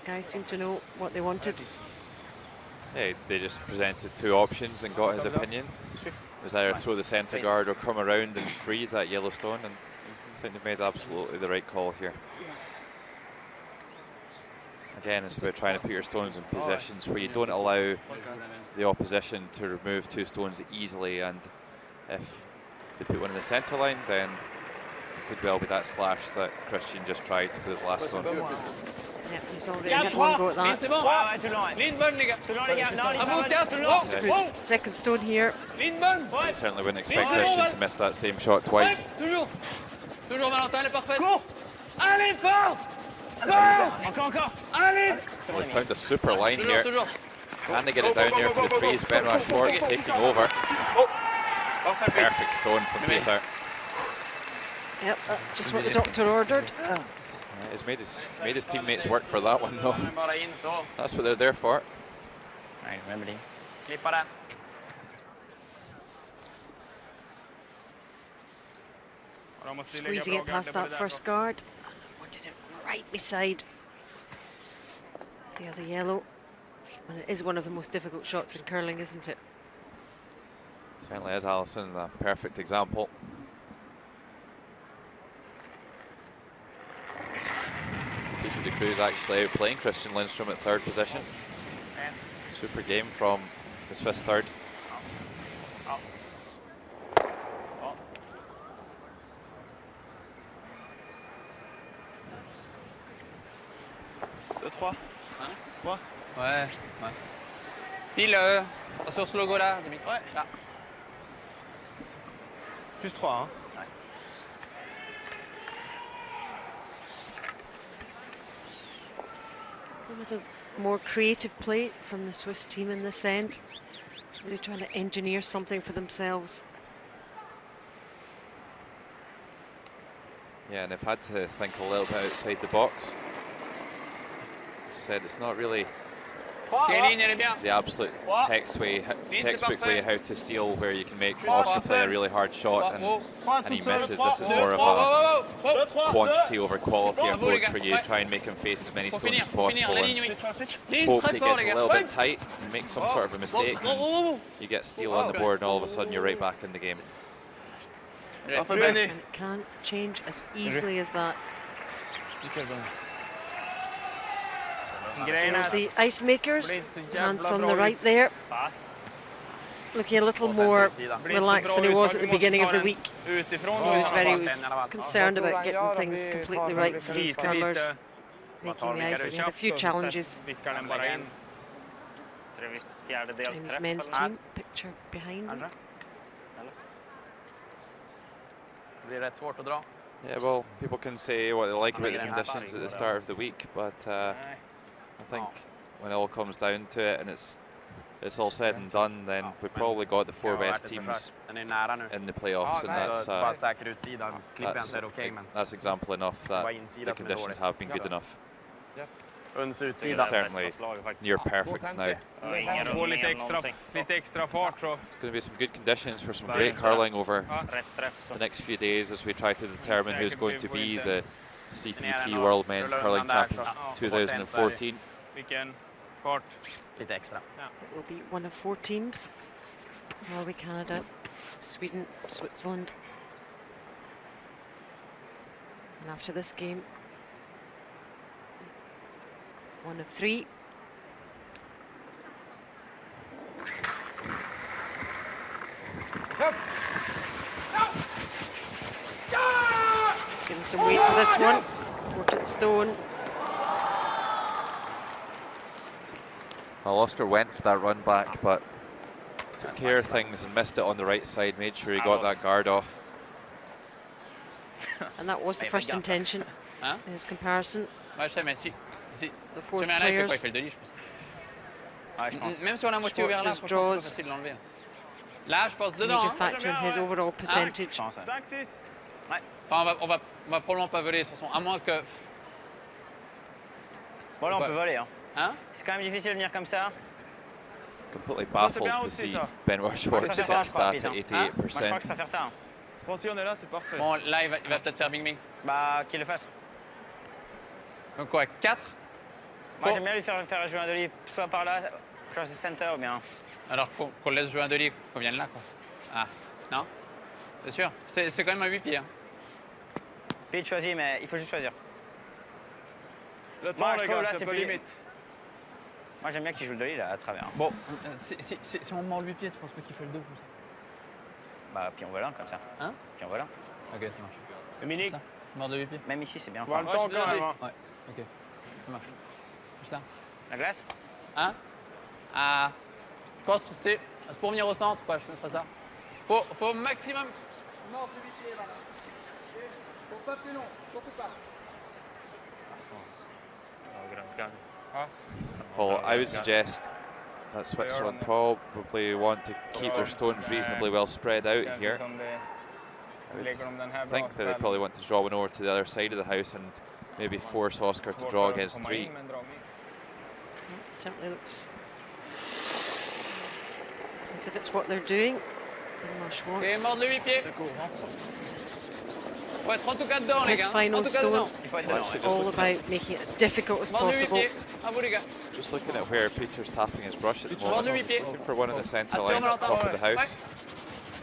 Guys seem to know what they wanted.
Yeah, they just presented two options and got his opinion. It was either throw the centre guard or come around and freeze that Yellowstone, and I think they've made absolutely the right call here. Again, it's about trying to put your stones in positions where you don't allow the opposition to remove two stones easily, and if they put one in the centre line, then it could well be that slash that Christian just tried with his last stone.
Yep, he's already had one go at that.
C'est bon.
Ouais, tout le long.
Ligne bonne, les gars.
Tout le long, les gars. Non, les
À vous,
gars,
4.
tout le long.
His second stone here.
Ligne bonne.
I certainly wouldn't expect Christian to miss that same shot twice.
Toujours. Toujours Valentin, elle est parfaite.
Cours. Allez, fort. Encore. Allez.
Well, they found a super line
Toujours,
here.
toujours.
Can they get it down there for the freeze? Benoit Schwartz taking over. Perfect stone from Peter.
Yep, that's just what the doctor ordered.
Yeah, he's made his teammates work for that one though.
Bara in så.
That's what they're there for.
Nej, remember det.
Klippa den.
Squeezing it past that first guard. Wanted it right beside the other yellow. And it is one of the most difficult shots in curling, isn't it?
Certainly is, Alison, a perfect example. Peter de Cruz actually outplaying Christian Lindstrom at third position. Super game from the Swiss third.
Ouais. Pile sur ce logo là, Dimitri. Ouais. Là.
Plus 3, hein.
A little more creative play from the Swiss team in this end. Really trying to engineer something for themselves.
Yeah, and they've had to think a little bit outside the box. Said it's not really the absolute textbook way how to steal, where you can make Oscar play a really hard shot and he misses. This is more of a quantity over quality approach where you try and make him face as many stones as possible and hope he gets a little bit tight and makes some sort of a mistake and you get steal on the board and all of a sudden you're right back in the game.
And it can't change as easily as that. There's the ice makers, hands on the right there. Looking a little more relaxed than he was at the beginning of the week. He was very concerned about getting things completely right for these curlers, making the ice, and he had a few challenges. Chinese men's team, picture behind them.
Det blir rätt svårt att dra.
Yeah, well, people can say what they like about the conditions at the start of the week, but I think when it all comes down to it and it's all said and done, then we've probably got the four best teams in the playoffs, and that's example enough that the conditions have been good enough. Certainly near perfect now.
Lite extra fart så.
It's going to be some good conditions for some great curling over the next few days as we try to determine who's going to be the CPT World Men's Curling Champion 2014.
Vilken fart.
Lite extra.
It will be one of 4 teams. Norway, Canada, Sweden, Switzerland. And after this game, one of 3. Giving some weight to this one. Important stone.
Well, Oscar went for that run back, but took care of things and missed it on the right side, made sure he got that guard off.
And that was the first intention in his comparison. The 4th players.
Même si on a moitié ouvert là, franchement, c'est facile de l'enlever.
Là, je passe dedans.
Major
Hein.
factor in his overall percentage.
5-6.
Ouais. Enfin, on va probablement pas voler de toute façon, à moins que.
Bon, là, on
Ouais.
peut voler. Hein.
Hein?
C'est quand même difficile de venir comme ça.
Completely
Ça, c'est
baffled
bien
to
aussi,
see
ça.
Benoit Schwartz
préfère
get
ça,
a
je crois,
stat
Pete,
at
hein. Moi, je crois
88%.
que ça va faire ça. Hein.
Bon, si on est là, c'est parfait.
Bon, là, il va peut-être faire bing-bing.
Bah, qu'il le fasse.
Donc, quoi, 4?
Moi, j'aime bien lui faire jouer un dolly, soit par là, cross the center, ou bien.
Alors qu'on laisse jouer un dolly, qu'on vienne là, quoi. Ah, non? C'est sûr? C'est quand même un 8 pieds. Hein.
Pete choisit, mais il faut juste choisir.
Le temps,
Moi, je
les
trouve
gars,
là,
c'est
c'est
pas
plus
limite.
Moi, j'aime bien qu'il joue le dolly là à travers.
Bon, si on mord le 8 pieds, tu penses pas qu'il fait le 2 comme ça?
Bah, puis on vole un comme ça.
Hein?
Puis on vole un.
Ok, ça marche.
Dominique,
Ça, mord de 8 pieds?
Même ici, c'est bien.
voir le
Ouais,
temps
je suis
quand même.
désolé.
Hein.
Ouais, ok. Ça marche. Juste là.
La glace?
Hein? Ah, je pense que c'est pour venir au centre, quoi, je mettrai ça. Faut maximum mordre de 8 pieds, voilà. Faut pas plus long, surtout pas.
Well, I would suggest that Switzerland probably want to keep their stones reasonably well spread out here. I think that they probably want to draw one over to the other side of the house and maybe force Oscar to draw against 3.
Certainly looks as if it's what they're doing. Benoit Schwartz.
Ok, mordre le 8 pieds. Faut être en tout cas dedans, les
His
gars. En
final
tout cas dedans.
stone.
Il faut être
Let's
dedans.
see,
Ouais.
All about making it as difficult as
Mordre le 8
possible.
pieds. À vous, les gars.
Just looking at where Peter's tapping his brush at the
Mordre le
moment.
8 pieds.
Looking for one in the centre
Attention,
line at the top of the
ouais.
house.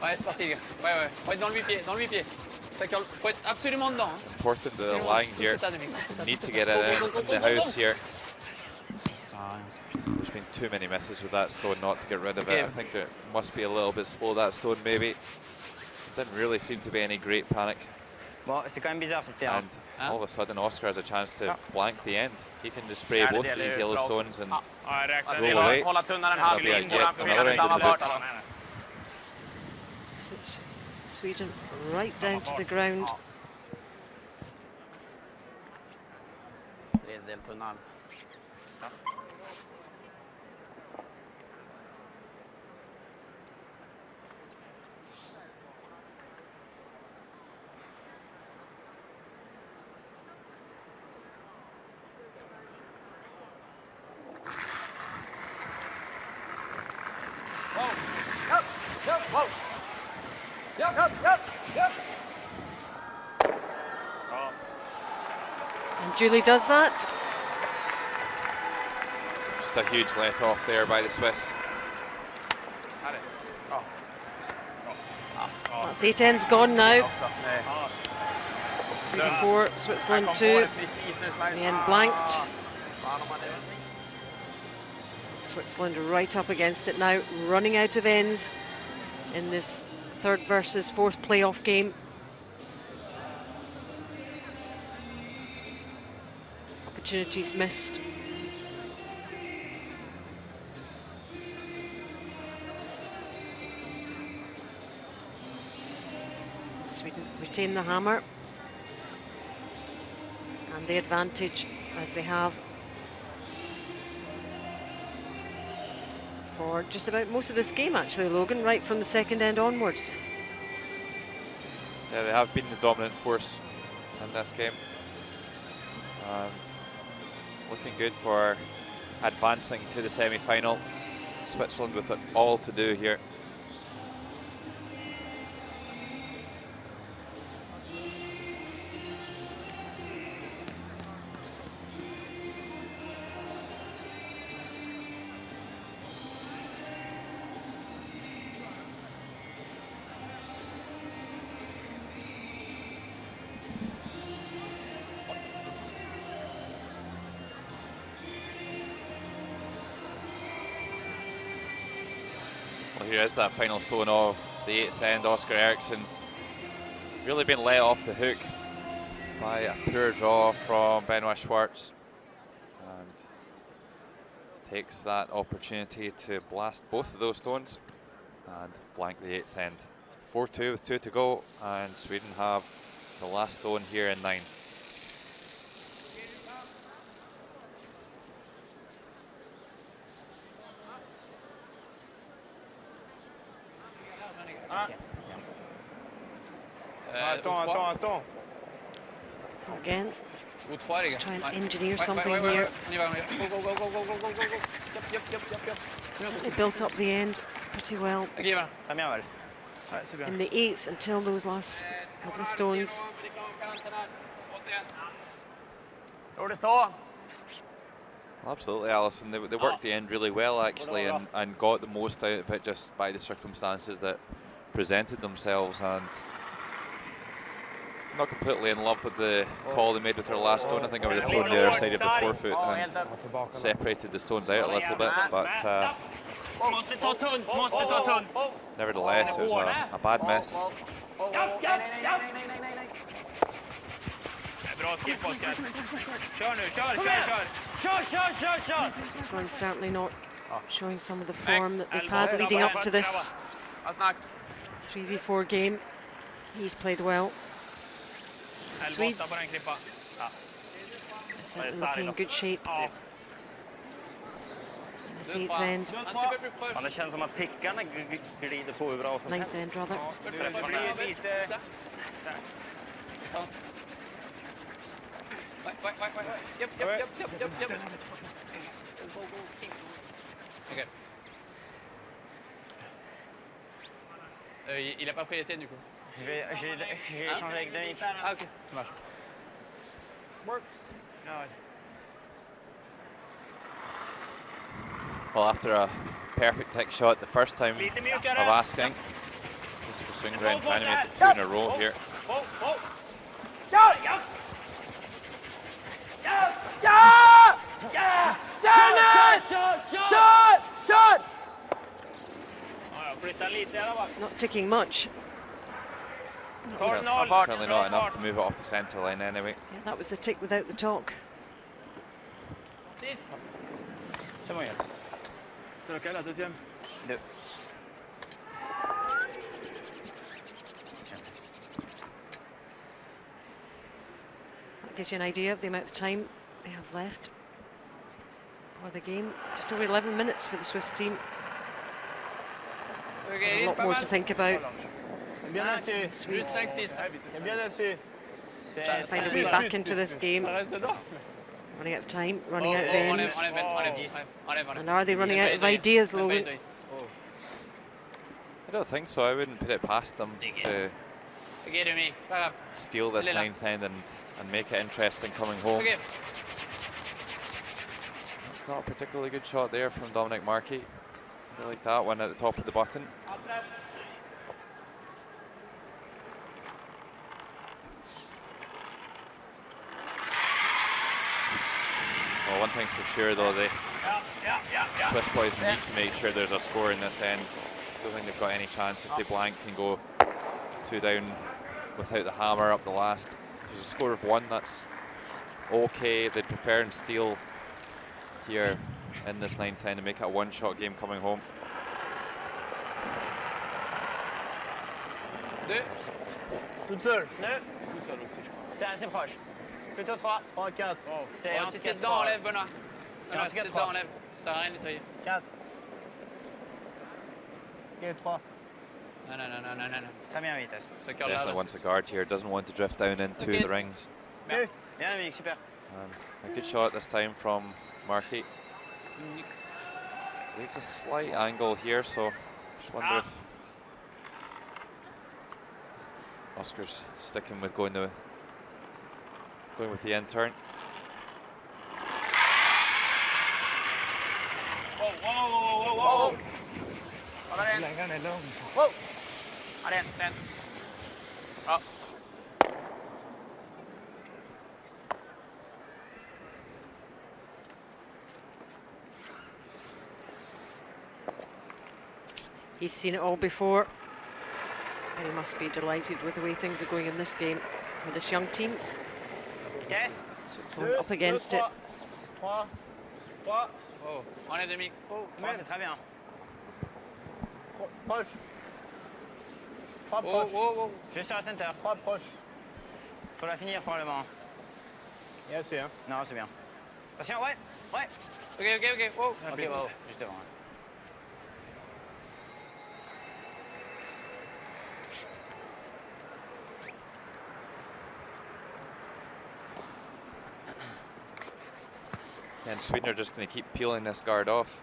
Ouais, c'est parti, les gars. Ouais. Faut être dans le 8 pieds, dans le 8 pieds. Faut être absolument dedans. Hein.
Important that the line here.
C'est ça, Dominique.
Need to get it in the house here. There's been too many misses with that stone not to get rid of it. I think there must be a little bit slow, that stone maybe. Didn't really seem to be any great panic.
Bon, c'est quand même bizarre cette pierre.
And all of a sudden Oscar has a chance to blank the end. He can just spray both of these yellow stones and roll away.
Hålla tunnaren en
That'll
halv
be a
linje
yet
framför
another
med samma
end of the
fart.
hooks.
It's Sweden right down to the ground.
Tredjedel tunnan.
And Julie does that.
Just a huge let off there by the Swiss.
That's 8 ends gone now.
Också. Nej.
Sweden 4, Switzerland
Kom
2.
målet precis nu, Sverige.
The end blanked.
Fan om man är...
Switzerland right up against it now, running out of ends in this third versus fourth playoff game. Opportunities missed. Sweden retain the hammer and the advantage as they have for just about most of this game actually, Logan, right from the second end onwards.
Yeah, they have been the dominant force in this game. And looking good for advancing to the semi-final. Switzerland with it all to do here. Well, here is that final stone of the 8th end. Oscar Eriksson really been let off the hook by a poor draw from Benoit Schwartz, and takes that opportunity to blast both of those stones and blank the 8th end. 4-2 with 2 to go, and Sweden have the last stone here in 9.
Attends.
So again,
Ou 3 les gars.
try and
Ouais.
engineer
Ouais,
something
ouais, ouais,
here.
ouais. On y va. Go. Yep.
They built up the end pretty well
Ok, voilà.
Très bien, Val. Ouais, c'est bien.
in the 8th until those last couple of stones.
Gjorde det så.
Absolutely, Alison. They worked the end really well, actually, and got the most out of it just by the circumstances that presented themselves. And I'm not completely in love with the call they made with their last stone. I think I would have thrown the other side of the forefoot and separated the stones out a little bit. But nevertheless, it was a bad miss.
Bra skip, Oskar. Kör nu, kör!
This one's certainly not showing some of the form that they've had leading up to this 3v4 game. He's played well. Swedes
På den klippa. Ja.
are certainly looking in good shape in this 8th end,
Ja, det känns som att tickarna glider på hur bra som
9th end rather.
Det blir lite...
Yep. Ok. Il a pas pris les tiennes du coup.
J'ai échangé avec Dominique.
Ah ok, ça marche.
Well, after a perfect tech shot the first time of asking, Mr. Sundgren trying to make it 2 in a row here.
Not ticking much.
Certainly not enough to move it off the centre line anyway.
Yeah, that was the tick without the talk.
C'est bon, Yann. C'est lequel, la deuxième? 2.
That gives you an idea of the amount of time they have left for the game. Just over 11 minutes for the Swiss team.
Okay,
A lot more to think about.
Bien dessus.
Swedes
Bien dessus.
find a way back into this game. Running out of time, running out of ends. And are they running out of ideas, Logan?
I don't think so. I wouldn't put it past them to steal this 9th end and make it interesting coming home. It's not a particularly good shot there from Dominic Markey. I like that one at the top of the button. Well, one thing's for sure though, the Swiss boys need to make sure there's a score in this end. I don't think they've got any chance if they blank and go 2 down without the hammer up the last. If there's a score of 1, that's okay. They'd prefer and steal here in this 9th end and make it a 1-shot game coming home.
Toute seule.
C'est assez proche. Plutôt 3.
3, 4.
Si c'est dedans, enlève, Benoît. Benoît, si c'est dedans, enlève. Ça sert à rien de nettoyer.
4. Ok, 3.
Non.
C'est très bien, vitesse.
Ce cœur-là.
Definitely wants a guard here, doesn't want to drift down into the rings.
Bien, Dominique, super.
And a good shot this time from Markey. Leaves a slight angle here, so just wonder if Oscar's sticking with going with the end turn.
Whoa.
Wow. Allez, den. Bra.
He's seen it all before. And he must be delighted with the way things are going in this game for this young team.
Vitesse.
Switzerland up against it.
3.
Oh, enlève Dominique.
3, c'est très bien.
Proche. 3 proche.
Oh.
Juste sur la center.
3 proche.
Faut la finir probablement.
Il y a assez, hein.
Non, c'est bien. Attention, ouais.
Ok. Oh.
Ok, wow. Juste devant.
And Sweden are just going to keep peeling this guard off.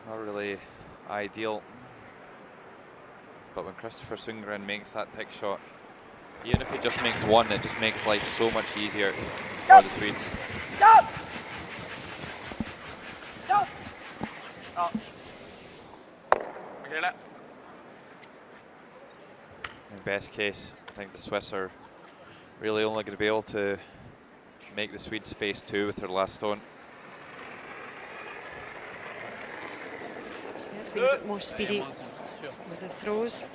Not really ideal. But when Christopher Sundgren makes that tick shot, even if he just makes one, it just makes life so much easier for the Swedes.
Stop! Stop!
Ja. Okay,
In best case, I think the Swiss are really only going to be able to make the Swedes face two with their last stone.
Yeah, being a bit more speedy with the throws,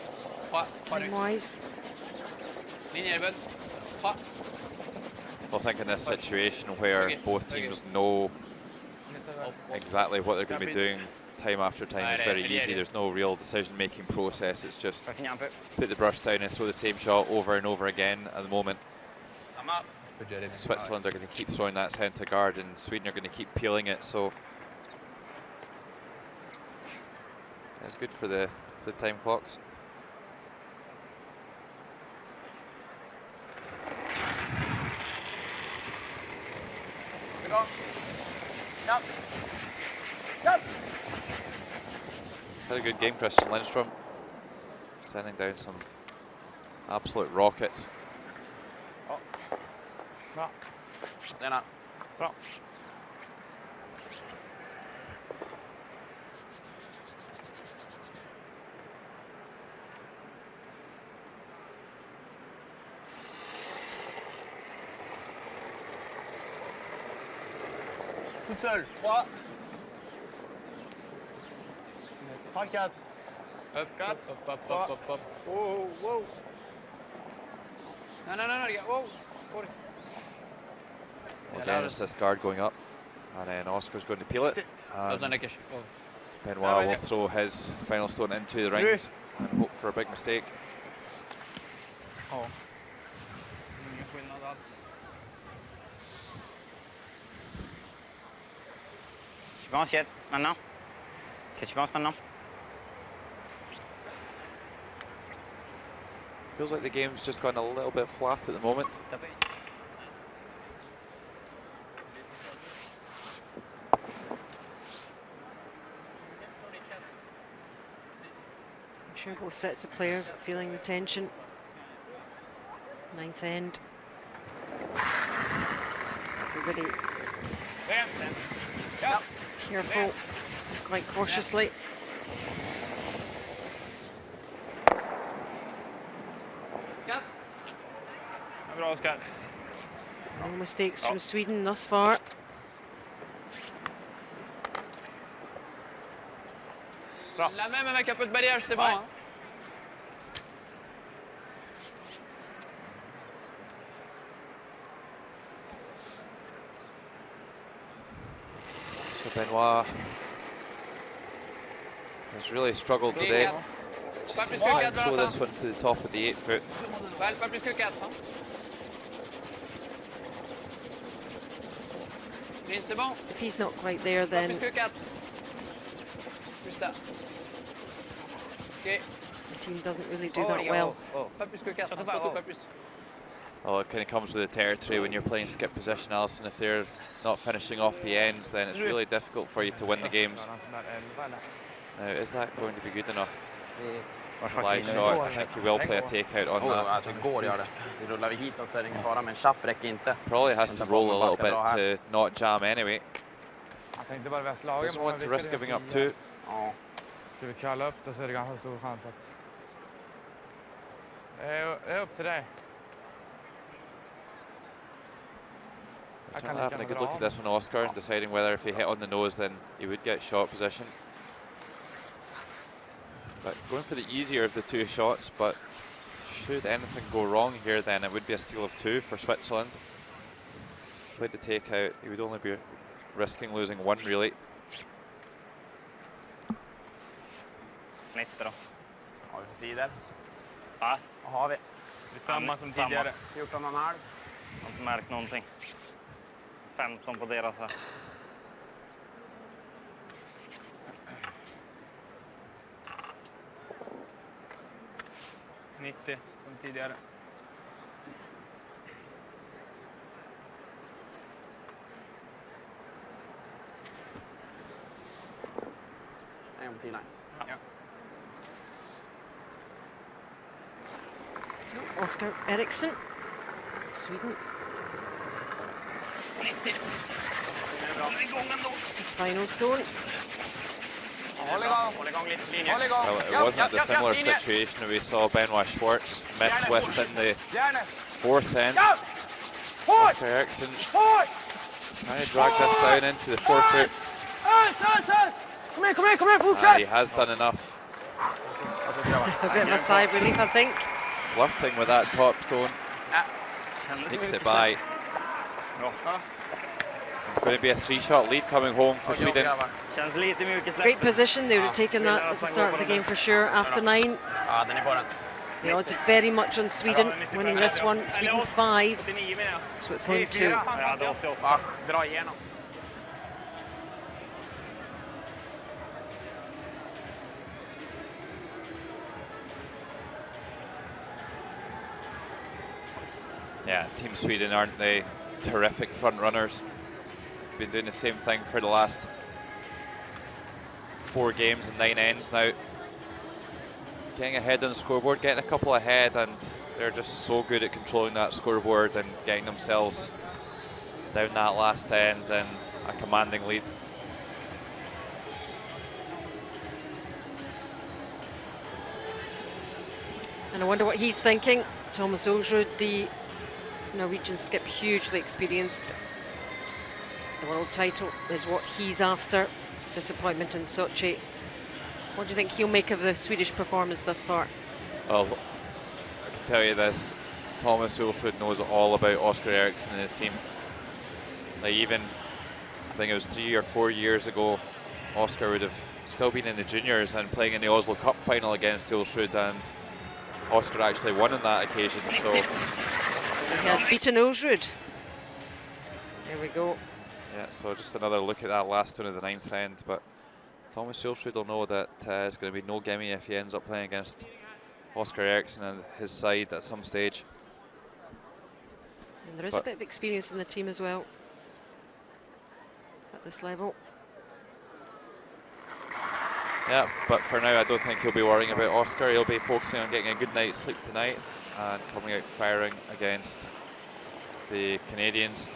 time-wise.
Well, I think in this situation where both teams know exactly what they're going to be doing time after time, it's very easy. There's no real decision-making process. It's just put the brush down and throw the same shot over and over again. At the moment, Switzerland are going to keep throwing that centre guard, and Sweden are going to keep peeling it. So that's good for the time clocks.
Jump! Jump!
Had a good game, Christian Lindstrom. Sending down some absolute rockets.
Bra.
Stenna.
Bra.
Toute seule. 3. 3, 4.
Hop, 4. Hop.
Oh, wow.
No, les gars. Wow.
Again, it's this guard going up, and then Oscar's going to peel it. Benoit will throw his final stone into the rings and hope for a big mistake.
Ja. Ingen skillnad alls.
Tu penses, Yet, maintenant? Qu'est-ce que tu penses maintenant?
Feels like the game's just gone a little bit flat at the moment.
I'm sure both sets of players are feeling the tension. Ninth end. Everybody careful, quite cautiously.
Bra, Oskar.
No mistakes from Sweden thus far.
La même avec un peu de balayage, c'est bon. Hein?
So Benoit has really struggled today.
Pas plus que 4
Throw this one to the top of the 8 foot.
Pas plus que 4. Hein? C'est bon.
If he's not quite there,
Pas
then
plus que 4. Juste là. Ok.
the team doesn't really do that well.
Pas plus que 4. Surtout pas plus.
Well, it kind of comes with the territory when you're playing skip position, Alison. If they're not finishing off the ends, then it's really difficult for you to win the games. Now, is that going to be good enough? Live shot. I think he will play a takeout on that.
Alltså går gör det. Vi rullar vi hitåt så är det ingen fara, men chapp räcker inte.
Probably has to roll a little bit to not jam anyway.
Jag tänkte bara väl slagen.
Doesn't want to risk giving up two.
Ja.
Ska vi kalla upp det så är det ganska stor chans att... Det är upp till dig.
So having a good look at this one, Oscar, and deciding whether if he hit on the nose, then he would get shot position. But going for the easier of the two shots, but should anything go wrong here, then it would be a steal of 2 for Switzerland. Played the takeout, he would only be risking losing 1 really.
90 då.
Har vi för tider?
Va?
Vad har vi?
Det är samma som tidigare.
14,5.
Jag har inte märkt någonting. 15 på deras här.
Som tidigare.
om 10-9.
Ja.
So, Oscar Eriksson, Sweden. His final stone.
Håll igång lite linje.
Well, it wasn't the similar situation we saw Benoit Schwartz mess with in the fourth end. Oscar Eriksson trying to drag this down into the fourth route.
Kom igen,
He has done enough.
A bit of a sigh of relief, I think.
Flirting with that top stone. Sneaks it by. It's going to be a 3-shot lead coming home for Sweden.
Känns lite mjuk i
Great position, they would have taken that at the start of the game for sure. After 9,
Ja, den är på den.
the odds are very much on Sweden winning this one. Sweden 5,
89 menar jag.
Switzerland 2.
Jag hade 88.
Dra igenom.
Yeah, Team Sweden, aren't they terrific front runners? Been doing the same thing for the last 4 games and 9 ends now. Getting ahead on the scoreboard, getting a couple ahead, and they're just so good at controlling that scoreboard and getting themselves down that last end and a commanding lead.
And I wonder what he's thinking. Thomas Ulsrud, the Norwegian skip, hugely experienced. The world title is what he's after. Disappointment in Sochi. What do you think he'll make of the Swedish performance thus far?
Well, I can tell you this, Thomas Ulsrud knows all about Oscar Eriksson and his team. Like even, I think it was 3 or 4 years ago, Oscar would have still been in the juniors and playing in the Oslo Cup final against Ulsrud, and Oscar actually won on that occasion, so...
He has beaten Ulsrud. There we go.
Yeah, so just another look at that last one of the 9th end, but Thomas Ulsrud will know that it's going to be no gimme if he ends up playing against Oscar Eriksson and his side at some stage.
And there is a bit of experience in the team as well at this level.
Yeah, but for now I don't think he'll be worrying about Oscar. He'll be focusing on getting a good night's sleep tonight and coming out firing against the Canadians.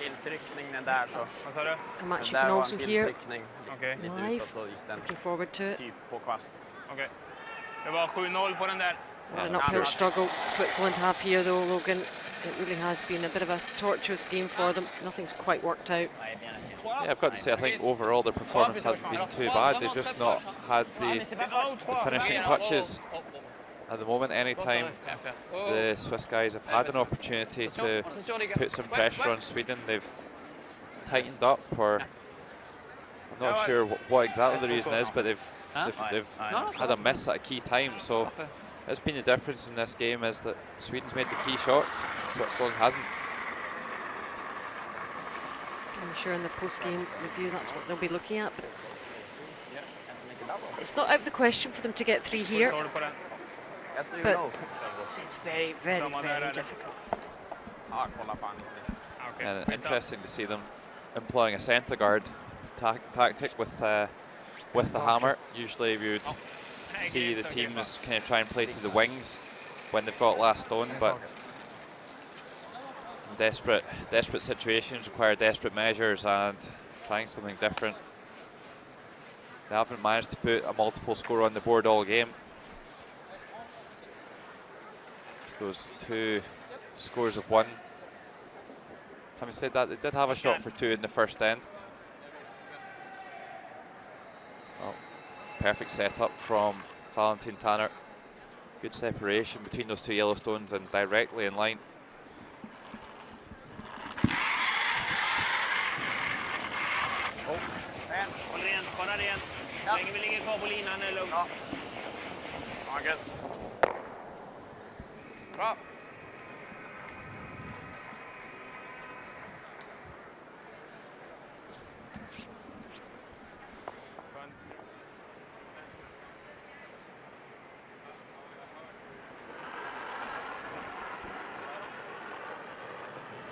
Tilltryckningen där så.
Vad sa du?
A match you can also hear
Okej.
live. Looking forward to it.
Typ på kvast.
Okej. Det var 7-0 på den där.
What an uphill struggle Switzerland have here though, Logan. It really has been a bit of a tortuous game for them. Nothing's quite worked out.
Yeah, I've got to say, I think overall their performance hasn't been too bad. They've just not had the finishing touches at the moment. Anytime the Swiss guys have had an opportunity to put some pressure on Sweden, they've tightened up, or I'm not sure what exactly the reason is, but they've had a miss at a key time. So it's been the difference in this game, is that Sweden's made the key shots, Switzerland hasn't.
I'm sure in the post-game review that's what they'll be looking at, but it's not out of the question for them to get 3 here. But it's very, very, very difficult.
And interesting to see them employing a centre guard tactic with the hammer. Usually we would see the teams kind of try and play to the wings when they've got last stone, but desperate situations require desperate measures, and trying something different. They haven't managed to put a multiple score on the board all game. Just those 2 scores of 1. Having said that, they did have a shot for 2 in the first end. Well, perfect setup from Valentin Tanner. Good separation between those 2 yellow stones and directly in line.
Håll rent, bara rent. Så länge vi ligger kvar på linan är det lugnt.
Ja, gött. Bra.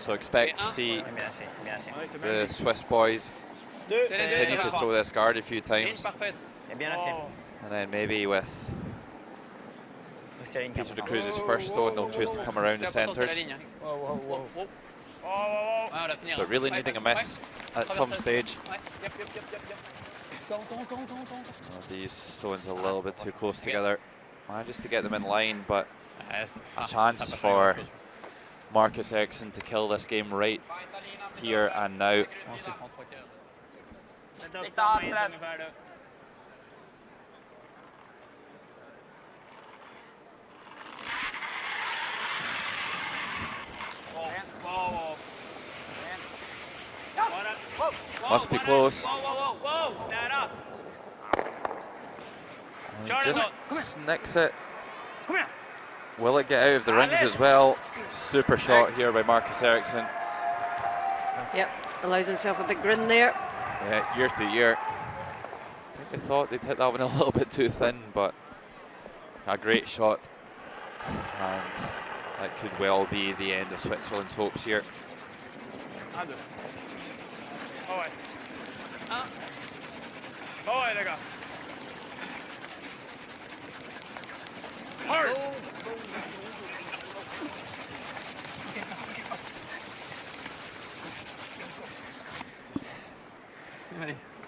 So expect to see the Swiss boys Continue to throw this guard a few times.
Parfait.
And then maybe with Peter de Cruz's first stone, they'll choose to come around the centres. But really needing a miss at some stage. These stones are a little bit too close together. Manages to get them in line, but a chance for Marcus Ericsson to kill this game right here and now. Must be close. And he just snicks it. Will it get out of the rings as well? Super shot here by Marcus Ericsson.
Yep, allows himself a big grin there.
Yeah, year to year. I think I thought they'd hit that one a little bit too thin, but a great shot. And that could well be the end of Switzerland's hopes here.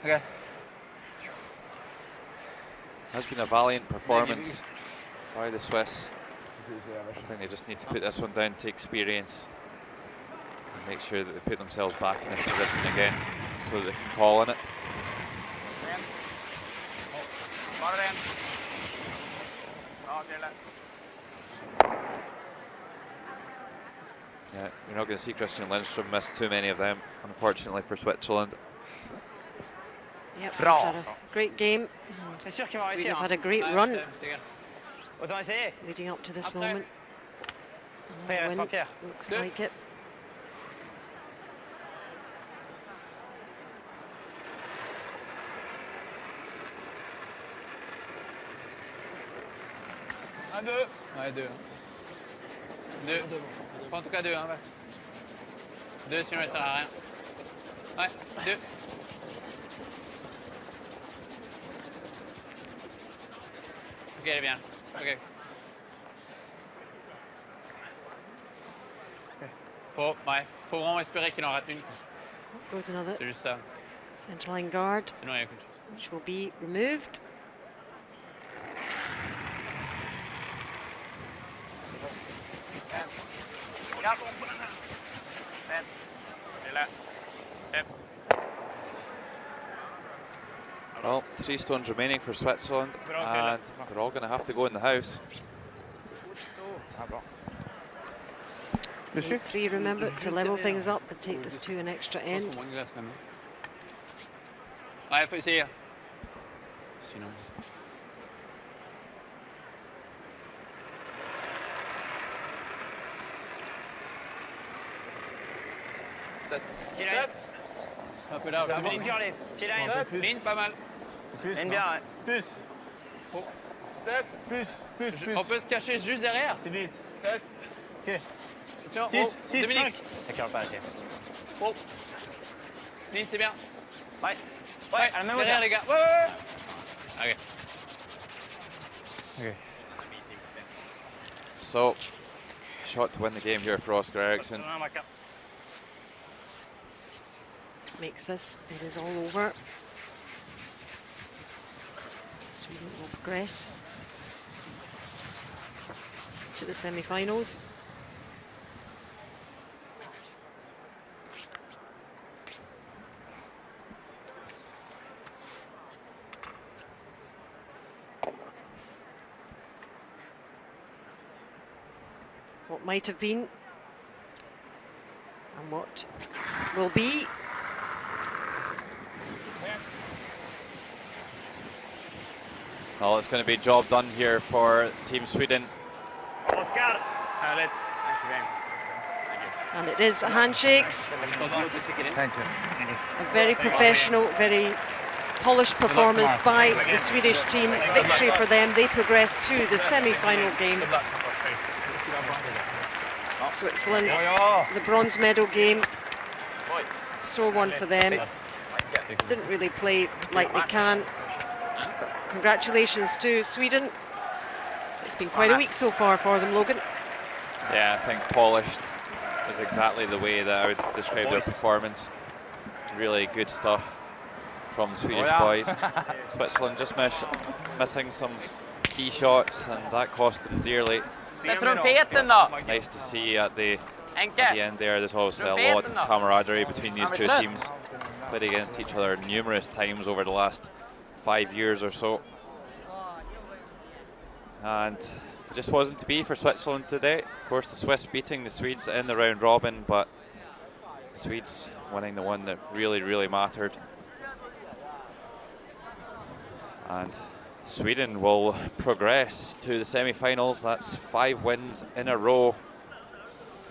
Okay.
Has been a valiant performance by the Swiss. I think they just need to put this one down to experience and make sure that they put themselves back in this position again so that they can call on it. Yeah, you're not going to see Christian Lindstrom miss too many of them, unfortunately for Switzerland.
Yep, he's had a great game. Sweden have had a great run leading up to this moment. Win, looks like it.
Ouais, deux. Deux. En tout cas deux, hein, ouais. Deux, sinon ça sert à rien. Ouais, deux. Ok, elle est bien. Ok. Faut vraiment espérer qu'il en rate une.
Goes another
C'est juste ça.
centerline guard,
Sinon, il n'y a aucune chose.
which will be removed.
Well, 3 stones remaining for Switzerland, and they're all going to have to go in the house.
Need 3, remember, to level things up and take this to an extra end.
Ouais, faut essayer. Sinon. Un peu large. Ligne, pas mal.
Ligne bien, ouais.
Plus. 7, plus.
On peut se cacher juste derrière.
C'est vite. 7. Ok.
Attention.
6, 5.
Ça cale pas assez.
Oh. Ligne, c'est bien.
Ouais.
Ouais,
à la même
derrière
hauteur.
les gars. Ouais. Ok.
Okay.
So, shot to win the game here for Oscar Ericsson.
Makes this, it is all over. Sweden will progress to the semi-finals. What might have been and what will be.
Well, it's going to be job done here for Team Sweden.
Oscar.
And it is handshakes.
Thank you.
A very professional, very polished performance by the Swedish team. Victory for them. They progress to the semi-final game. Switzerland, the bronze medal game. Sore one for them. didn't really play like they can. Congratulations to Sweden. It's been quite a week so far for them, Logan.
Yeah, I think polished is exactly the way that I would describe their performance. Really good stuff from the Swedish boys. Switzerland just missing some key shots, and that cost them dearly. Nice to see at the end there. There's obviously a lot of camaraderie between these two teams. Played against each other numerous times over the last 5 years or so. And it just wasn't to be for Switzerland today. Of course, the Swiss beating the Swedes in the round robin, but the Swedes winning the one that really, really mattered. And Sweden will progress to the semi-finals. That's 5 wins in a row.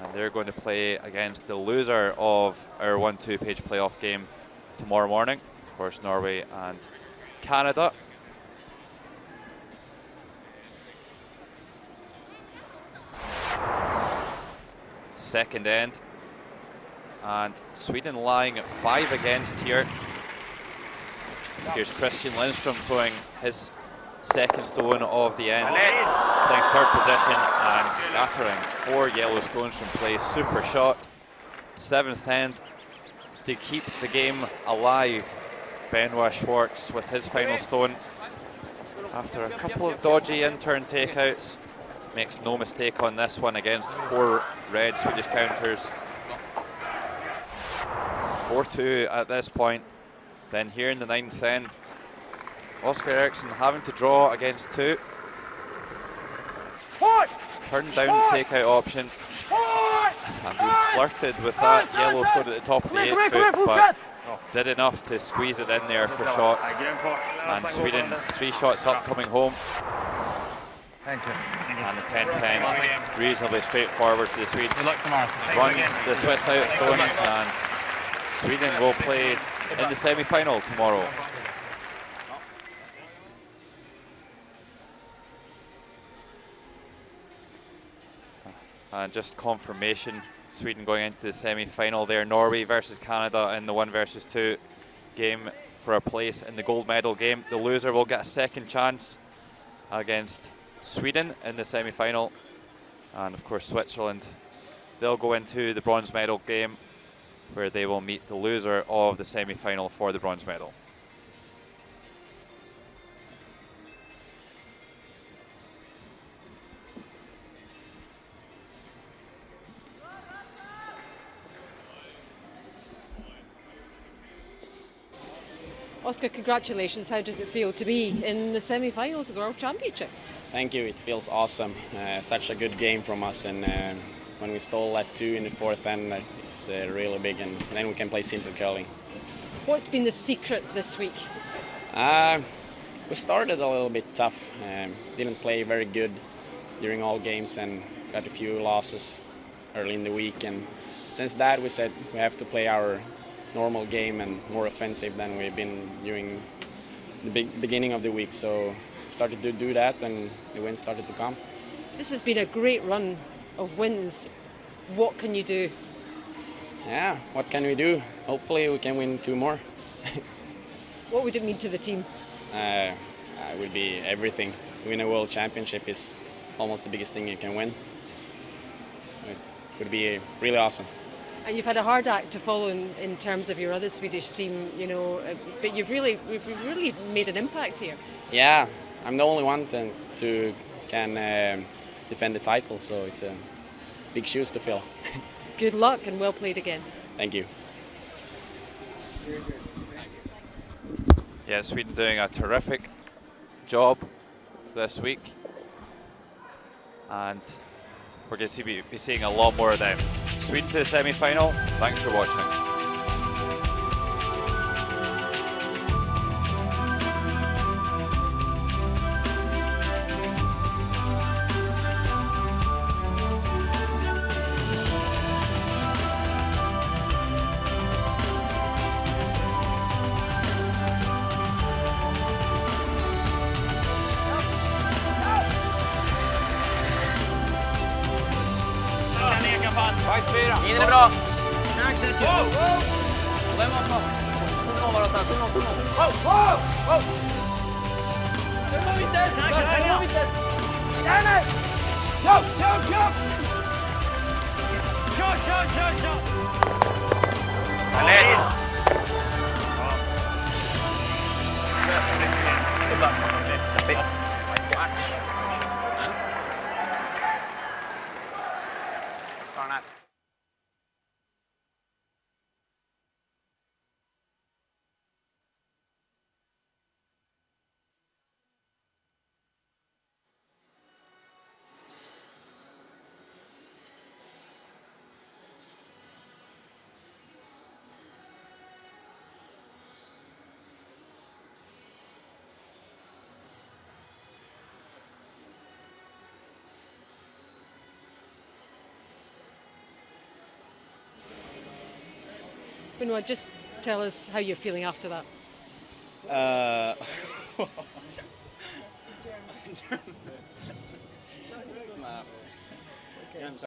And they're going to play against the loser of our 1-2 page playoff game tomorrow morning. Of course, Norway and Canada. Second end. And Sweden lying at 5 against here. Here's Christian Lindstrom throwing his second stone of the end, playing third position and scattering 4 yellow stones from play. Super shot. 7th end to keep the game alive. Benoit Schwartz with his final stone after a couple of dodgy in-turn takeouts. Makes no mistake on this one against 4 red Swedish counters. 4-2 at this point. Then here in the 9th end, Oscar Eriksson having to draw against 2. Turned down the takeout option. And he flirted with that yellow stone at the top of the 8 foot, but did enough to squeeze it in there for shots. And Sweden 3 shots up coming home.
Thank you.
And the 10th end, reasonably straightforward for the Swedes.
Good luck tomorrow.
Runs the Swiss out of stones, and Sweden will play in the semi-final tomorrow. And just confirmation, Sweden going into the semi-final there. Norway versus Canada in the 1 versus 2 game for a place in the gold medal game. The loser will get a second chance against Sweden in the semi-final. And of course Switzerland, they'll go into the bronze medal game where they will meet the loser of the semi-final for the bronze medal.
Oscar, congratulations. How does it feel to be in the semi-finals of the World Championship?
Thank you. It feels awesome. Such a good game from us, and when we stole at 2 in the 4th end, it's really big, and then we can play simple curling.
What's been the secret this week?
We started a little bit tough. Didn't play very good during all games and got a few losses early in the week. And since that, we said we have to play our normal game and more offensive than we've been during the beginning of the week. So we started to do that, and the wins started to come.
This has been a great run of wins. What can you do?
Yeah, what can we do? Hopefully we can win 2 more.
What would it mean to the team?
It would be everything. Win a world championship is almost the biggest thing you can win. It would be really awesome.
And you've had a hard act to follow in terms of your other Swedish team, you know, but you've really made an impact here.
Yeah, I'm the only one to can defend the title, so it's a big shoes to fill.
Good luck and well played again.
Thank you.
Yeah, Sweden doing a terrific job this week, and we're going to be seeing a lot more of them. Sweden to the semi-final. Thanks for watching.
Linjen är bra. Lämna på. voilà, ça, tout le monde. Oh, oh, oh. Tellement vitesse, tellement vitesse. Allez. Yo. Kör.
Allez.
Benoit, just tell us how you're feeling after that.